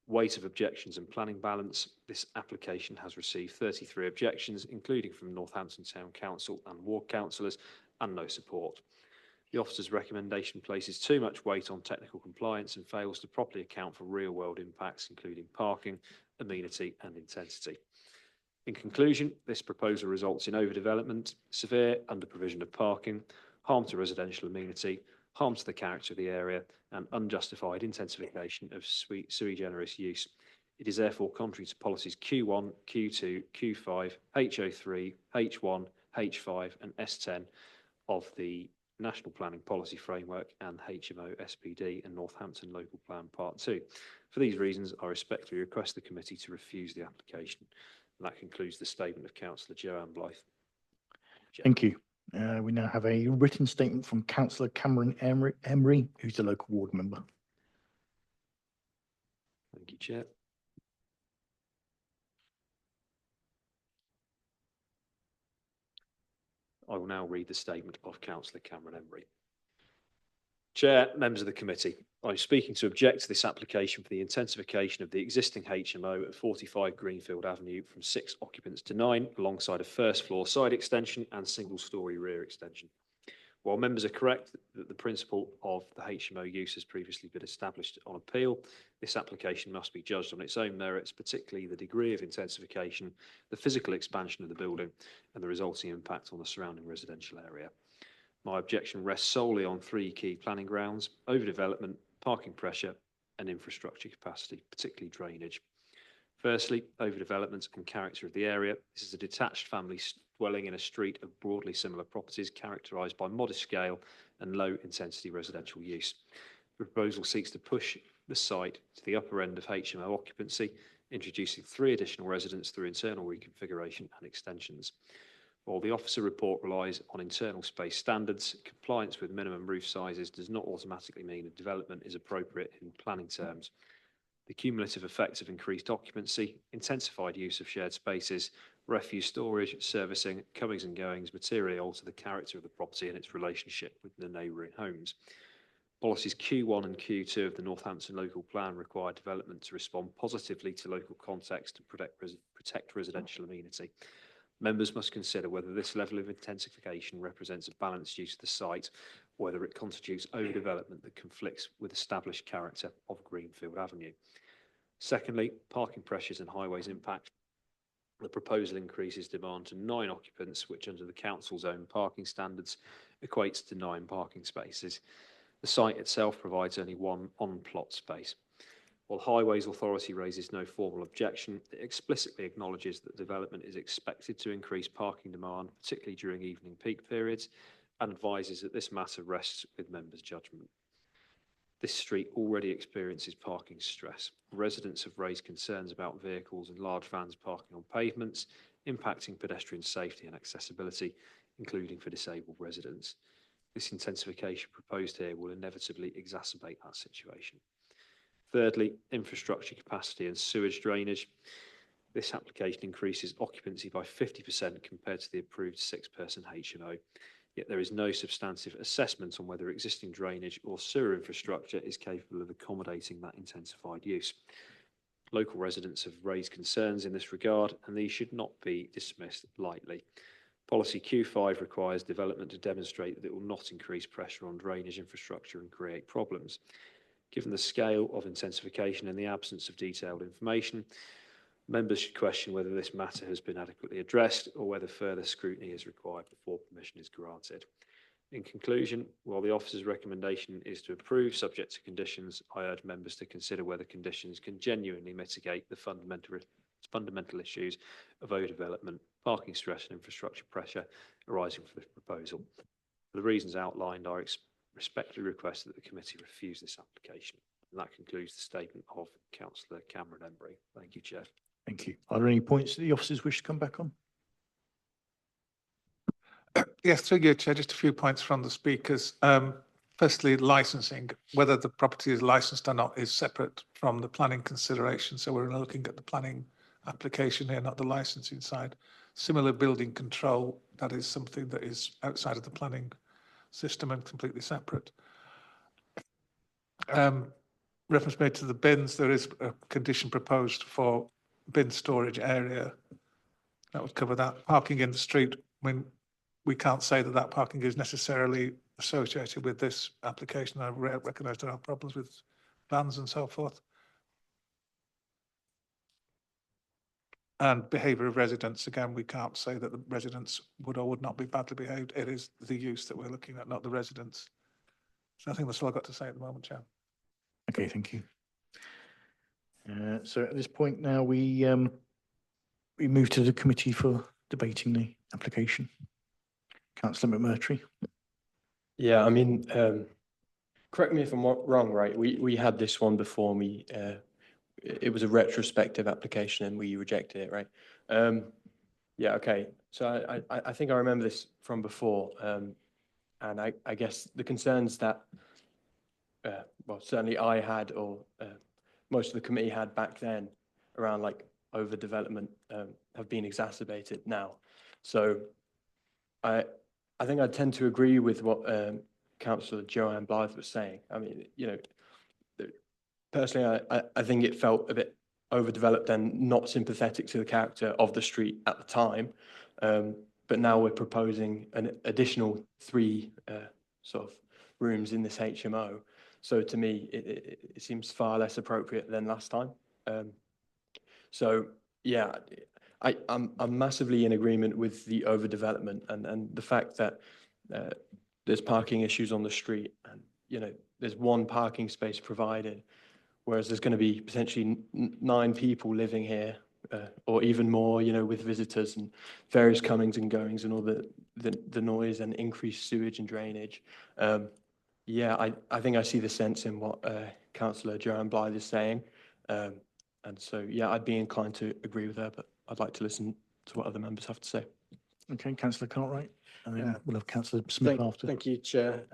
Weight of objections and planning balance. This application has received 33 objections, including from Northampton Town Council and ward councillors, and no support. The officer's recommendation places too much weight on technical compliance and fails to properly account for real-world impacts, including parking, amenity and intensity. In conclusion, this proposal results in overdevelopment, severe under-provision of parking, harm to residential amenity, harm to the character of the area, and unjustified intensification of sui generis use. It is therefore contrary to policies Q1, Q2, Q5, H03, H1, H5 and S10 of the National Planning Policy Framework and HMO SPD and Northampton Local Plan Part 2. For these reasons, I respectfully request the committee to refuse the application. And that concludes the statement of Councillor Joanne Blythe. Thank you. We now have a written statement from Councillor Cameron Emery, who's a local ward member. Thank you, Chair. I will now read the statement of Councillor Cameron Emery. Chair, members of the committee, I'm speaking to object to this application for the intensification of the existing HMO at 45 Greenfield Avenue from 6 occupants to 9, alongside a first floor side extension and single storey rear extension. While members are correct that the principle of the HMO use has previously been established on appeal, this application must be judged on its own merits, particularly the degree of intensification, the physical expansion of the building, and the resulting impact on the surrounding residential area. My objection rests solely on three key planning grounds: overdevelopment, parking pressure, and infrastructure capacity, particularly drainage. Firstly, overdevelopment and character of the area. This is a detached family dwelling in a street of broadly similar properties characterised by modest scale and low intensity residential use. The proposal seeks to push the site to the upper end of HMO occupancy, introducing 3 additional residents through internal reconfiguration and extensions. While the officer report relies on internal space standards, compliance with minimum roof sizes does not automatically mean a development is appropriate in planning terms. The cumulative effects of increased occupancy, intensified use of shared spaces, refuse storage, servicing, comings and goings materially alter the character of the property and its relationship with the neighbouring homes. Policies Q1 and Q2 of the Northampton Local Plan require development to respond positively to local context and protect residential amenity. Members must consider whether this level of intensification represents a balanced use of the site, or whether it constitutes overdevelopment that conflicts with established character of Greenfield Avenue. Secondly, parking pressures and highways impact. The proposal increases demand to 9 occupants, which under the council's own parking standards equates to 9 parking spaces. The site itself provides only 1 on-plot space. While Highways Authority raises no formal objection, it explicitly acknowledges that development is expected to increase parking demand, particularly during evening peak periods, and advises that this matter rests with members' judgment. This street already experiences parking stress. Residents have raised concerns about vehicles and large vans parking on pavements, impacting pedestrian safety and accessibility, including for disabled residents. This intensification proposed here will inevitably exacerbate that situation. Thirdly, infrastructure capacity and sewage drainage. This application increases occupancy by 50% compared to the approved 6-person HMO. Yet there is no substantive assessment on whether existing drainage or sewer infrastructure is capable of accommodating that intensified use. Local residents have raised concerns in this regard, and these should not be dismissed lightly. Policy Q5 requires development to demonstrate that it will not increase pressure on drainage infrastructure and create problems. Given the scale of intensification and the absence of detailed information, members should question whether this matter has been adequately addressed or whether further scrutiny is required before permission is granted. In conclusion, while the officer's recommendation is to approve subject to conditions, I urge members to consider whether conditions can genuinely mitigate the fundamental issues of overdevelopment, parking stress and infrastructure pressure arising from this proposal. For the reasons outlined, I respectfully request that the committee refuse this application. And that concludes the statement of Councillor Cameron Embry. Thank you, Chair. Thank you. Are there any points that the officers wish to come back on? Yes, through you, Chair, just a few points from the speakers. Firstly, licensing, whether the property is licensed or not is separate from the planning consideration. So we're looking at the planning application here, not the licensing side. Similar building control, that is something that is outside of the planning system and completely separate. Reference made to the bins, there is a condition proposed for bin storage area. That would cover that. Parking in the street, I mean, we can't say that that parking is necessarily associated with this application. I recognise there are problems with vans and so forth. And behaviour of residents, again, we can't say that the residents would or would not be badly behaved. It is the use that we're looking at, not the residents. So I think that's all I've got to say at the moment, Chair. Okay, thank you. So at this point now, we move to the committee for debating the application. Councillor McMurtry. Yeah, I mean, correct me if I'm wrong, right? We had this one before, and it was a retrospective application and we rejected it, right? Yeah, okay. So I think I remember this from before. And I guess the concerns that, well, certainly I had, or most of the committee had back then around like overdevelopment have been exacerbated now. So I think I tend to agree with what Councillor Joanne Blythe was saying. I mean, you know, personally, I think it felt a bit overdeveloped and not sympathetic to the character of the street at the time. But now we're proposing an additional 3 sort of rooms in this HMO. So to me, it seems far less appropriate than last time. So yeah, I'm massively in agreement with the overdevelopment and the fact that there's parking issues on the street, and there's one parking space provided, whereas there's going to be potentially 9 people living here, or even more, with visitors and various comings and goings and all the noise and increased sewage and drainage. Yeah, I think I see the sense in what Councillor Joanne Blythe is saying. And so, yeah, I'd be inclined to agree with her, but I'd like to listen to what other members have to say. Okay, Councillor Cartwright, and then we'll have Councillor Smith after. Thank you, Chair.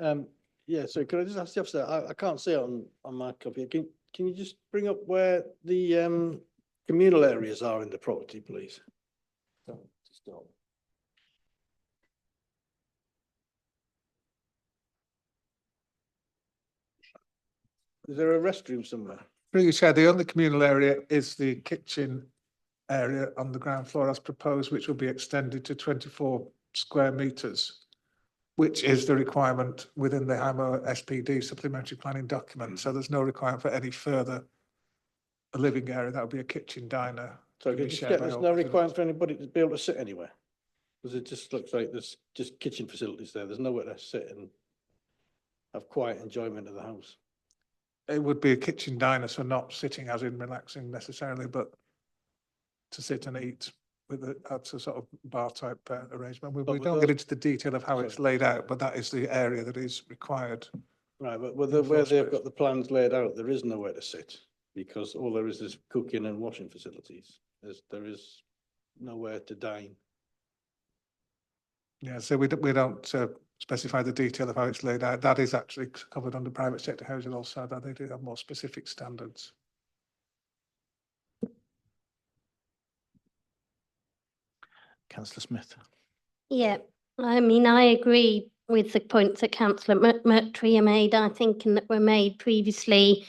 Yeah, so can I just ask the officer, I can't see it on my copy. Can you just bring up where the communal areas are in the property, please? Is there a restroom somewhere? Through you, Chair, the only communal area is the kitchen area on the ground floor as proposed, which will be extended to 24 square metres, which is the requirement within the HIMO SPD supplementary planning document. So there's no requirement for any further a living area. That would be a kitchen diner. So there's no requirement for anybody to be able to sit anywhere? Because it just looks like there's just kitchen facilities there. There's nowhere to sit and have quiet enjoyment of the house. It would be a kitchen diner, so not sitting as in relaxing necessarily, but to sit and eat with that's a sort of bar type arrangement. We don't get into the detail of how it's laid out, but that is the area that is required. Right, but where they've got the plans laid out, there is nowhere to sit because all there is cooking and washing facilities. There is nowhere to dine. Yeah, so we don't specify the detail of how it's laid out. That is actually covered under private sector housing also, that they do have more specific standards. Councillor Smith. Yeah, I mean, I agree with the points that Councillor Murtry made, I think, and that were made previously.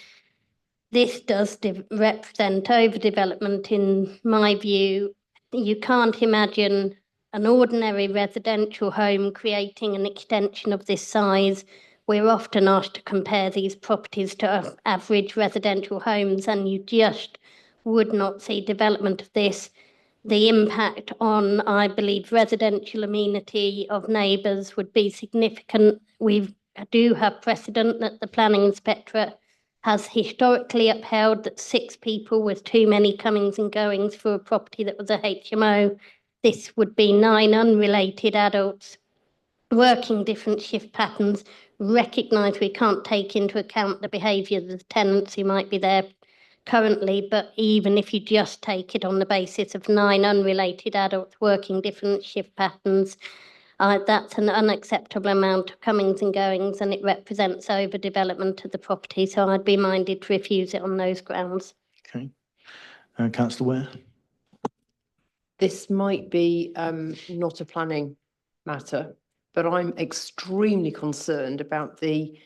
This does represent overdevelopment in my view. You can't imagine an ordinary residential home creating an extension of this size. We're often asked to compare these properties to average residential homes, and you just would not see development of this. The impact on, I believe, residential amenity of neighbours would be significant. We do have precedent that the planning inspectorate has historically upheld that 6 people was too many comings and goings for a property that was a HMO. This would be 9 unrelated adults working different shift patterns. Recognise we can't take into account the behaviour of the tenants who might be there currently, but even if you just take it on the basis of 9 unrelated adults working different shift patterns, that's an unacceptable amount of comings and goings, and it represents overdevelopment of the property. So I'd be minded to refuse it on those grounds. Okay. Councillor Ware. This might be not a planning matter, but I'm extremely concerned about the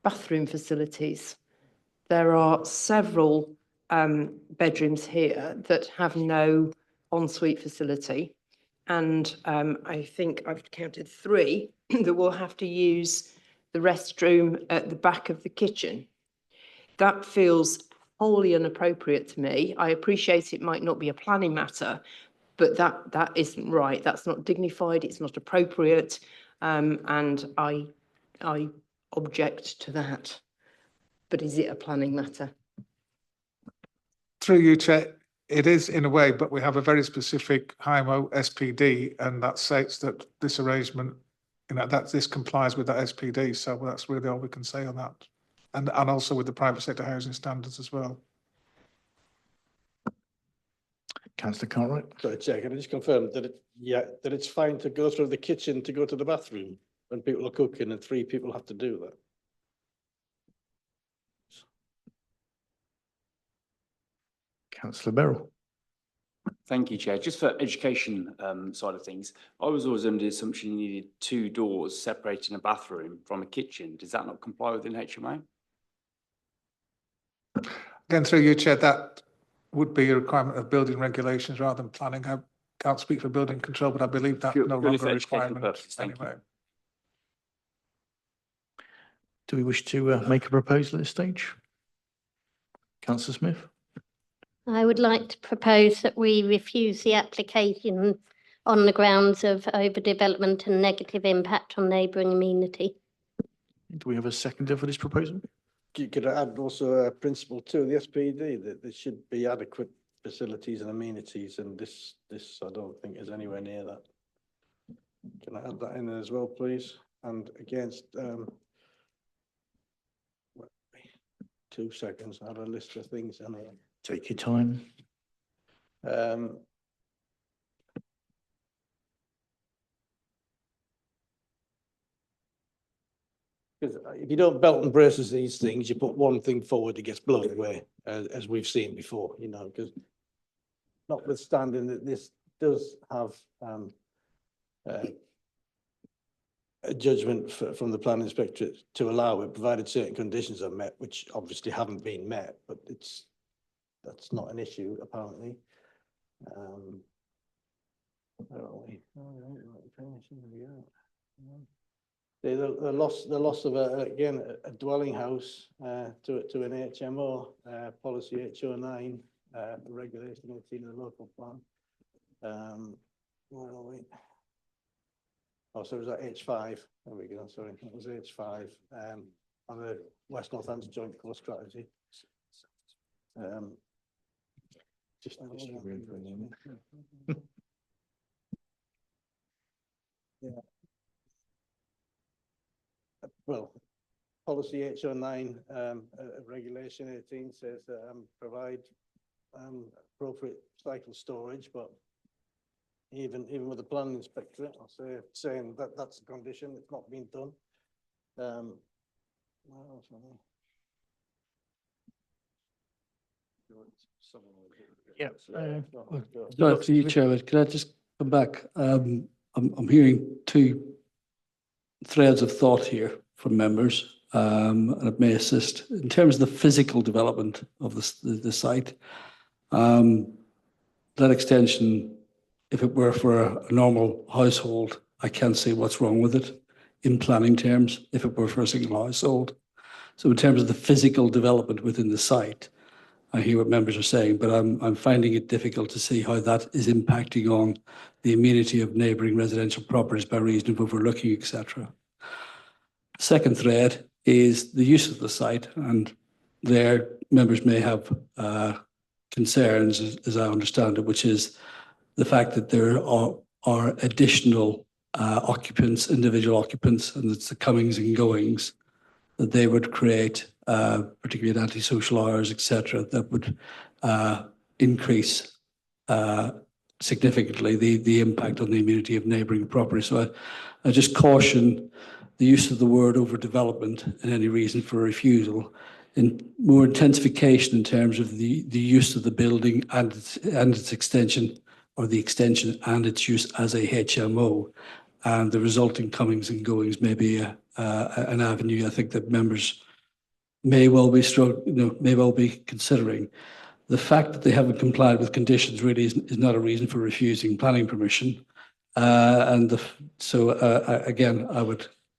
bathroom facilities. There are several bedrooms here that have no ensuite facility. And I think I've counted 3 that will have to use the restroom at the back of the kitchen. That feels wholly inappropriate to me. I appreciate it might not be a planning matter, but that isn't right. That's not dignified. It's not appropriate. And I object to that. But is it a planning matter? Through you, Chair, it is in a way, but we have a very specific HIMO SPD, and that states that this arrangement, that this complies with that SPD. So that's really all we can say on that, and also with the private sector housing standards as well. Councillor Cartwright. Sorry, Chair, can I just confirm that that it's fine to go through the kitchen to go to the bathroom when people are cooking and 3 people have to do that? Councillor Beryl. Thank you, Chair. Just for education side of things, I was always under the assumption you needed 2 doors separating a bathroom from a kitchen. Does that not comply within HMO? Again, through you, Chair, that would be a requirement of building regulations rather than planning. I can't speak for building control, but I believe that's no longer a requirement anyway. Do we wish to make a proposal at this stage? Councillor Smith? I would like to propose that we refuse the application on the grounds of overdevelopment and negative impact on neighbouring amenity. Do we have a seconder for this proposal? Could I add also principle 2 of the SPD that there should be adequate facilities and amenities, and this I don't think is anywhere near that. Can I add that in as well, please? And against 2 seconds, I have a list of things in here. Take your time. Because if you don't belt and braces these things, you put one thing forward, it gets blown away, as we've seen before, you know, because notwithstanding that this does have a judgment from the planning inspectorate to allow it, provided certain conditions are met, which obviously haven't been met, but that's not an issue apparently. Where are we? The loss of a dwelling house to an HMO, policy H09, regulation 18 of the local plan. Where are we? Oh, so it was at H5. There we go. Sorry, that was H5 on the West Northampton Joint Core Strategy. Yeah. Well, policy H09 regulation 18 says provide appropriate cycle storage, but even with the planning inspectorate, saying that that's a condition, it's not been done. Yeah. Sorry, for you, Chairman, can I just come back? I'm hearing 2 threads of thought here from members, and it may assist in terms of the physical development of the site. That extension, if it were for a normal household, I can't see what's wrong with it in planning terms, if it were for a single household. So in terms of the physical development within the site, I hear what members are saying, but I'm finding it difficult to see how that is impacting on the amenity of neighbouring residential properties by reason of overlooking, etc. Second thread is the use of the site, and there members may have concerns, as I understand it, which is the fact that there are additional occupants, individual occupants, and it's the comings and goings that they would create, particularly at antisocial hours, etc., that would increase significantly the impact on the amenity of neighbouring property. So I just caution the use of the word overdevelopment and any reason for refusal, in more intensification in terms of the use of the building and its extension, or the extension and its use as a HMO, and the resulting comings and goings may be an avenue I think that members may well be considering. The fact that they haven't complied with conditions really is not a reason for refusing planning permission. Again,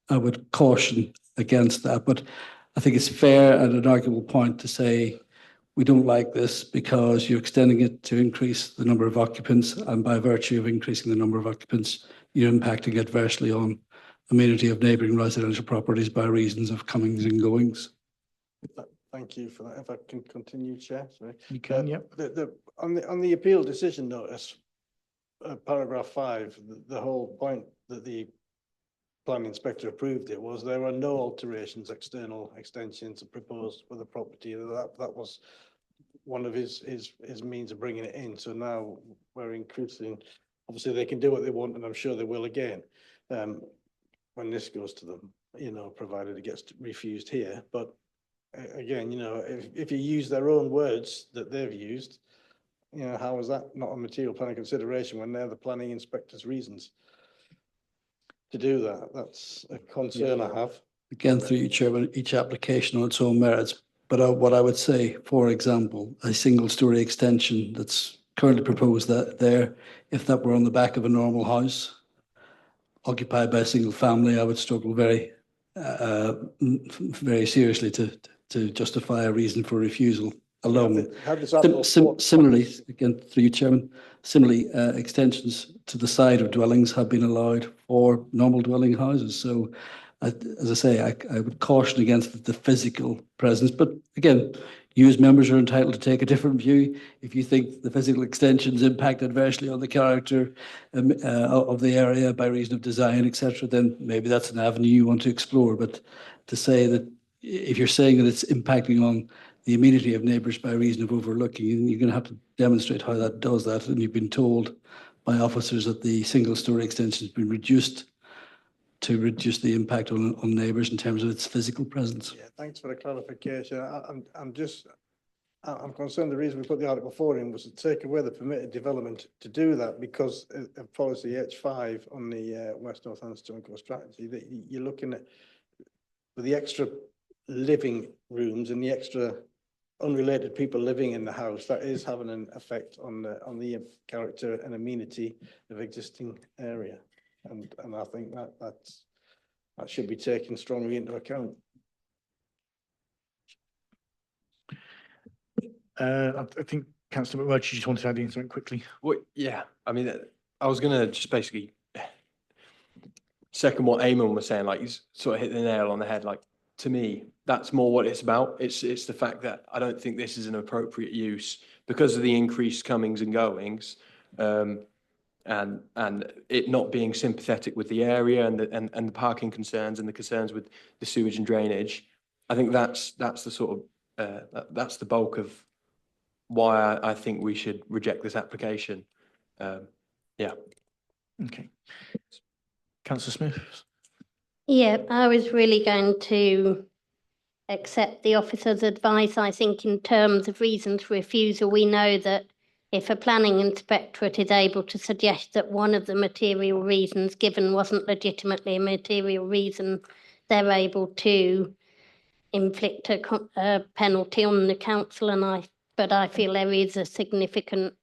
I would caution against that, but I think it's fair and an arguable point to say we don't like this because you're extending it to increase the number of occupants, and by virtue of increasing the number of occupants, you're impacting adversely on amenity of neighbouring residential properties by reasons of comings and goings. Thank you for that. If I can continue, Chair. Sorry. You can, yeah. On the appeal decision notice, paragraph 5, the whole point that the planning inspector approved it was there are no alterations, external extensions proposed for the property. That was one of his means of bringing it in. So now we're increasing. Obviously, they can do what they want, and I'm sure they will again when this goes to them. You know, provided it gets refused here. But again, you know, if you use their own words that they've used, you know, how is that not a material planning consideration when they're the planning inspector's reasons to do that? That's a concern I have. Again, through you, Chairman, each application on its own merits. But what I would say, for example, a single-storey extension that's currently proposed there, if that were on the back of a normal house occupied by a single family, I would struggle very very seriously to justify a reason for refusal alone. How does that Similarly, again, through you, Chairman, similarly, extensions to the side of dwellings have been allowed for normal dwelling houses. So, as I say, I would caution against the physical presence. But again, you as members are entitled to take a different view. If you think the physical extensions impact adversely on the character of the area by reason of design, etc., then maybe that's an avenue you want to explore. But to say that if you're saying that it's impacting on the amenity of neighbours by reason of overlooking, you're going to have to demonstrate how that does that. And you've been told by officers that the single-storey extension has been reduced to reduce the impact on neighbours in terms of its physical presence. Yeah, thanks for the clarification. I'm concerned the reason we put the Article 4 in was to take away the permitted development to do that because of policy H5 on the West Northampton Joint Core Strategy, that you're looking at with the extra living rooms and the extra unrelated people living in the house, that is having an effect on the character and amenity of existing area. And I think that should be taken strongly into account. I think Councillor McMurtry just wanted to add in something quickly. Well, yeah, I mean, I was going to just basically second what Eamon was saying, like he's sort of hit the nail on the head. Like, to me, that's more what it's about. It's the fact that I don't think this is an appropriate use because of the increased comings and goings, and it not being sympathetic with the area and the parking concerns and the concerns with the sewage and drainage. I think that's the sort of that's the bulk of why I think we should reject this application. Yeah. Okay. Councillor Smith. Yeah, I was really going to accept the officer's advice. I think in terms of reasons for refusal, we know that if a planning inspectorate is able to suggest that one of the material reasons given wasn't legitimately a material reason, they're able to inflict a penalty on the council. But I feel there is a significant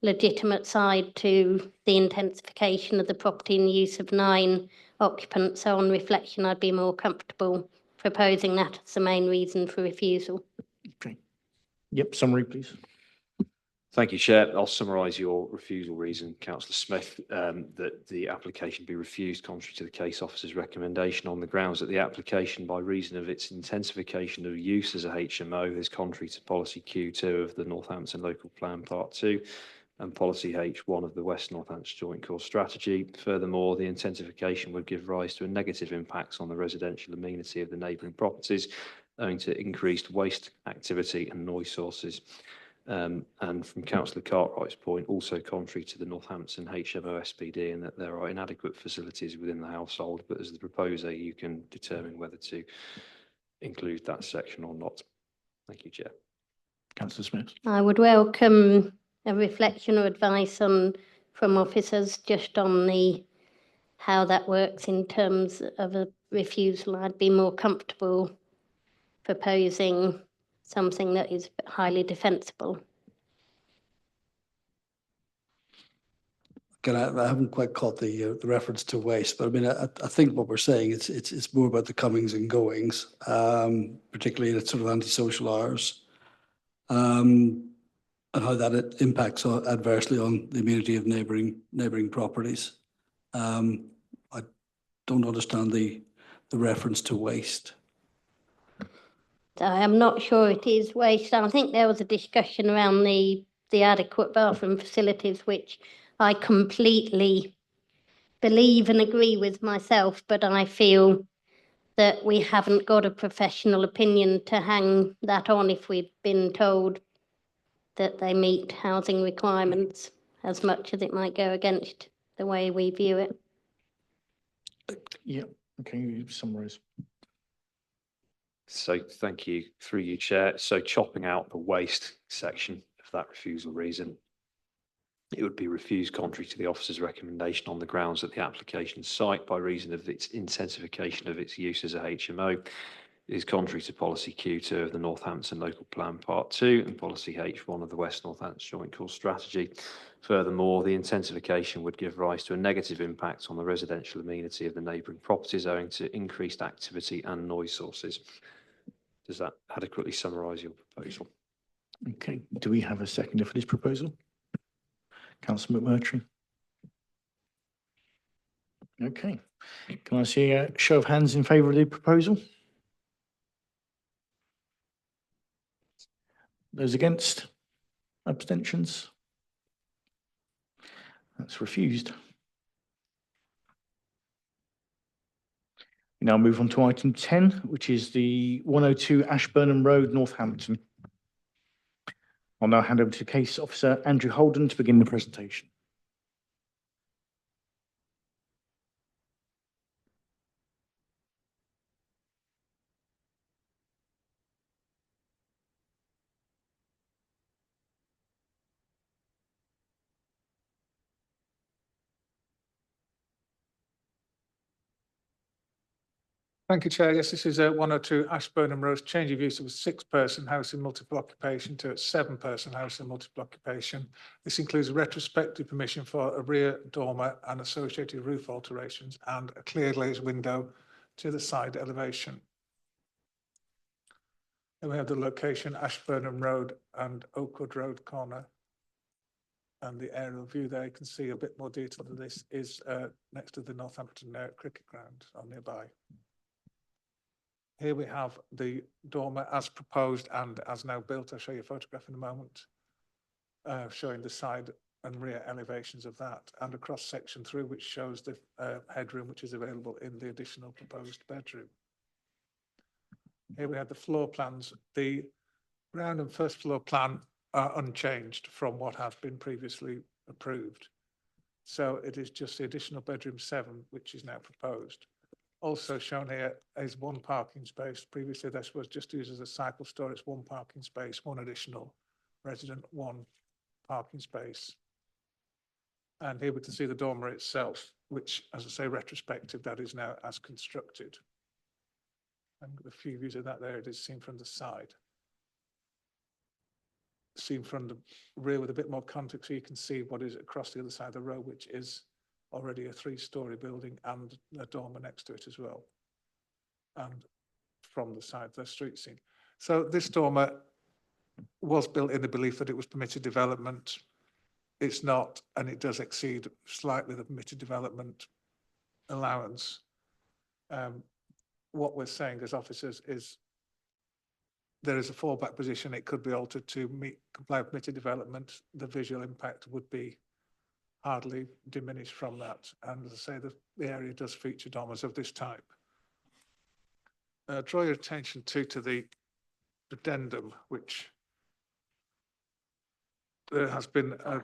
legitimate side to the intensification of the property in the use of 9 occupants. So on reflection, I'd be more comfortable proposing that as the main reason for refusal. Okay. Yep, summary, please. Thank you, Chair. I'll summarise your refusal reason, Councillor Smith, that the application be refused contrary to the case officer's recommendation on the grounds that the application, by reason of its intensification of use as a HMO, is contrary to policy Q2 of the Northampton Local Plan Part 2 and policy H1 of the West Northampton Joint Core Strategy. Furthermore, the intensification would give rise to a negative impact on the residential amenity of the neighbouring properties, owing to increased waste activity and noise sources. And from Councillor Cartwright's point, also contrary to the Northampton HMO SPD, in that there are inadequate facilities within the household, but as the proposer, you can determine whether to include that section or not. Thank you, Chair. Councillor Smith. I would welcome a reflection or advice from officers just on how that works in terms of a refusal. I'd be more comfortable proposing something that is highly defensible. Again, I haven't quite caught the reference to waste, but I mean, I think what we're saying it's more about the comings and goings, particularly in sort of antisocial hours, and how that impacts adversely on the amenity of neighbouring properties. I don't understand the reference to waste. I am not sure it is waste. I think there was a discussion around the adequate bathroom facilities, which I completely believe and agree with myself, but I feel that we haven't got a professional opinion to hang that on if we've been told that they meet housing requirements, as much as it might go against the way we view it. Yeah, okay, you summarise. So thank you, through you, Chair. So chopping out the waste section of that refusal reason, it would be refused contrary to the officer's recommendation on the grounds that the application site, by reason of its intensification of its use as a HMO, is contrary to policy Q2 of the Northampton Local Plan Part 2 and policy H1 of the West Northampton Joint Core Strategy. Furthermore, the intensification would give rise to a negative impact on the residential amenity of the neighbouring properties owing to increased activity and noise sources. Does that adequately summarise your proposal? Okay, do we have a seconder for this proposal? Councillor McMurtry. Okay, can I see a show of hands in favour of the proposal? Those against? Abstentions? That's refused. We now move on to item 10, which is the 102 Ashburnham Road, Northampton. I'll now hand over to Case Officer Andrew Holden to begin the presentation. Thank you, Chair. Yes, this is a 102 Ashburnham Road, change of use of a 6-person house in multiple occupation to a 7-person house in multiple occupation. This includes a retrospective permission for a rear dormer and associated roof alterations and a clear glazed window to the side elevation. And we have the location Ashburnham Road and Oakwood Road corner. And the aerial view there, you can see a bit more detail of this is next to the Northampton cricket ground or nearby. Here we have the dormer as proposed and as now built. I'll show you a photograph in a moment, showing the side and rear elevations of that, and a cross section through which shows the headroom which is available in the additional proposed bedroom. Here we have the floor plans. The ground and first floor plan are unchanged from what has been previously approved. So it is just the additional bedroom 7 which is now proposed. Also shown here is 1 parking space. Previously, this was just used as a cycle store. It's 1 parking space, 1 additional resident, 1 parking space. And here we can see the dormer itself, which, as I say, retrospective, that is now as constructed. And the few views of that there, it is seen from the side. Seen from the rear with a bit more context, so you can see what is across the other side of the road, which is already a 3-storey building and a dormer next to it as well. And from the side, the street scene. So this dormer was built in the belief that it was permitted development. It's not, and it does exceed slightly the permitted development allowance. What we're saying as officers is there is a fallback position. It could be altered to comply with permitted development. The visual impact would be hardly diminished from that. And as I say, the area does feature dormers of this type. Draw your attention to the addendum, which there has been a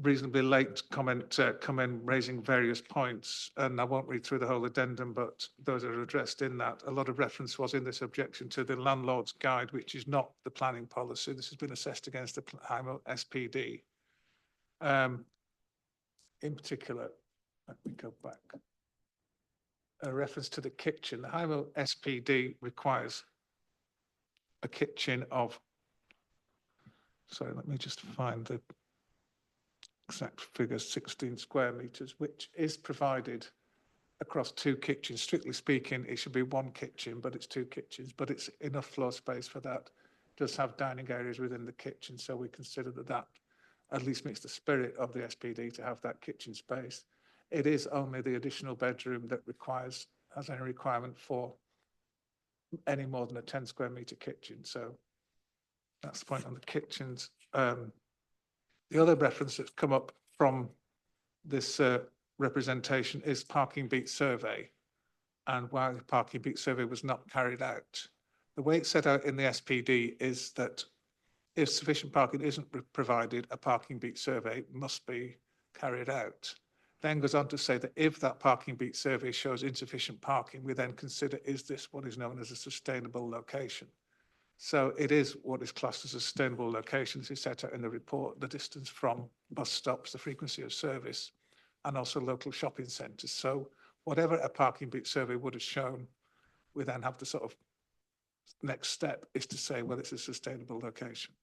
reasonably late comment come in raising various points, and I won't read through the whole addendum, but those are addressed in that. A lot of reference was in this objection to the landlord's guide, which is not the planning policy. This has been assessed against the HIMO SPD. In particular, let me go back. A reference to the kitchen. The HIMO SPD requires a kitchen of, sorry, let me just find the exact figure, 16 square metres, which is provided across 2 kitchens. Strictly speaking, it should be 1 kitchen, but it's 2 kitchens, but it's enough floor space for that. It does have dining areas within the kitchen, so we consider that that at least meets the spirit of the SPD to have that kitchen space. It is only the additional bedroom that has any requirement for any more than a 10 square metre kitchen. So that's the point on the kitchens. The other reference that's come up from this representation is parking beat survey, and why the parking beat survey was not carried out. The way it's set out in the SPD is that if sufficient parking isn't provided, a parking beat survey must be carried out. Then goes on to say that if that parking beat survey shows insufficient parking, we then consider, is this what is known as a sustainable location? So it is what is classed as a sustainable location. This is set out in the report, the distance from bus stops, the frequency of service, and also local shopping centres. So whatever a parking beat survey would have shown, we then have the sort of next step is to say, well, it's a sustainable location.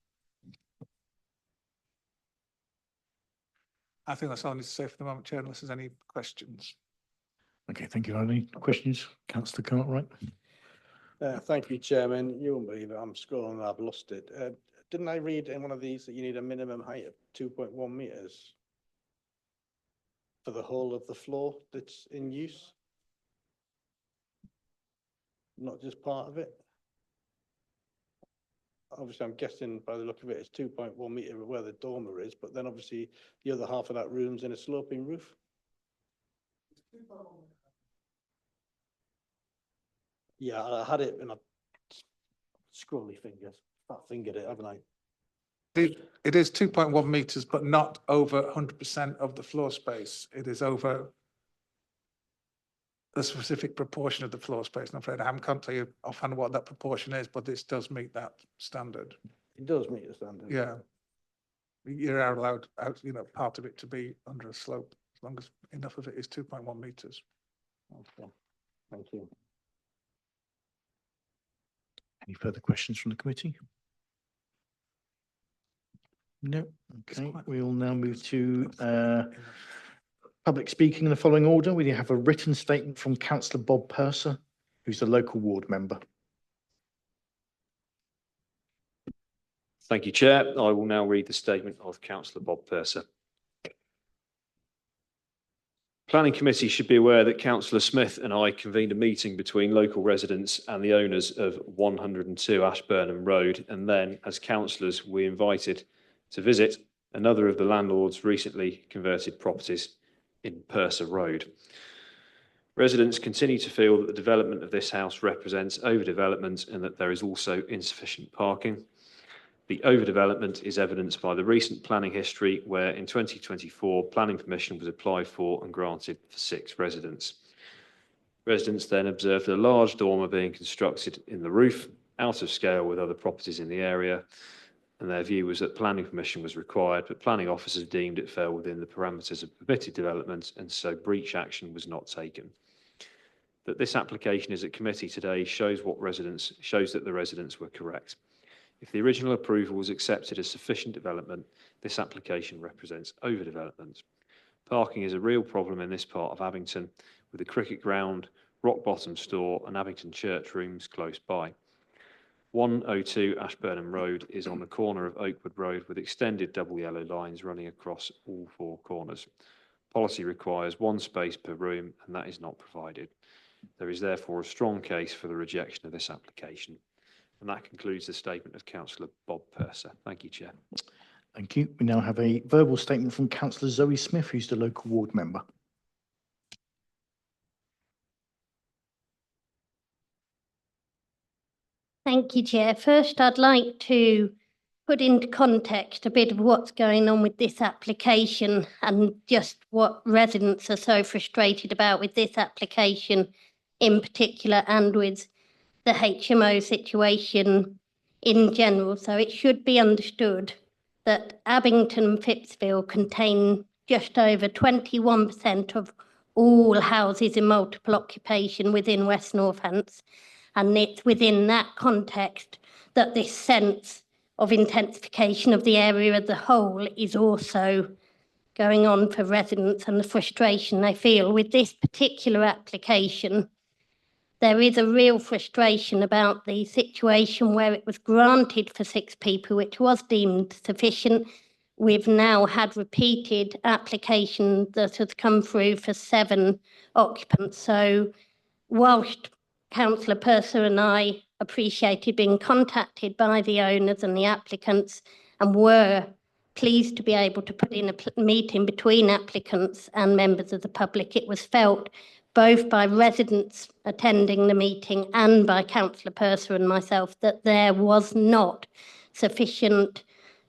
I think that's all I need to say for the moment, Chair, unless there's any questions. Okay, thank you. Any questions? Councillor Cartwright? Thank you, Chairman. You won't believe it, I'm scrolling and I've lost it. Didn't I read in one of these that you need a minimum height of 2.1 metres for the whole of the floor that's in use? Not just part of it? Obviously, I'm guessing by the look of it, it's 2.1 metre where the dormer is, but then obviously the other half of that room's in a sloping roof. Yeah, I had it in a scrolly fingers. Fat fingered it, haven't I? It is 2.1 metres, but not over 100% of the floor space. It is over a specific proportion of the floor space. I'm afraid I can't tell you offhand what that proportion is, but this does meet that standard. It does meet the standard. Yeah. You're allowed out, part of it to be under a slope, as long as enough of it is 2.1 metres. Okay, thank you. Any further questions from the committee? No. Okay, we will now move to public speaking in the following order. We have a written statement from Councillor Bob Purser, who's the local ward member. Thank you, Chair. I will now read the statement of Councillor Bob Purser. Planning Committee should be aware that Councillor Smith and I convened a meeting between local residents and the owners of 102 Ashburnham Road, and then, as councillors, we invited to visit another of the landlord's recently converted properties in Purser Road. Residents continue to feel that the development of this house represents overdevelopment and that there is also insufficient parking. The overdevelopment is evidenced by the recent planning history where in 2024 planning permission was applied for and granted for 6 residents. Residents then observed a large dormer being constructed in the roof, out of scale with other properties in the area, and their view was that planning permission was required, but planning officers deemed it fell within the parameters of permitted development, and so breach action was not taken. That this application is at committee today shows that the residents were correct. If the original approval was accepted as sufficient development, this application represents overdevelopment. Parking is a real problem in this part of Abington, with the cricket ground, Rock Bottom store and Abington Church rooms close by. 102 Ashburnham Road is on the corner of Oakwood Road with extended double yellow lines running across all 4 corners. Policy requires 1 space per room, and that is not provided. There is therefore a strong case for the rejection of this application. And that concludes the statement of Councillor Bob Purser. Thank you, Chair. Thank you. We now have a verbal statement from Councillor Zoe Smith, who's the local ward member. Thank you, Chair. First, I'd like to put into context a bit of what's going on with this application and just what residents are so frustrated about with this application in particular and with the HMO situation in general. So it should be understood that Abington and Phipsville contain just over 21% of all houses in multiple occupation within West Northants. And it's within that context that this sense of intensification of the area as a whole is also going on for residents and the frustration they feel with this particular application. There is a real frustration about the situation where it was granted for 6 people, which was deemed sufficient. We've now had repeated applications that have come through for 7 occupants. So whilst Councillor Purser and I appreciated being contacted by the owners and the applicants and were pleased to be able to put in a meeting between applicants and members of the public, it was felt both by residents attending the meeting and by Councillor Purser and myself that there was not sufficient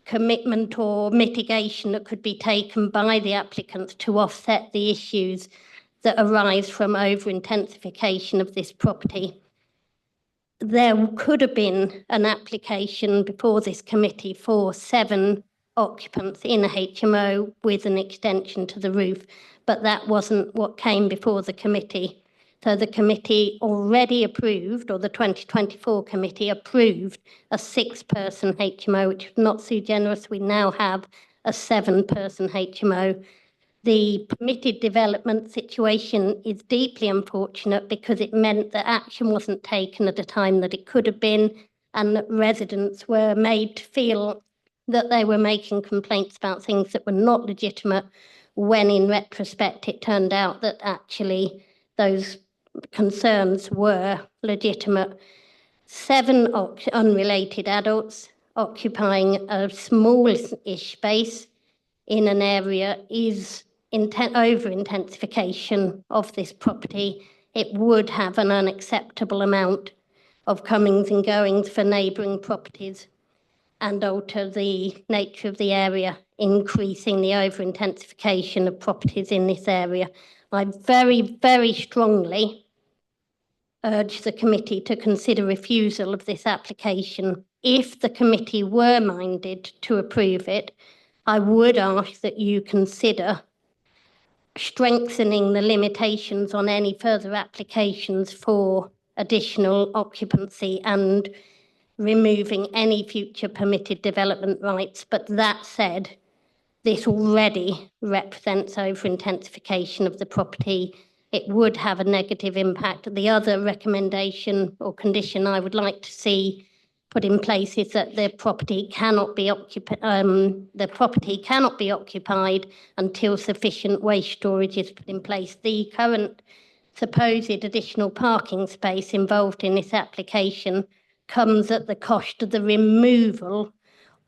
commitment or mitigation that could be taken by the applicants to offset the issues that arise from over-intensification of this property. There could have been an application before this committee for 7 occupants in a HMO with an extension to the roof, but that wasn't what came before the committee. So the committee already approved, or the 2024 committee approved, a 6-person HMO, which is not so generous. We now have a 7-person HMO. The permitted development situation is deeply unfortunate because it meant that action wasn't taken at a time that it could have been, and that residents were made to feel that they were making complaints about things that were not legitimate, when in retrospect it turned out that actually those concerns were legitimate. 7 unrelated adults occupying a small-ish space in an area is over-intensification of this property. It would have an unacceptable amount of comings and goings for neighbouring properties and alter the nature of the area, increasing the over-intensification of properties in this area. I very, very strongly urge the committee to consider refusal of this application. If the committee were minded to approve it, I would ask that you consider strengthening the limitations on any further applications for additional occupancy and removing any future permitted development rights. But that said, this already represents over-intensification of the property. It would have a negative impact. The other recommendation or condition I would like to see put in place is that the property cannot be occupied until sufficient waste storage is put in place. The current supposed additional parking space involved in this application comes at the cost of the removal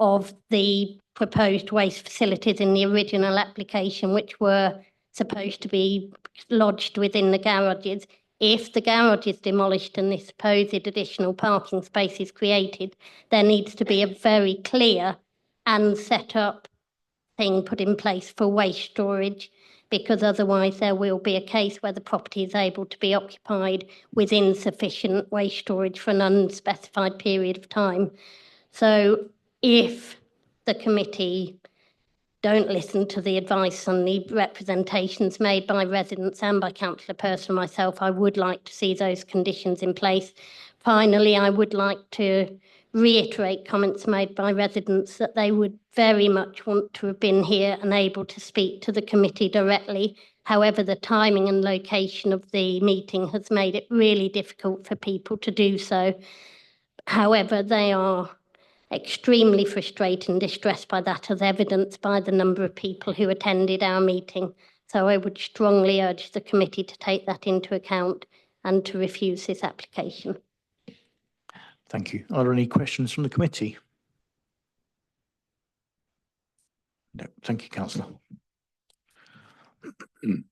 of the proposed waste facilities in the original application, which were supposed to be lodged within the garages. If the garage is demolished and this supposed additional parking space is created, there needs to be a very clear and set up thing put in place for waste storage, because otherwise there will be a case where the property is able to be occupied with insufficient waste storage for an unspecified period of time. So if the committee don't listen to the advice and the representations made by residents and by Councillor Pearson and myself, I would like to see those conditions in place. Finally, I would like to reiterate comments made by residents that they would very much want to have been here and able to speak to the committee directly. However, the timing and location of the meeting has made it really difficult for people to do so. However, they are extremely frustrated and distressed by that, as evidenced by the number of people who attended our meeting. So I would strongly urge the committee to take that into account and to refuse this application. Thank you. Are there any questions from the committee? No, thank you, Councillor.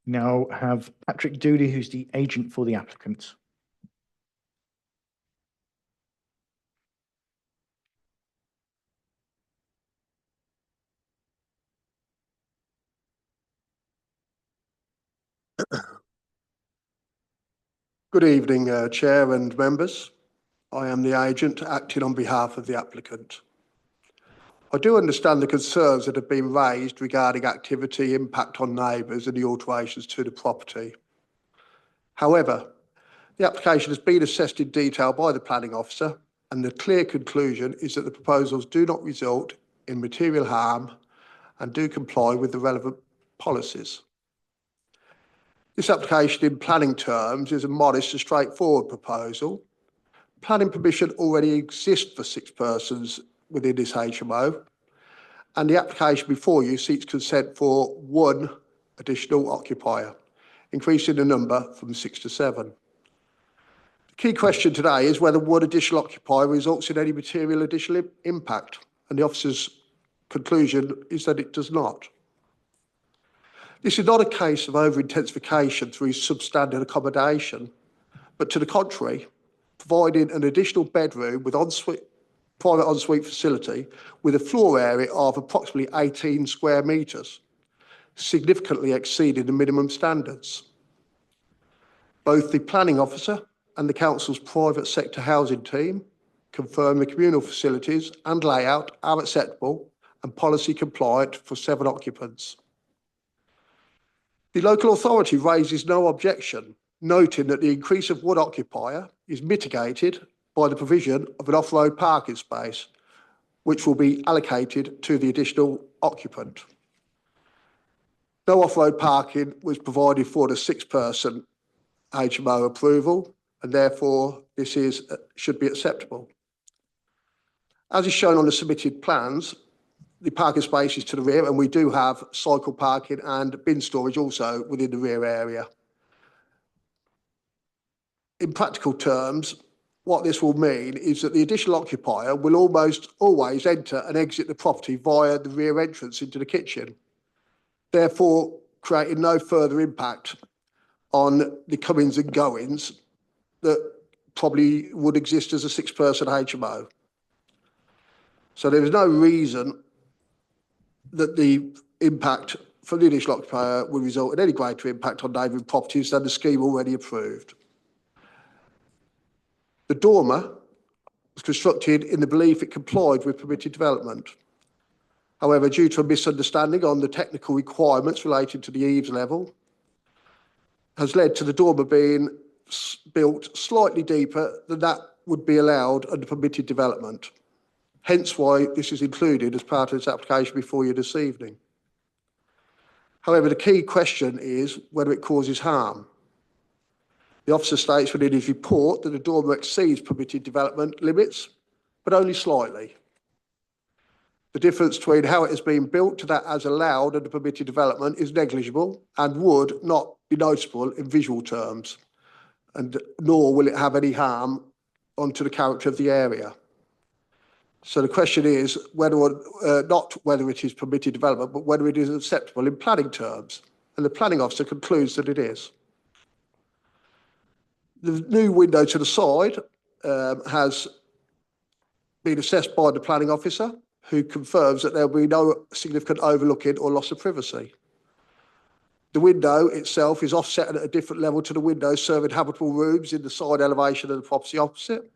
Now have Patrick Dooley, who's the agent for the applicant. Good evening, Chair and members. I am the agent acting on behalf of the applicant. I do understand the concerns that have been raised regarding activity, impact on neighbours and the alterations to the property. However, the application has been assessed in detail by the planning officer, and the clear conclusion is that the proposals do not result in material harm and do comply with the relevant policies. This application in planning terms is a modest and straightforward proposal. Planning permission already exists for 6 persons within this HMO, and the application before you seeks consent for 1 additional occupier, increasing the number from 6 to 7. The key question today is whether 1 additional occupier results in any material additional impact, and the officer's conclusion is that it does not. This is not a case of over-intensification through substandard accommodation, but to the contrary, providing an additional bedroom with private ensuite facility with a floor area of approximately 18 square metres, significantly exceeding the minimum standards. Both the planning officer and the council's private sector housing team confirm the communal facilities and layout are acceptable and policy compliant for 7 occupants. The local authority raises no objection noting that the increase of one occupier is mitigated by the provision of an off-road parking space, which will be allocated to the additional occupant. No off-road parking was provided for the 6-person HMO approval, and therefore this should be acceptable. As is shown on the submitted plans, the parking spaces to the rear, and we do have cycle parking and bin storage also within the rear area. In practical terms, what this will mean is that the additional occupier will almost always enter and exit the property via the rear entrance into the kitchen, therefore creating no further impact on the comings and goings that probably would exist as a 6-person HMO. So there is no reason that the impact from the additional occupier will result in any greater impact on neighbouring properties than the scheme already approved. The dormer was constructed in the belief it complied with permitted development. However, due to a misunderstanding on the technical requirements relating to the eaves level, has led to the dormer being built slightly deeper than that would be allowed under permitted development. Hence why this is included as part of this application before you this evening. However, the key question is whether it causes harm. The officer states within his report that the dormer exceeds permitted development limits, but only slightly. The difference between how it has been built to that as allowed under permitted development is negligible and would not be noticeable in visual terms, and nor will it have any harm onto the character of the area. So the question is whether not whether it is permitted development, but whether it is acceptable in planning terms, and the planning officer concludes that it is. The new window to the side has been assessed by the planning officer, who confirms that there will be no significant overlooking or loss of privacy. The window itself is offset at a different level to the windows serving habitable rooms in the side elevation of the property opposite.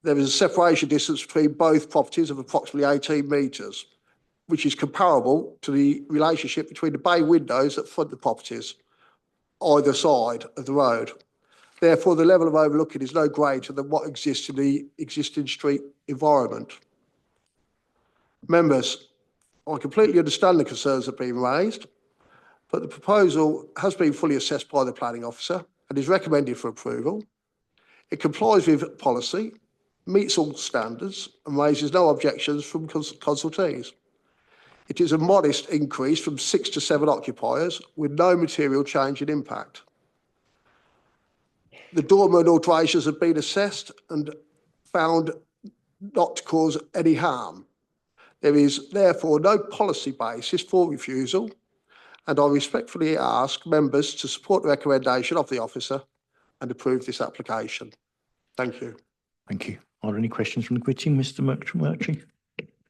There is a separation distance between both properties of approximately 18 metres, which is comparable to the relationship between the bay windows that front the properties, either side of the road. Therefore, the level of overlooking is no greater than what exists in the existing street environment. Members, I completely understand the concerns that have been raised, but the proposal has been fully assessed by the planning officer and is recommended for approval. It complies with policy, meets all standards, and raises no objections from consultees. It is a modest increase from 6 to 7 occupiers with no material change in impact. The dormer and alterations have been assessed and found not to cause any harm. There is therefore no policy basis for refusal, and I respectfully ask members to support the recommendation of the officer and approve this application. Thank you. Thank you. Are there any questions from the committee, Mr. Murtry?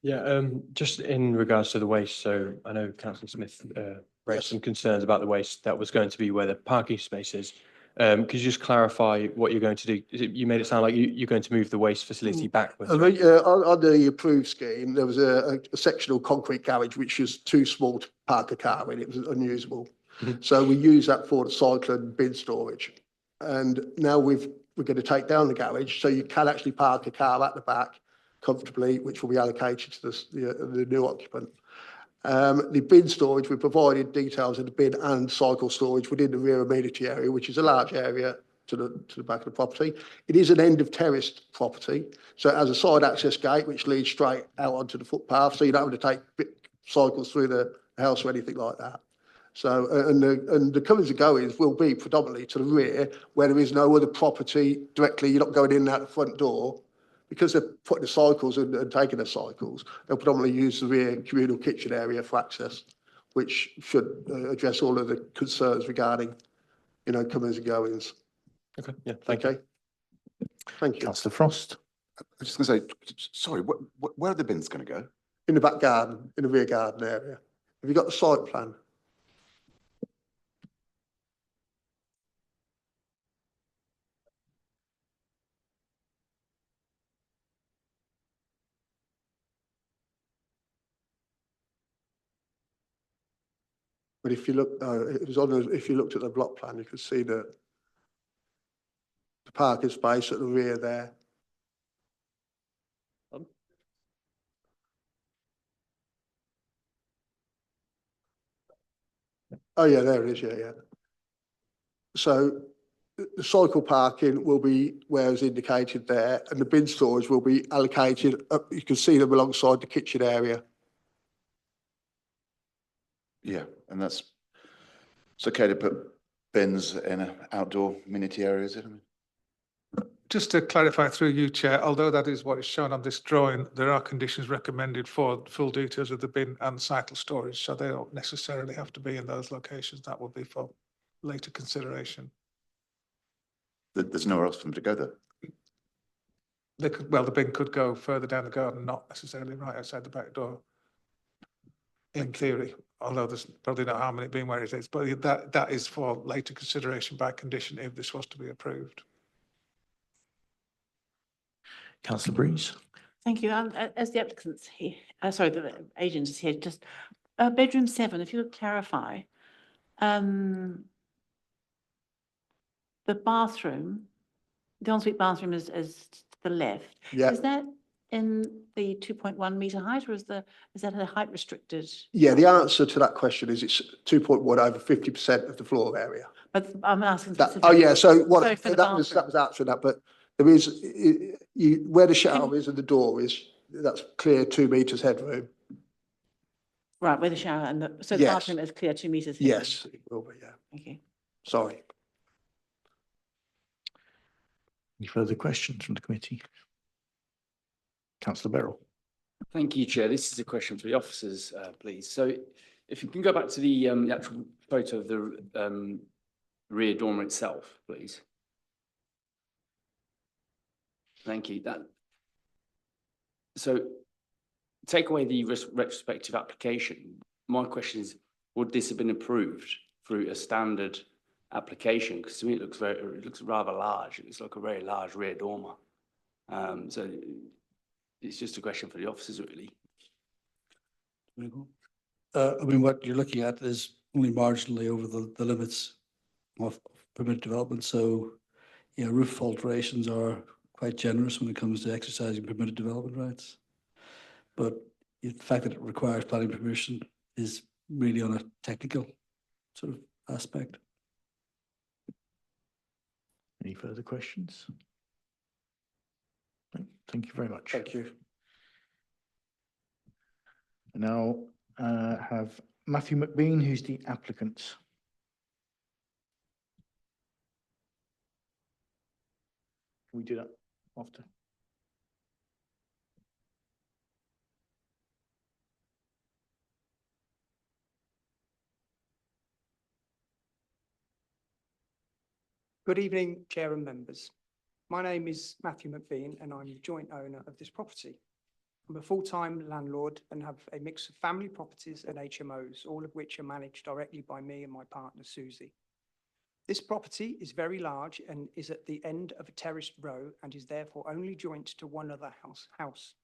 Yeah, just in regards to the waste, so I know Councillor Smith raised some concerns about the waste that was going to be where the parking space is. Could you just clarify what you're going to do? You made it sound like you're going to move the waste facility backwards. On the approved scheme, there was a sectional concrete garage which was too small to park a car in. It was unusable. So we use that for the cycle and bin storage. And now we're going to take down the garage so you can actually park a car at the back comfortably, which will be allocated to the new occupant. The bin storage, we provided details of the bin and cycle storage within the rear amenity area, which is a large area to the back of the property. It is an end of terrace property, so it has a side access gate which leads straight out onto the footpath, so you don't have to take cycles through the house or anything like that. So, and the comings and goings will be predominantly to the rear, where there is no other property directly. You're not going in out the front door. Because they're putting the cycles and taking the cycles, they'll predominantly use the rear communal kitchen area for access, which should address all of the concerns regarding, comings and goings. Okay, yeah, thank you. Thank you. Councillor Frost. I was just going to say, sorry, where are the bins going to go? In the back garden, in the rear garden area. Have you got the site plan? But if you look, if you looked at the block plan, you could see that parking space at the rear there. Oh, yeah, there it is, yeah. So the cycle parking will be where it's indicated there, and the bin storage will be allocated, you can see them alongside the kitchen area. Yeah, and it's okay to put bins in outdoor amenity areas, isn't it? Just to clarify through you, Chair, although that is what is shown on this drawing, there are conditions recommended for full details of the bin and cycle storage, so they don't necessarily have to be in those locations. That will be for later consideration. There's nowhere else for them to go there. They could, well, the bin could go further down the garden, not necessarily right outside the back door. In theory, although there's probably no harm in it being where it is, but that is for later consideration by condition if this was to be approved. Councillor Breeze. Thank you. As the applicants here, sorry, the agent is here, just bedroom 7, if you would clarify, the bathroom, the ensuite bathroom is to the left. Yeah. Is that in the 2.1 metre height, or is that a height restricted? Yeah, the answer to that question is it's 2.1 over 50% of the floor area. But I'm asking. Oh, yeah, so Sorry what, for the that was answering that, but there is, where the shower is and the door is, that's clear 2 metres headroom. Right, where the shower and so the Yes. bathroom is clear 2 metres. Yes, it will be, yeah. Thank you. Sorry. Any further questions from the committee? Councillor Beryl. Thank you, Chair. This is a question for the officers, please. So if you can go back to the actual photo of the rear dormer itself, please. Thank you. So take away the retrospective application. My question is, would this have been approved through a standard application? Because to me, it looks rather large. It looks like a very large rear dormer. So it's just a question for the officers, really. I mean, what you're looking at is only marginally over the limits of permitted development. So, yeah, roof alterations are quite generous when it comes to exercising permitted development rights. But the fact that it requires planning permission is really on a technical sort of aspect. Any further questions? Thank you very much. Thank you. I now have Matthew McBean, who's the applicant. Can we do that after? Good evening, Chair and members. My name is Matthew McBean and I'm the joint owner of this property. I'm a full-time landlord and have a mix of family properties and HMOs, all of which are managed directly by me and my partner, Susie. This property is very large and is at the end of a terraced row and is therefore only joint to one other house.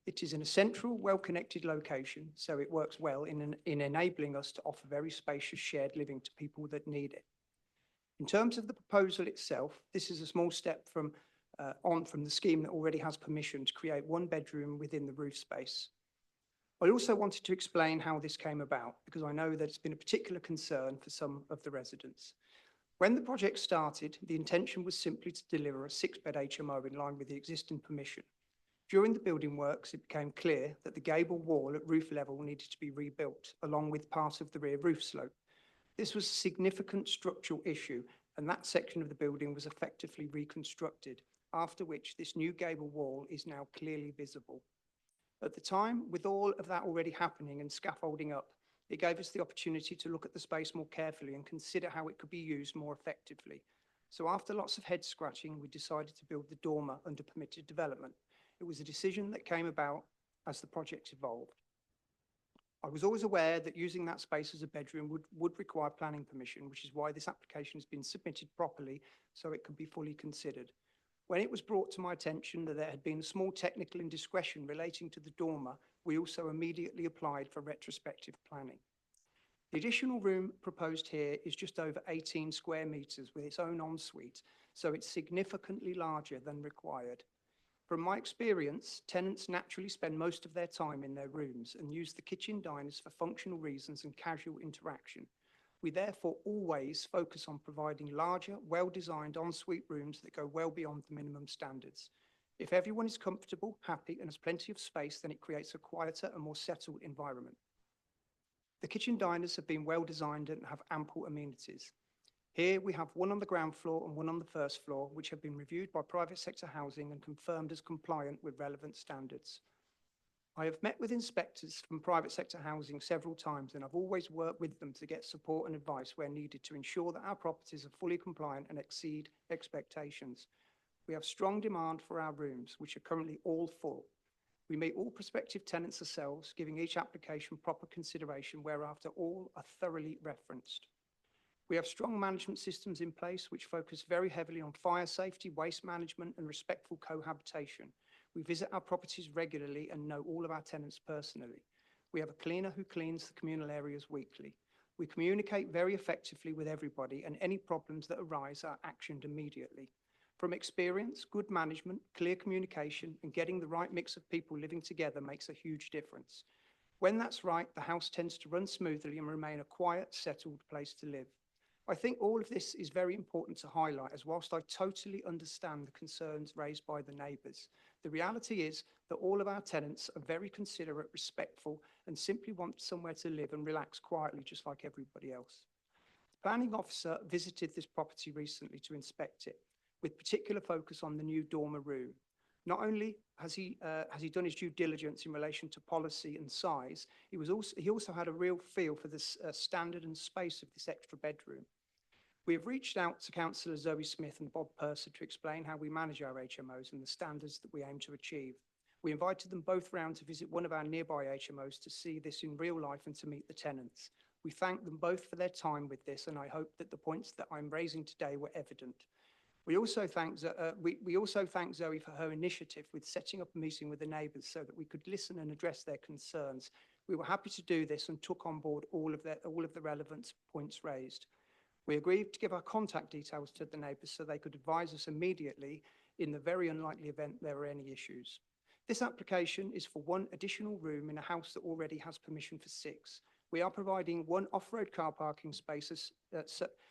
It is in a central, well-connected location, so it works well in enabling us to offer very spacious shared living to people that need it. In terms of the proposal itself, this is a small step from the scheme that already has permission to create 1 bedroom within the roof space. I also wanted to explain how this came about, because I know that it's been a particular concern for some of the residents. When the project started, the intention was simply to deliver a 6-bed HMO in line with the existing permission. During the building works, it became clear that the gable wall at roof level needed to be rebuilt, along with part of the rear roof slope. This was a significant structural issue, and that section of the building was effectively reconstructed, after which this new gable wall is now clearly visible. At the time, with all of that already happening and scaffolding up, it gave us the opportunity to look at the space more carefully and consider how it could be used more effectively. So after lots of head scratching, we decided to build the dormer under permitted development. It was a decision that came about as the project evolved. I was always aware that using that space as a bedroom would require planning permission, which is why this application has been submitted properly so it could be fully considered. When it was brought to my attention that there had been a small technical indiscretion relating to the dormer, we also immediately applied for retrospective planning. The additional room proposed here is just over 18 square metres with its own ensuite, so it's significantly larger than required. From my experience, tenants naturally spend most of their time in their rooms and use the kitchen diners for functional reasons and casual interaction. We therefore always focus on providing larger, well-designed ensuite rooms that go well beyond the minimum standards. If everyone is comfortable, happy, and has plenty of space, then it creates a quieter and more settled environment. The kitchen diners have been well designed and have ample amenities. Here we have one on the ground floor and one on the first floor, which have been reviewed by private sector housing and confirmed as compliant with relevant standards. I have met with inspectors from private sector housing several times, and I've always worked with them to get support and advice where needed to ensure that our properties are fully compliant and exceed expectations. We have strong demand for our rooms, which are currently all full. We meet all prospective tenants ourselves, giving each application proper consideration, whereafter all are thoroughly referenced. We have strong management systems in place which focus very heavily on fire safety, waste management, and respectful cohabitation. We visit our properties regularly and know all of our tenants personally. We have a cleaner who cleans the communal areas weekly. We communicate very effectively with everybody, and any problems that arise are actioned immediately. From experience, good management, clear communication, and getting the right mix of people living together makes a huge difference. When that's right, the house tends to run smoothly and remain a quiet, settled place to live. I think all of this is very important to highlight, as whilst I totally understand the concerns raised by the neighbours, the reality is that all of our tenants are very considerate, respectful, and simply want somewhere to live and relax quietly, just like everybody else. The planning officer visited this property recently to inspect it, with particular focus on the new dormer room. Not only has he done his due diligence in relation to policy and size, he also had a real feel for the standard and space of this extra bedroom. We have reached out to Councillor Zoe Smith and Bob Purser to explain how we manage our HMOs and the standards that we aim to achieve. We invited them both round to visit one of our nearby HMOs to see this in real life and to meet the tenants. We thank them both for their time with this, and I hope that the points that I'm raising today were evident. We also thank Zoe for her initiative with setting up a meeting with the neighbours so that we could listen and address their concerns. We were happy to do this and took on board all of the relevant points raised. We agreed to give our contact details to the neighbours so they could advise us immediately in the very unlikely event there were any issues. This application is for one additional room in a house that already has permission for 6. We are providing one off-road car parking space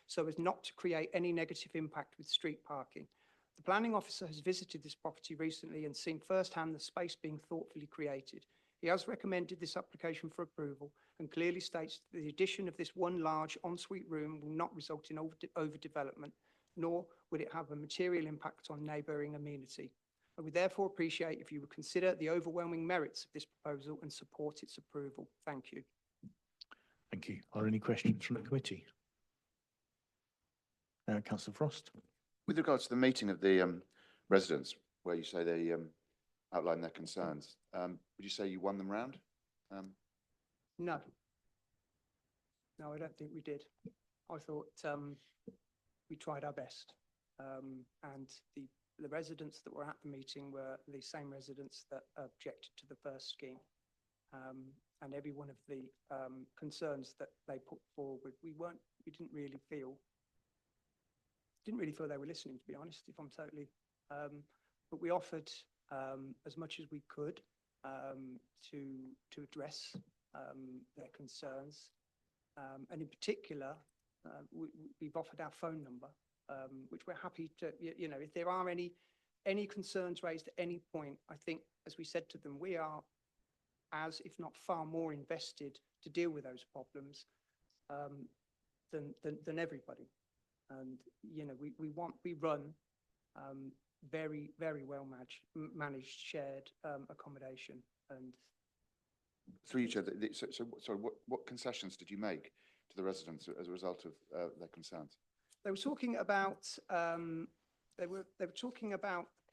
so as not to create any negative impact with street parking. The planning officer has visited this property recently and seen firsthand the space being thoughtfully created. He has recommended this application for approval and clearly states that the addition of this one large ensuite room will not result in overdevelopment, nor would it have a material impact on neighbouring amenity. I would therefore appreciate if you would consider the overwhelming merits of this proposal and support its approval. Thank you. Thank you. Are there any questions from the committee? Councillor Frost. With regards to the meeting of the residents, where you say they outline their concerns, would you say you won them round? No. No, I don't think we did. I thought we tried our best. And the residents that were at the meeting were the same residents that objected to the first scheme. And every one of the concerns that they put forward, we didn't really feel they were listening, to be honest, if I'm totally, but we offered as much as we could to address their concerns. And in particular, we've offered our phone number, which we're happy to, if there are any concerns raised at any point, I think, as we said to them, we are as, if not far more invested to deal with those problems than everybody. And, we run very, very well managed shared accommodation. And through you, Chair, so what concessions did you make to the residents as a result of their concerns? They were talking about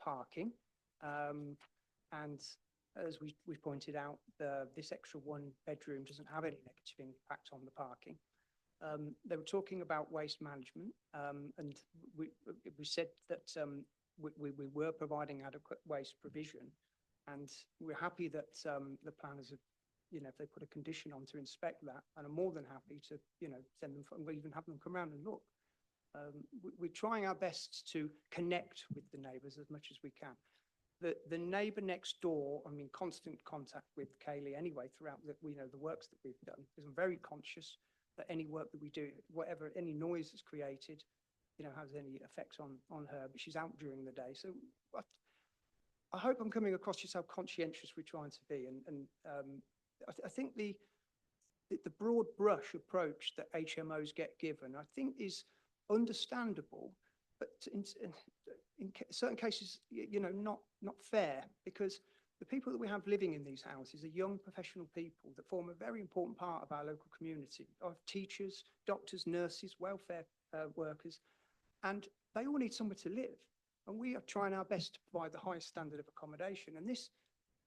parking, and as we pointed out, this extra one bedroom doesn't have any negative impact on the parking. They were talking about waste management, and we said that we were providing adequate waste provision, and we're happy that the planners have if they put a condition on to inspect that, and I'm more than happy to, send them, and even have them come around and look. We're trying our best to connect with the neighbours as much as we can. The neighbour next door, I'm in constant contact with Kaylee anyway throughout the works that we've done, because I'm very conscious that any work that we do, whatever, any noise that's created, has any effects on her, but she's out during the day. So I hope I'm coming across just how conscientious we're trying to be. And I think the broad brush approach that HMOs get given, I think is understandable, but in certain cases, not fair, because the people that we have living in these houses are young professional people that form a very important part of our local community, of teachers, doctors, nurses, welfare workers, and they all need somewhere to live. And we are trying our best to provide the highest standard of accommodation. And this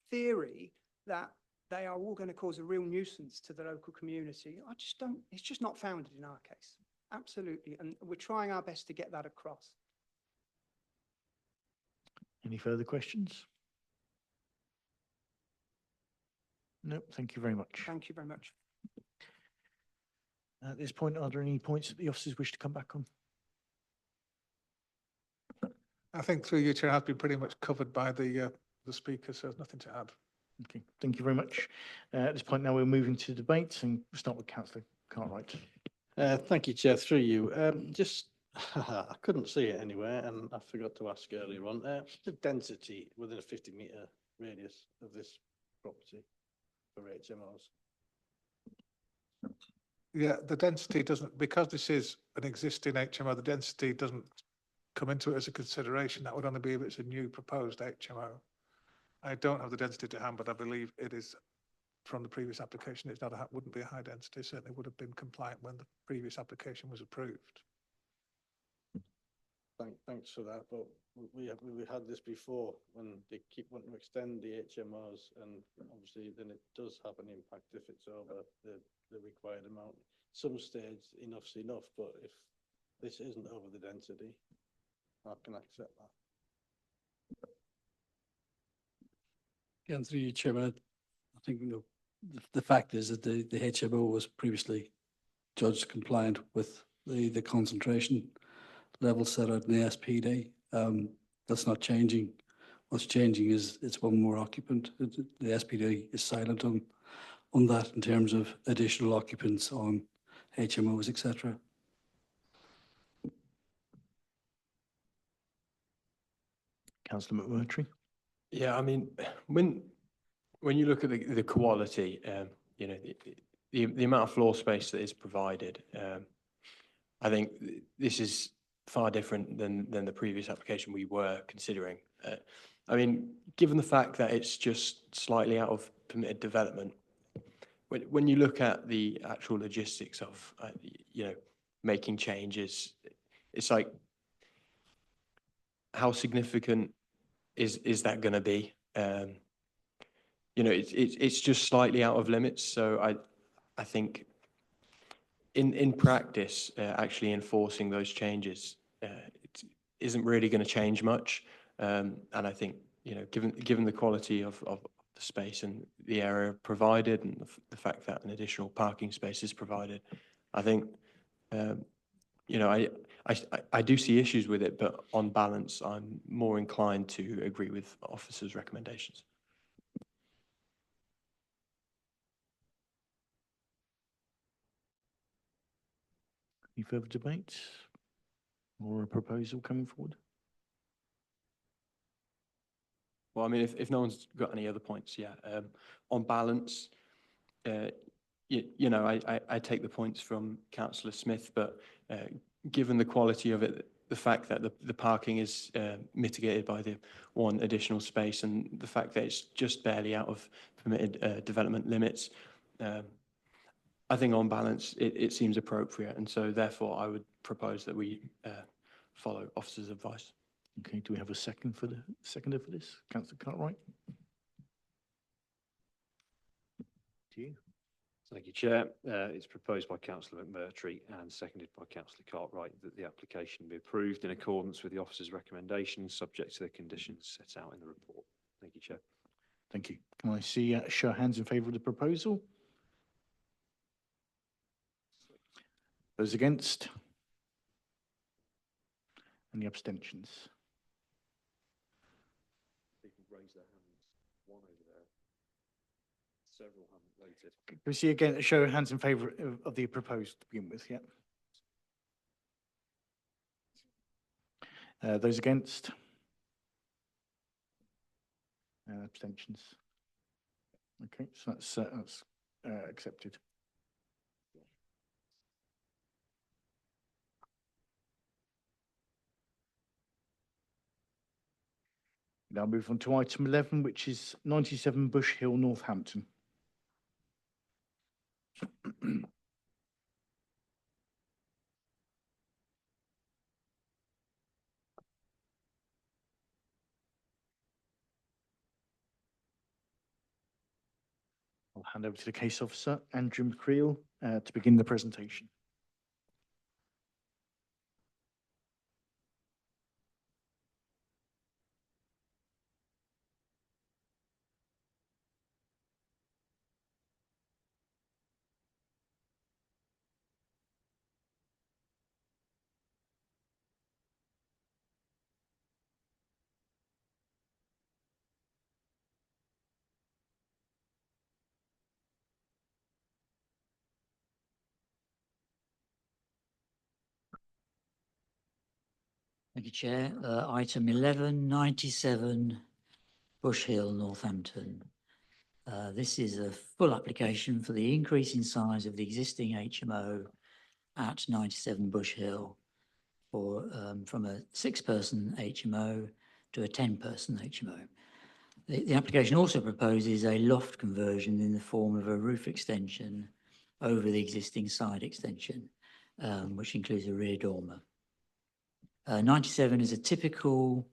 theory that they are all going to cause a real nuisance to the local community, it's just not founded in our case. Absolutely. And we're trying our best to get that across. Any further questions? No, thank you very much. Thank you very much. At this point, are there any points that the officers wish to come back on? I think through you, Chair, has been pretty much covered by the speaker, so there's nothing to add. Okay, thank you very much. At this point now, we're moving to debate, and we'll start with Councillor Cartwright. Thank you, Chair, through you. I couldn't see it anywhere, and I forgot to ask earlier on, the density within a 50-metre radius of this property for HMOs. Yeah, the density doesn't, because this is an existing HMO, the density doesn't come into it as a consideration. That would only be if it's a new proposed HMO. I don't have the density to hand, but I believe it is from the previous application. It's not wouldn't be a high density. Certainly would have been compliant when the previous application was approved. Thanks for that, but we had this before when they keep wanting to extend the HMOs, and obviously then it does have an impact if it's over the required amount. Some stage enough's enough, but if this isn't over the density, I can accept that. Again, through you, Chairman, I think the fact is that the HMO was previously judged compliant with the concentration level set out in the SPD. That's not changing. What's changing is it's one more occupant. The SPD is silent on that in terms of additional occupants on HMOs, etc. Councillor McMurtry. Yeah, I mean, when you look at the quality, the amount of floor space that is provided, I think this is far different than the previous application we were considering. I mean, given the fact that it's just slightly out of permitted development, when you look at the actual logistics of, making changes, it's like, how significant is that going to be? It's just slightly out of limits. So I think in practice, actually enforcing those changes it isn't really going to change much. And I think, given the quality of the space and the area provided, and the fact that an additional parking space is provided, I think, I do see issues with it, but on balance, I'm more inclined to agree with officers' recommendations. Any further debate or a proposal coming forward? Well, I mean, if no one's got any other points, yeah. On balance, I take the points from Councillor Smith, but given the quality of it, the fact that the parking is mitigated by the one additional space, and the fact that it's just barely out of permitted development limits, I think on balance, it seems appropriate. And so therefore, I would propose that we follow officers' advice. Okay, do we have a seconder for this? Councillor Cartwright? To you. Thank you, Chair. It's proposed by Councillor McMurtry and seconded by Councillor Cartwright that the application be approved in accordance with the officer's recommendations, subject to the conditions set out in the report. Thank you, Chair. Thank you. Can I see a show of hands in favour of the proposal? Those against? Any abstentions? People raise their hands. One over there. Several haven't voted. Can we see again a show of hands in favour of the proposed to begin with? Yeah. Those against? Abstentions? Okay, so that's accepted. Now move on to item 11, which is 97 Bush Hill, Northampton. I'll hand over to the case officer, Andrew McCreel, to begin the presentation. Thank you, Chair. Item 1197 Bush Hill, Northampton. This is a full application for the increase in size of the existing HMO at 97 Bush Hill for, from a 6-person HMO to a 10-person HMO. The application also proposes a loft conversion in the form of a roof extension over the existing side extension, which includes a rear dormer. 97 is a typical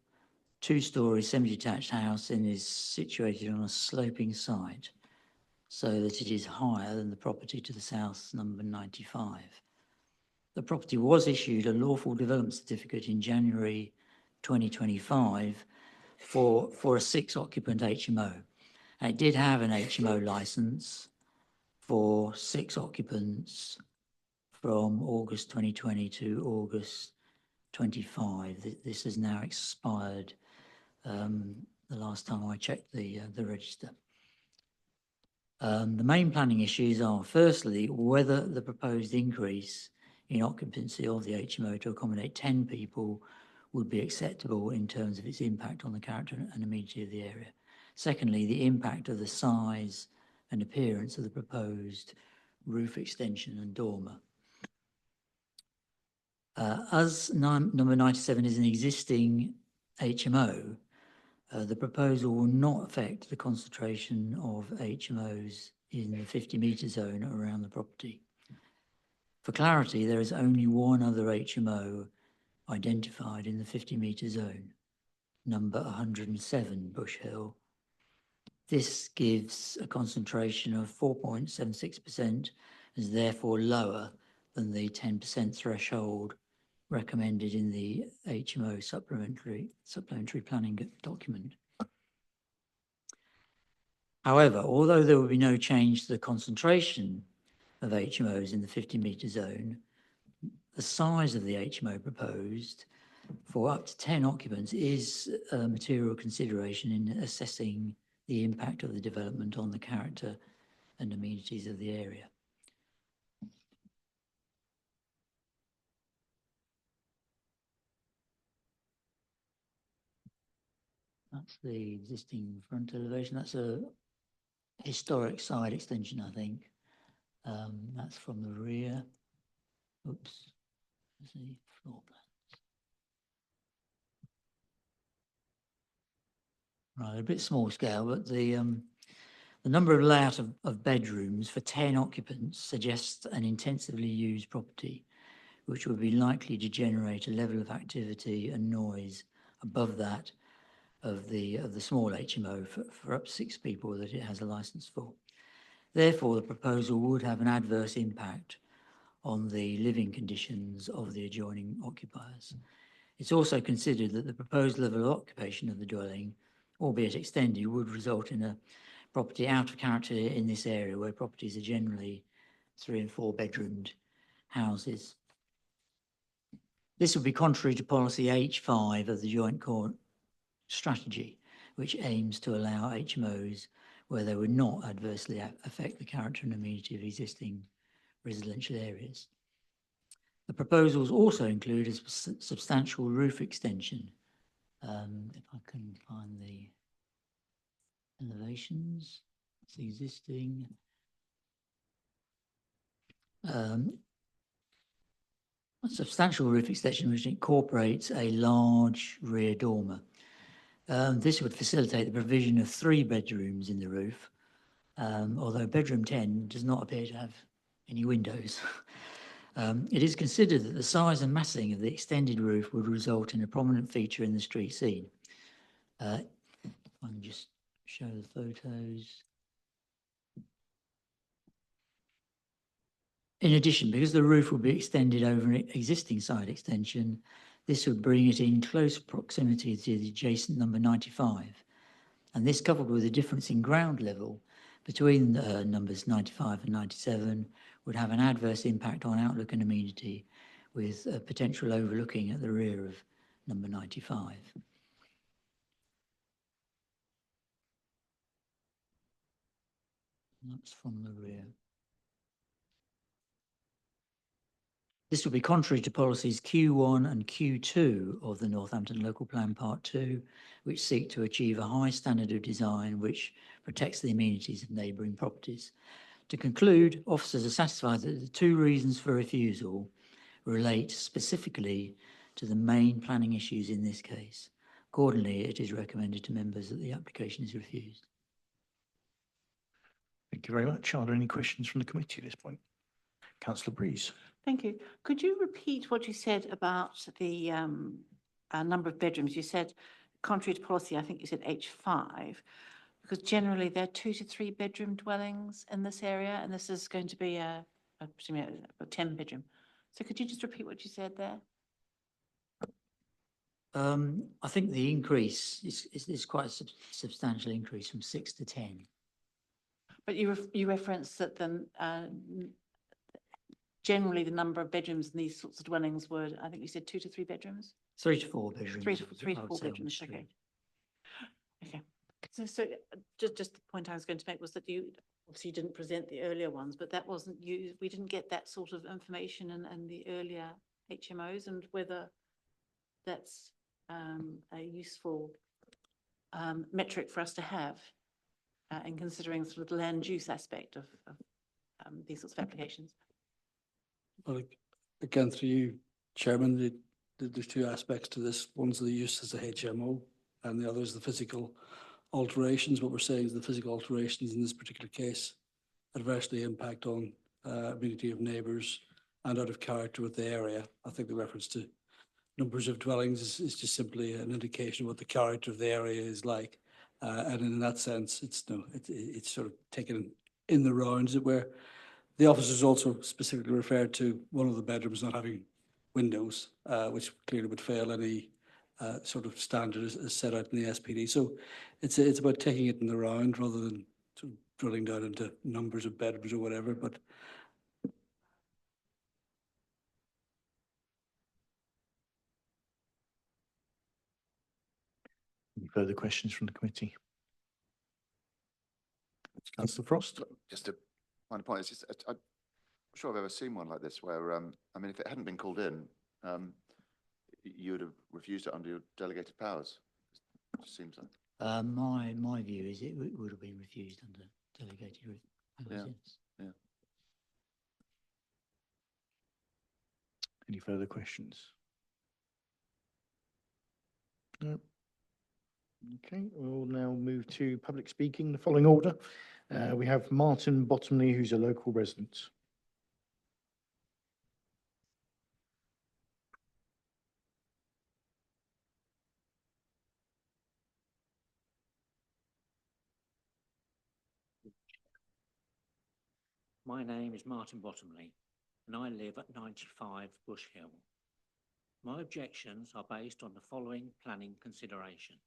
2-storey semi-detached house and is situated on a sloping site so that it is higher than the property to the south, number 95. The property was issued a lawful development certificate in January 2025 for a 6-occupant HMO. And it did have an HMO licence for 6 occupants from August 2020 to August 25. This has now expired the last time I checked the register. The main planning issues are, firstly, whether the proposed increase in occupancy of the HMO to accommodate 10 people would be acceptable in terms of its impact on the character and amenity of the area. Secondly, the impact of the size and appearance of the proposed roof extension and dormer. As number 97 is an existing HMO, the proposal will not affect the concentration of HMOs in the 50-metre zone around the property. For clarity, there is only one other HMO identified in the 50-metre zone, number 107 Bush Hill. This gives a concentration of 4.76% and is therefore lower than the 10% threshold recommended in the HMO supplementary planning document. However, although there will be no change to the concentration of HMOs in the 50-metre zone, the size of the HMO proposed for up to 10 occupants is a material consideration in assessing the impact of the development on the character and amenities of the area. That's the existing front elevation. That's a historic side extension, I think. That's from the rear. Oops. Let's see, floor plan. Right, a bit small scale, but the number of layout of bedrooms for 10 occupants suggests an intensively used property, which would be likely to generate a level of activity and noise above that of the small HMO for up to 6 people that it has a license for. Therefore, the proposal would have an adverse impact on the living conditions of the adjoining occupiers. It's also considered that the proposed level of occupation of the dwelling albeit extended, would result in a property out of character in this area where properties are generally 3 and 4 bedroomed houses. This would be contrary to policy H5 of the Joint Core Strategy, which aims to allow HMOs where they would not adversely affect the character and amenity of existing residential areas. The proposals also include a substantial roof extension. If I can find the elevations, it's existing. A substantial roof extension which incorporates a large rear dormer. This would facilitate the provision of 3 bedrooms in the roof, although bedroom 10 does not appear to have any windows. It is considered that the size and massing of the extended roof would result in a prominent feature in the street scene. I can just show the photos. In addition, because the roof would be extended over an existing side extension, this would bring it in close proximity to the adjacent number 95. And this, coupled with a difference in ground level between numbers 95 and 97, would have an adverse impact on outlook and amenity, with a potential overlooking at the rear of number 95. That's from the rear. This would be contrary to policies Q1 and Q2 of the Northampton Local Plan Part 2, which seek to achieve a high standard of design which protects the amenities of neighbouring properties. To conclude, officers are satisfied that the 2 reasons for refusal relate specifically to the main planning issues in this case. Accordingly, it is recommended to members that the application is refused. Thank you very much. Are there any questions from the committee at this point? Councillor Breeze. Thank you. Could you repeat what you said about the number of bedrooms? You said, contrary to policy, I think you said H5, because generally there are 2 to 3 bedroom dwellings in this area, and this is going to be a 10 bedroom. So could you just repeat what you said there? I think the increase is quite a substantial increase from 6 to 10. But you referenced that then generally the number of bedrooms in these sorts of dwellings would, I think you said 2 to 3 bedrooms? 3 to 4 bedrooms. 3 to I would 4 say on the bedrooms, street. okay. Okay. So just the point I was going to make was that you obviously didn't present the earlier ones, but that wasn't you. We didn't get that sort of information in the earlier HMOs, and whether that's a useful metric for us to have in considering sort of the land use aspect of these sorts of applications. Well, again, through you, Chairman, there's 2 aspects to this. One's the use as a HMO, and the other is the physical alterations. What we're saying is the physical alterations in this particular case adversely impact on amenity of neighbours and out of character with the area. I think the reference to numbers of dwellings is just simply an indication of what the character of the area is like. And in that sense, it's sort of taken in the round, as it were. The officers also specifically referred to one of the bedrooms not having windows, which clearly would fail any sort of standard as set out in the SPD. So it's about taking it in the round rather than sort of drilling down into numbers of bedrooms or whatever. But Any further questions from the committee? Councillor Frost. Just a final point, it's just, I'm not sure I've ever seen one like this where, I mean, if it hadn't been called in, you would have refused it under your delegated powers. It just seems like. My view is it would have been refused under delegated powers. Yeah. Any further questions? No. Okay, we'll now move to public speaking in the following order. We have Martin Bottomley, who's a local resident. My name is Martin Bottomley, and I live at 95 Bush Hill. My objections are based on the following planning considerations.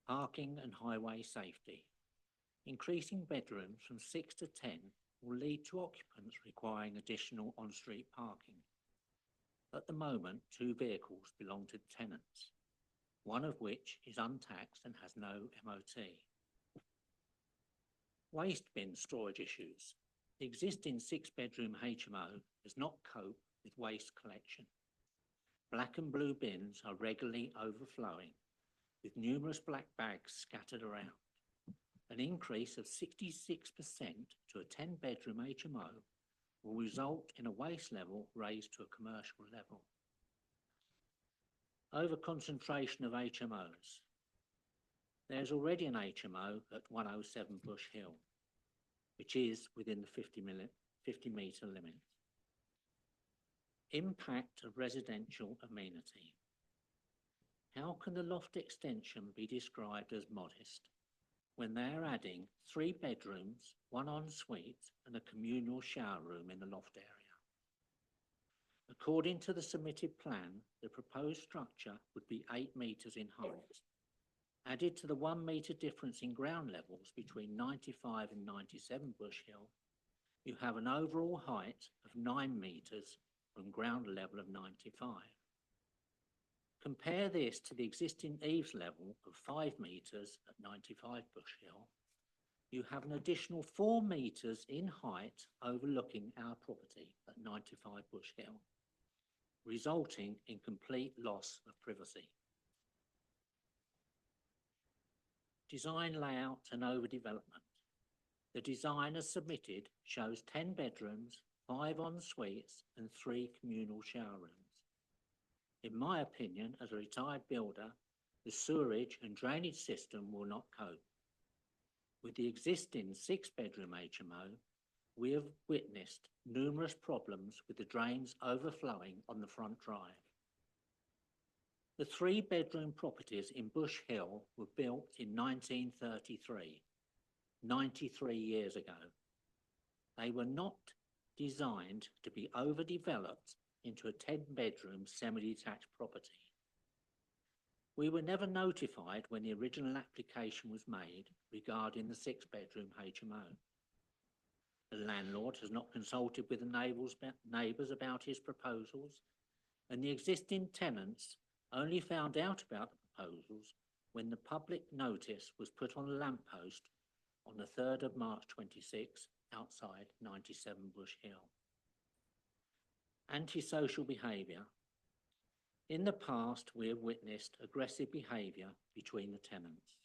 parking and highway safety. Increasing bedrooms from 6 to 10 will lead to occupants requiring additional on-street parking. At the moment, 2 vehicles belong to tenants, one of which is untaxed and has no MOT. Waste bin storage issues. The existing 6-bedroom HMO does not cope with waste collection. Black and blue bins are regularly overflowing, with numerous black bags scattered around. An increase of 66% to a 10-bedroom HMO will result in a waste level raised to a commercial level. Over-concentration of HMOs. There's already an HMO at 107 Bush Hill, which is within the 50-metre limit. Impact of residential amenity. How can the loft extension be described as modest when they are adding 3 bedrooms, 1 ensuite and a communal shower room in the loft area? According to the submitted plan, the proposed structure would be 8 metres in height. Added to the 1 metre difference in ground levels between 95 and 97 Bush Hill, you have an overall height of 9 metres from ground level of 95. Compare this to the existing eaves level of 5 metres at 95 Bush Hill. You have an additional 4 metres in height overlooking our property at 95 Bush Hill, resulting in complete loss of privacy. Design layout and overdevelopment. The design as submitted shows 10 bedrooms, 5 en-suites and 3 communal shower rooms. In my opinion, as a retired builder, the sewerage and drainage system will not cope. With the existing 6-bedroom HMO, we have witnessed numerous problems with the drains overflowing on the front drive. The 3-bedroom properties in Bush Hill were built in 1933, 93 years ago. They were not designed to be overdeveloped into a 10-bedroom semi-detached property. We were never notified when the original application was made regarding the 6-bedroom HMO. The landlord has not consulted with the neighbours about his proposals, and the existing tenants only found out about the proposals when the public notice was put on a lamppost on the 3rd of March 26 outside 97 Bush Hill. Antisocial behaviour. In the past, we have witnessed aggressive behaviour between the tenants.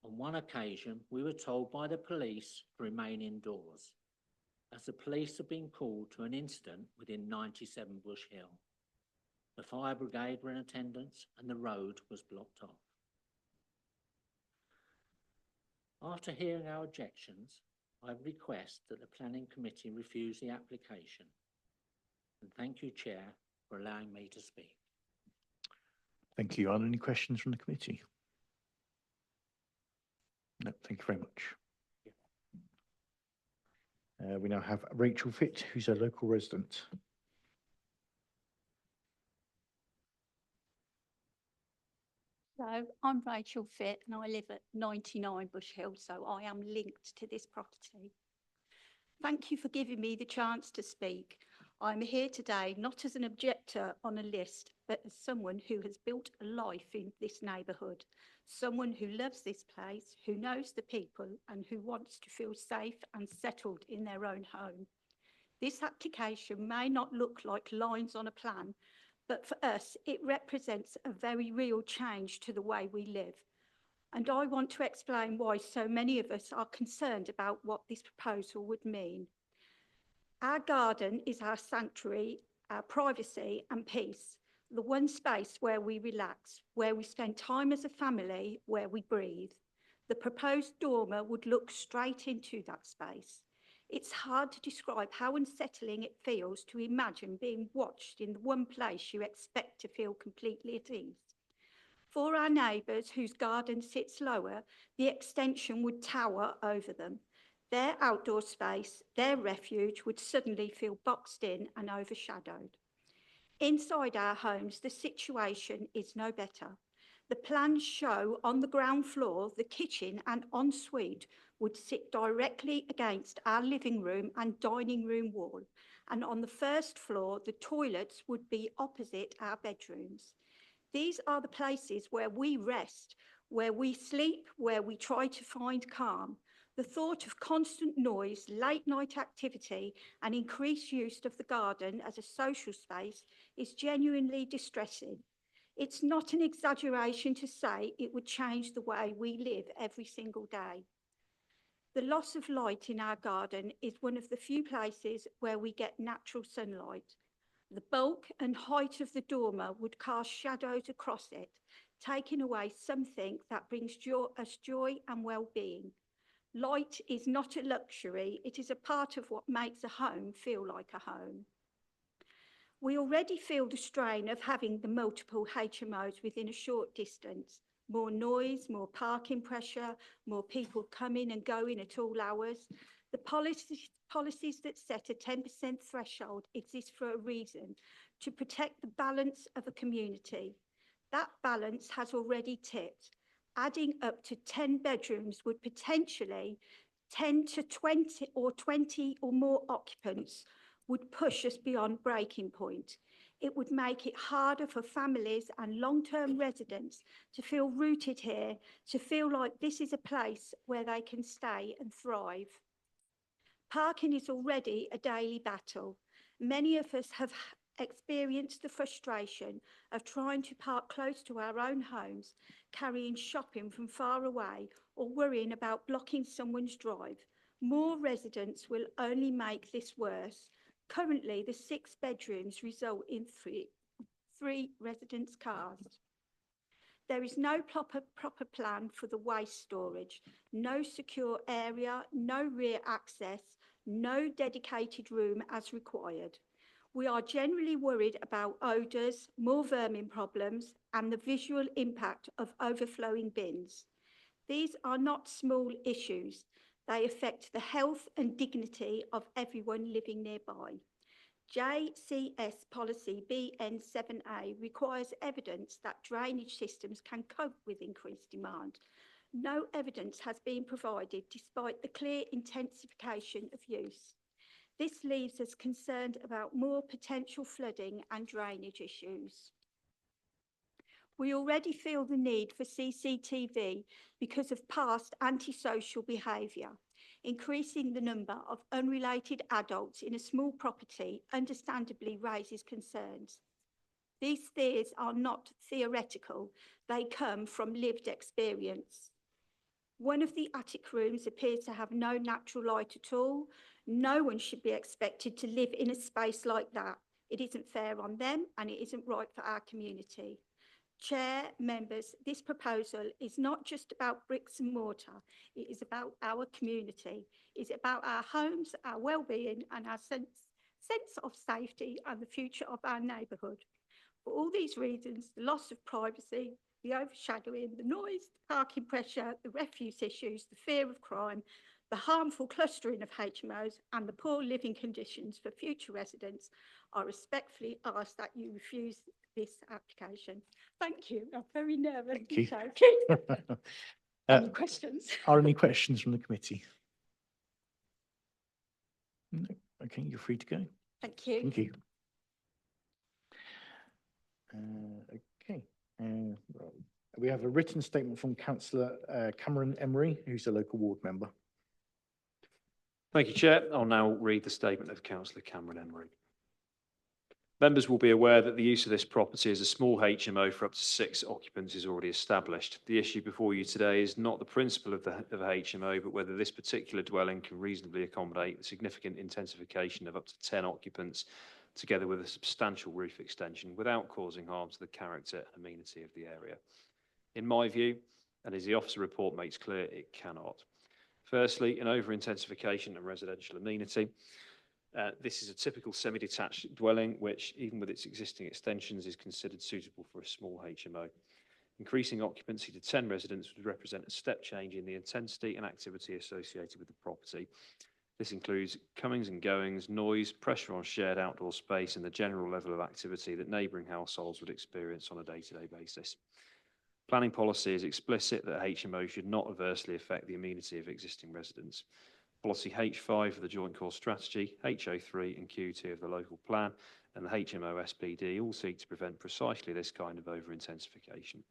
On one occasion, we were told by the police to remain indoors, as the police had been called to an incident within 97 Bush Hill. The fire brigade were in attendance and the road was blocked off. After hearing our objections, I request that the Planning Committee refuse the application. And thank you, Chair, for allowing me to speak. Thank you. Are there any questions from the committee? No, thank you very much. We now have Rachel Fitt, who's a local resident. So I'm Rachel Fitt and I live at 99 Bush Hill, so I am linked to this property. Thank you for giving me the chance to speak. I'm here today not as an objector on a list, but as someone who has built a life in this neighbourhood, someone who loves this place, who knows the people and who wants to feel safe and settled in their own home. This application may not look like lines on a plan, but for us, it represents a very real change to the way we live. And I want to explain why so many of us are concerned about what this proposal would mean. Our garden is our sanctuary, our privacy and peace, the one space where we relax, where we spend time as a family, where we breathe. The proposed dormer would look straight into that space. It's hard to describe how unsettling it feels to imagine being watched in the one place you expect to feel completely at ease. For our neighbours whose garden sits lower, the extension would tower over them. Their outdoor space, their refuge would suddenly feel boxed in and overshadowed. Inside our homes, the situation is no better. The plans show on the ground floor, the kitchen and ensuite would sit directly against our living room and dining room wall. And on the first floor, the toilets would be opposite our bedrooms. These are the places where we rest, where we sleep, where we try to find calm. The thought of constant noise, late night activity and increased use of the garden as a social space is genuinely distressing. It's not an exaggeration to say it would change the way we live every single day. The loss of light in our garden is one of the few places where we get natural sunlight. The bulk and height of the dormer would cast shadows across it, taking away something that brings us joy and well-being. Light is not a luxury, it is a part of what makes a home feel like a home. We already feel the strain of having the multiple HMOs within a short distance. More noise, more parking pressure, more people coming and going at all hours. The policies that set a 10% threshold exist for a reason, to protect the balance of a community. That balance has already tipped. Adding up to 10 bedrooms would potentially 10 to 20 or more occupants would push us beyond breaking point. It would make it harder for families and long-term residents to feel rooted here, to feel like this is a place where they can stay and thrive. Parking is already a daily battle. Many of us have experienced the frustration of trying to park close to our own homes, carrying shopping from far away, or worrying about blocking someone's drive. More residents will only make this worse. Currently, the 6 bedrooms result in three residents' cars. There is no proper plan for the waste storage, no secure area, no rear access, no dedicated room as required. We are generally worried about odours, more vermin problems, and the visual impact of overflowing bins. These are not small issues. They affect the health and dignity of everyone living nearby. JCS policy BN7A requires evidence that drainage systems can cope with increased demand. No evidence has been provided despite the clear intensification of use. This leaves us concerned about more potential flooding and drainage issues. We already feel the need for CCTV because of past antisocial behaviour. Increasing the number of unrelated adults in a small property understandably raises concerns. These fears are not theoretical, they come from lived experience. One of the attic rooms appears to have no natural light at all. No one should be expected to live in a space like that. It isn't fair on them and it isn't right for our community. Chair, members, this proposal is not just about bricks and mortar. It is about our community. It's about our homes, our well-being and our sense of safety and the future of our neighbourhood. For all these reasons, the loss of privacy, the overshadowing, the noise, the parking pressure, the refuse issues, the fear of crime, the harmful clustering of HMOs and the poor living conditions for future residents, I respectfully ask that you refuse this application. Thank you. I'm very nervous. Thank you. Any questions? Are any questions from the committee? No. Okay, you're free to go. Thank you. Thank you. Okay. We have a written statement from Councillor Cameron Emery, who's a local ward member. Thank you, Chair. I'll now read the statement of Councillor Cameron Emery. Members will be aware that the use of this property as a small HMO for up to 6 occupants is already established. The issue before you today is not the principle of a HMO, but whether this particular dwelling can reasonably accommodate the significant intensification of up to 10 occupants, together with a substantial roof extension, without causing harm to the character and amenity of the area. In my view, and as the officer report makes clear, it cannot. Firstly, an over-intensification of residential amenity. This is a typical semi-detached dwelling, which, even with its existing extensions, is considered suitable for a small HMO. Increasing occupancy to 10 residents would represent a step change in the intensity and activity associated with the property. This includes comings and goings, noise, pressure on shared outdoor space, and the general level of activity that neighbouring households would experience on a day-to-day basis. Planning policy is explicit that HMO should not adversely affect the amenity of existing residents. Policy H5 of the Joint Core Strategy, HO3 and Q2 of the local plan, and the HMO SPD all seek to prevent precisely this kind of over-intensification.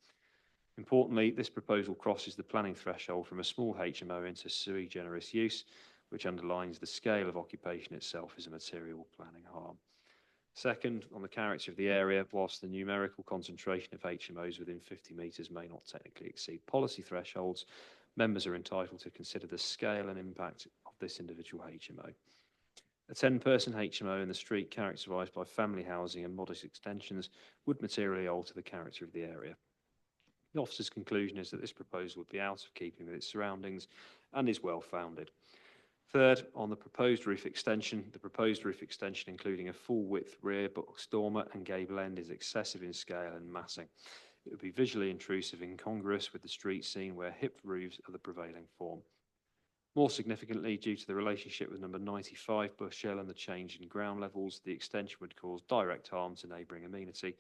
Importantly, this proposal crosses the planning threshold from a small HMO into sui generis use, which underlines the scale of occupation itself is a material planning harm. Second, on the character of the area, whilst the numerical concentration of HMOs within 50 metres may not technically exceed policy thresholds, members are entitled to consider the scale and impact of this individual HMO. A 10-person HMO in the street characterised by family housing and modest extensions would materially alter the character of the area. The officer's conclusion is that this proposal would be out of keeping with its surroundings and is well founded. Third, on the proposed roof extension, the proposed roof extension, including a full-width rear box dormer and gable end, is excessive in scale and massing. It would be visually intrusive, incongruous with the street scene where hipped roofs are the prevailing form. More significantly, due to the relationship with number 95 Bush Hill and the change in ground levels, the extension would cause direct harm to neighbouring amenity,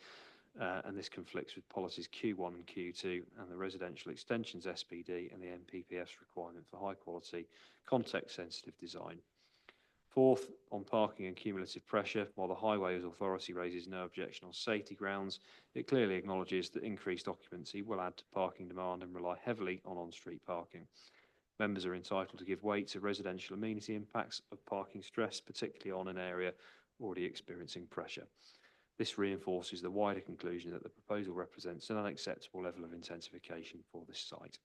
and this conflicts with policies Q1 and Q2 and the Residential Extensions SPD and the NPPF's requirement for high quality, context-sensitive design. Fourth, on parking and cumulative pressure, while the Highways Authority raises no objection on safety grounds, it clearly acknowledges that increased occupancy will add to parking demand and rely heavily on on-street parking. Members are entitled to give weight to residential amenity impacts of parking stress, particularly on an area already experiencing pressure. This reinforces the wider conclusion that the proposal represents an unacceptable level of intensification for this site.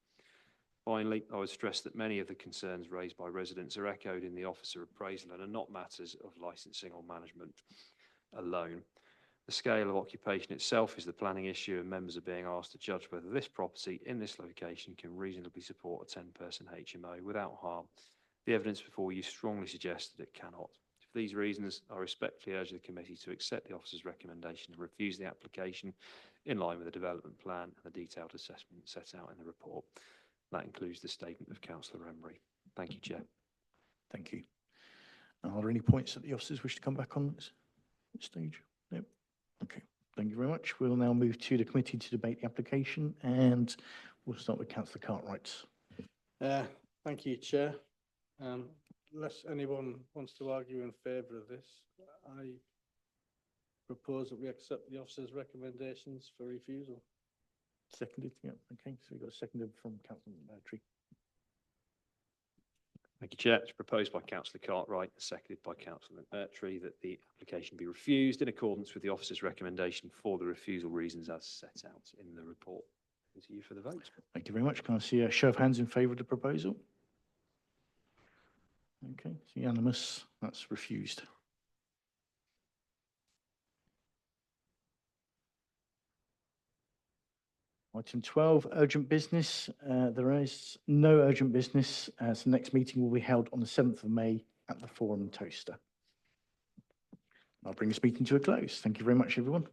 Finally, I would stress that many of the concerns raised by residents are echoed in the officer appraisal and are not matters of licensing or management alone. The scale of occupation itself is the planning issue, and members are being asked to judge whether this property in this location can reasonably support a 10-person HMO without harm. The evidence before you strongly suggests that it cannot. For these reasons, I respectfully urge the committee to accept the officer's recommendation and refuse the application in line with the development plan and the detailed assessment set out in the report. That includes the statement of Councillor Emery. Thank you, Chair. Thank you. Are there any points that the officers wish to come back on this stage? No. Okay. Thank you very much. We'll now move to the committee to debate the application, and we'll start with Councillor Cartwright. Thank you, Chair. Unless anyone wants to argue in favour of this, I propose that we accept the officer's recommendations for refusal. Seconded, yeah. Okay, so we've got a seconded from Councillor Tree. Thank you, Chair. It's proposed by Councillor Cartwright, seconded by Councillor McMurtry, that the application be refused in accordance with the officer's recommendation for the refusal reasons as set out in the report. To you for the vote. Thank you very much. Can I see a show of hands in favour of the proposal? Okay, it's unanimous. That's refused. Item 12, urgent business. There is no urgent business, so the next meeting will be held on the 7th of May at the Forum Toaster. I'll bring this meeting to a close. Thank you very much, everyone.